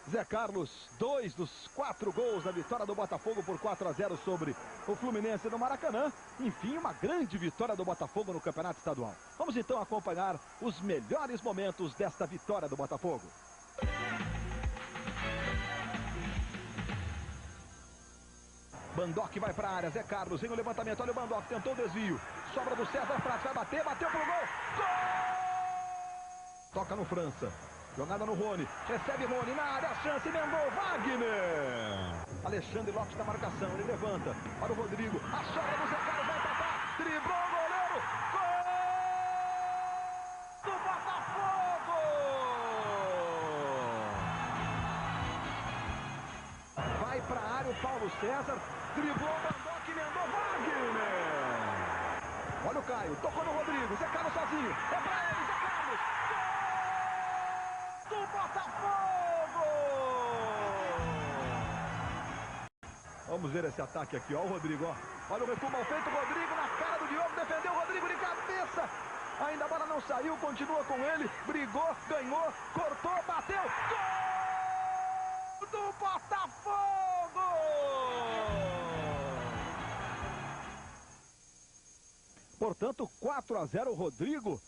Zé Carlos, 2 dos 4 gols da vitória do Botafogo por 4-0 sobre o Fluminense no Maracanã. Enfim, uma grande vitória do Botafogo no Campeonato Estadual. Vamos então acompanhar os melhores momentos desta vitória do Botafogo. Bandoc vai para a área, Zé Carlos em o levantamento, olha o Bandoc, tentou o desvio. Sobra do César Prates, vai bater, bateu pro gol. Gol! Toca no França. Jogada no Rony, recebe Rony na área, a chance, emendou, Wagner. Alexandre Lopes na marcação, ele levanta para o Rodrigo, a sobra do Zé Carlos, vai tapar, driblou o goleiro, gol do Botafogo! Vai para a área o Paulo César, driblou o Bandoc, emendou, Wagner. Olha o Caio, tocou no Rodrigo, Zé Carlos sozinho, é para ele, Zé Carlos, do Botafogo! Vamos ver esse ataque aqui, ó, o Rodrigo, ó. Olha o recuo mal feito, Rodrigo na cara do Diogo, defendeu o Rodrigo de cabeça. Ainda a bola não saiu, continua com ele, brigou, ganhou, cortou, bateu. Gol do Botafogo! Portanto, 4-0, o Rodrigo.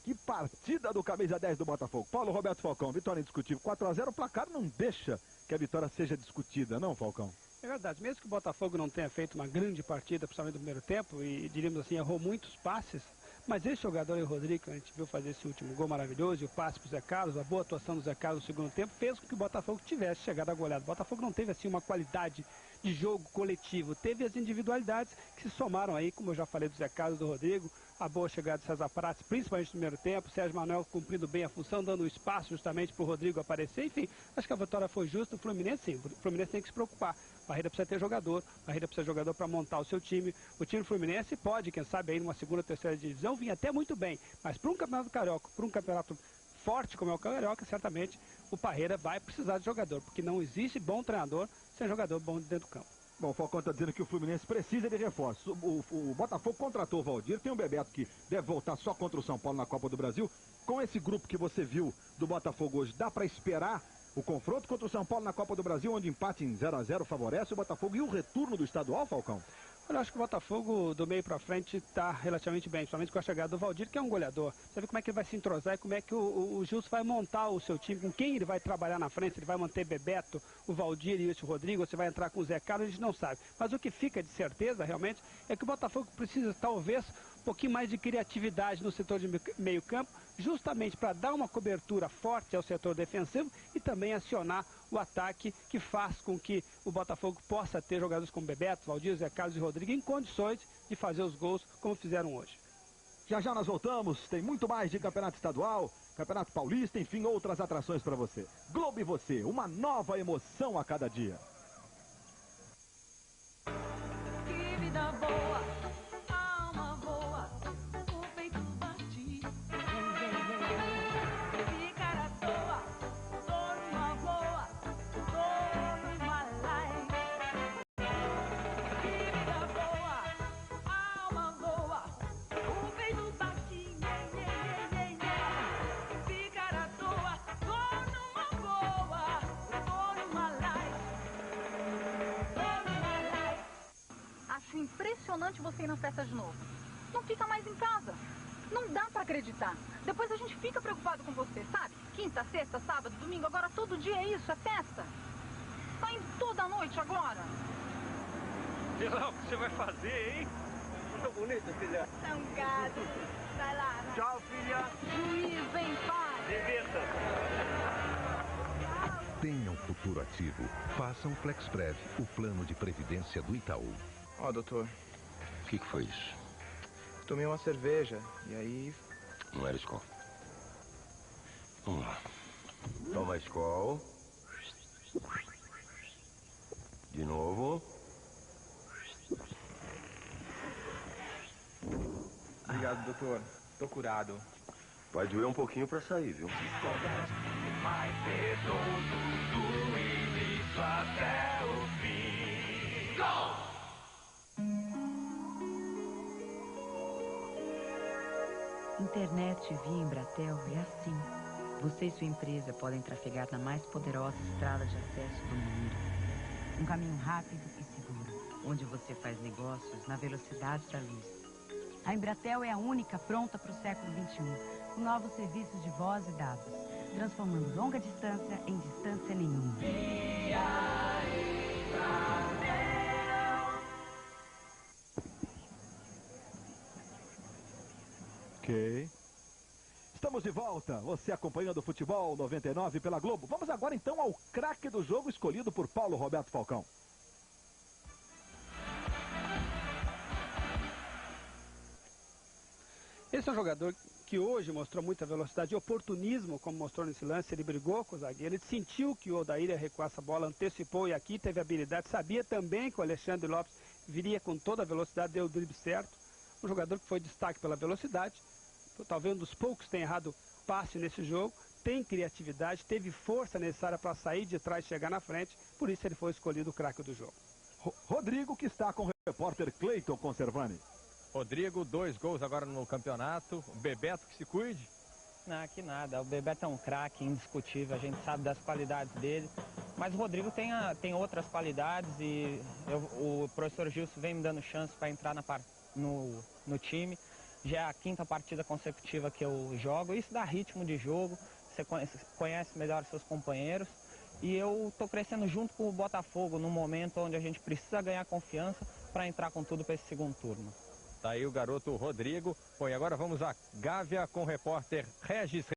Que partida do camisa 10 do Botafogo. Paulo Roberto Falcão, vitória indiscutível. 4-0, o placar não deixa que a vitória seja discutida, não, Falcão? É verdade, mesmo que o Botafogo não tenha feito uma grande partida, principalmente no primeiro tempo, e diríamos assim, errou muitos passes, mas esse jogador aí, o Rodrigo, que a gente viu fazer esse último gol maravilhoso, e o passe pro Zé Carlos, a boa atuação do Zé Carlos no segundo tempo, fez com que o Botafogo tivesse chegado à goleada. O Botafogo não teve assim uma qualidade de jogo coletivo, teve as individualidades que se somaram aí, como eu já falei do Zé Carlos, do Rodrigo, a boa chegada de César Prates, principalmente no primeiro tempo, Sérgio Manuel cumprindo bem a função, dando espaço justamente para o Rodrigo aparecer, enfim, acho que a vitória foi justa. O Fluminense, sim, o Fluminense tem que se preocupar. Barreira precisa ter jogador, Barreira precisa de jogador para montar o seu time. O time do Fluminense pode, quem sabe, aí numa segunda, terceira divisão, vir até muito bem, mas para um campeonato carioca, para um campeonato forte como é o Carioca, certamente o Barreira vai precisar de jogador, porque não existe bom treinador sem jogador bom dentro do campo. Bom, o Falcão está dizendo que o Fluminense precisa de reforços. O Botafogo contratou o Valdir, tem o Bebeto que deve voltar só contra o São Paulo na Copa do Brasil. Com esse grupo que você viu do Botafogo hoje, dá para esperar o confronto contra o São Paulo na Copa do Brasil, onde empate em 0-0 favorece o Botafogo, e o retorno do estadual, Falcão? Eu acho que o Botafogo, do meio para frente, está relativamente bem, principalmente com a chegada do Valdir, que é um goleador. Você vê como é que ele vai se entrosar e como é que o Gilson vai montar o seu time, com quem ele vai trabalhar na frente, ele vai manter Bebeto, o Valdir e o Rodrigo, você vai entrar com o Zé Carlos, a gente não sabe. Mas o que fica de certeza, realmente, é que o Botafogo precisa, talvez, um pouquinho mais de criatividade no setor de meio campo, justamente para dar uma cobertura forte ao setor defensivo e também acionar o ataque, que faz com que o Botafogo possa ter jogadores como Bebeto, Valdir, Zé Carlos e Rodrigo em condições de fazer os gols como fizeram hoje. Já já nós voltamos, tem muito mais de campeonato estadual, campeonato paulista, enfim, outras atrações para você. Globo e você, uma nova emoção a cada dia. Que vida boa, alma boa, o peito bate. Ficar à toa, tô numa boa, tô numa live. Que vida boa, alma boa, o peito bate. Ficar à toa, tô numa boa, tô numa live. Acho impressionante você ir na festa de novo. Não fica mais em casa. Não dá pra acreditar. Depois a gente fica preocupado com você, sabe? Quinta, sexta, sábado, domingo, agora todo dia é isso, é festa. Tá indo toda noite agora. Sei lá o que você vai fazer, hein? Muito bonito, filha. É um gado. Vai lá. Vai. Tchau, filha. Juiz, vem, pai. Divirta. Tenha um futuro ativo. Faça um FlexPrev, o plano de previdência do Itaú. Ó, doutor. O que foi isso? Tomei uma cerveja e aí... Não era Skol. Vamos lá. Toma Skol. De novo. Obrigado, doutor. Tô curado. Vai doer um pouquinho pra sair, viu? Mas do início até o fim. Gol! Internet via Embratel é assim. Você e sua empresa podem trafegar na mais poderosa estrada de acesso do mundo. Um caminho rápido e seguro, onde você faz negócios na velocidade da luz. A Embratel é a única pronta para o século XXI, com novos serviços de voz e dados, transformando longa distância em distância nenhuma. Ok. Estamos de volta, você acompanhando o Futebol 99 pela Globo. Vamos agora então ao craque do jogo escolhido por Paulo Roberto Falcão. Esse é um jogador que hoje mostrou muita velocidade e oportunismo, como mostrou nesse lance. Ele brigou com o zagueiro, ele sentiu que o Odair ia recuar essa bola, antecipou e aqui teve habilidade. Sabia também que o Alexandre Lopes viria com toda a velocidade, deu o drible certo. Um jogador que foi destaque pela velocidade, talvez um dos poucos que tem errado passe nesse jogo, tem criatividade, teve força necessária para sair de trás e chegar na frente, por isso ele foi escolhido o craque do jogo. Rodrigo, que está com o repórter Cleiton Conservani. Rodrigo, 2 gols agora no campeonato. O Bebeto que se cuide. Não, que nada. O Bebeto é um craque indiscutível, a gente sabe das qualidades dele. Mas o Rodrigo tem outras qualidades e o professor Gilson vem me dando chance para entrar no time. Já é a 5ª partida consecutiva que eu jogo. Isso dá ritmo de jogo, você conhece melhor seus companheiros. E eu estou crescendo junto com o Botafogo no momento onde a gente precisa ganhar confiança para entrar com tudo para esse segundo turno. Tá aí o garoto Rodrigo. Bom, e agora vamos à Gávea com o repórter Regis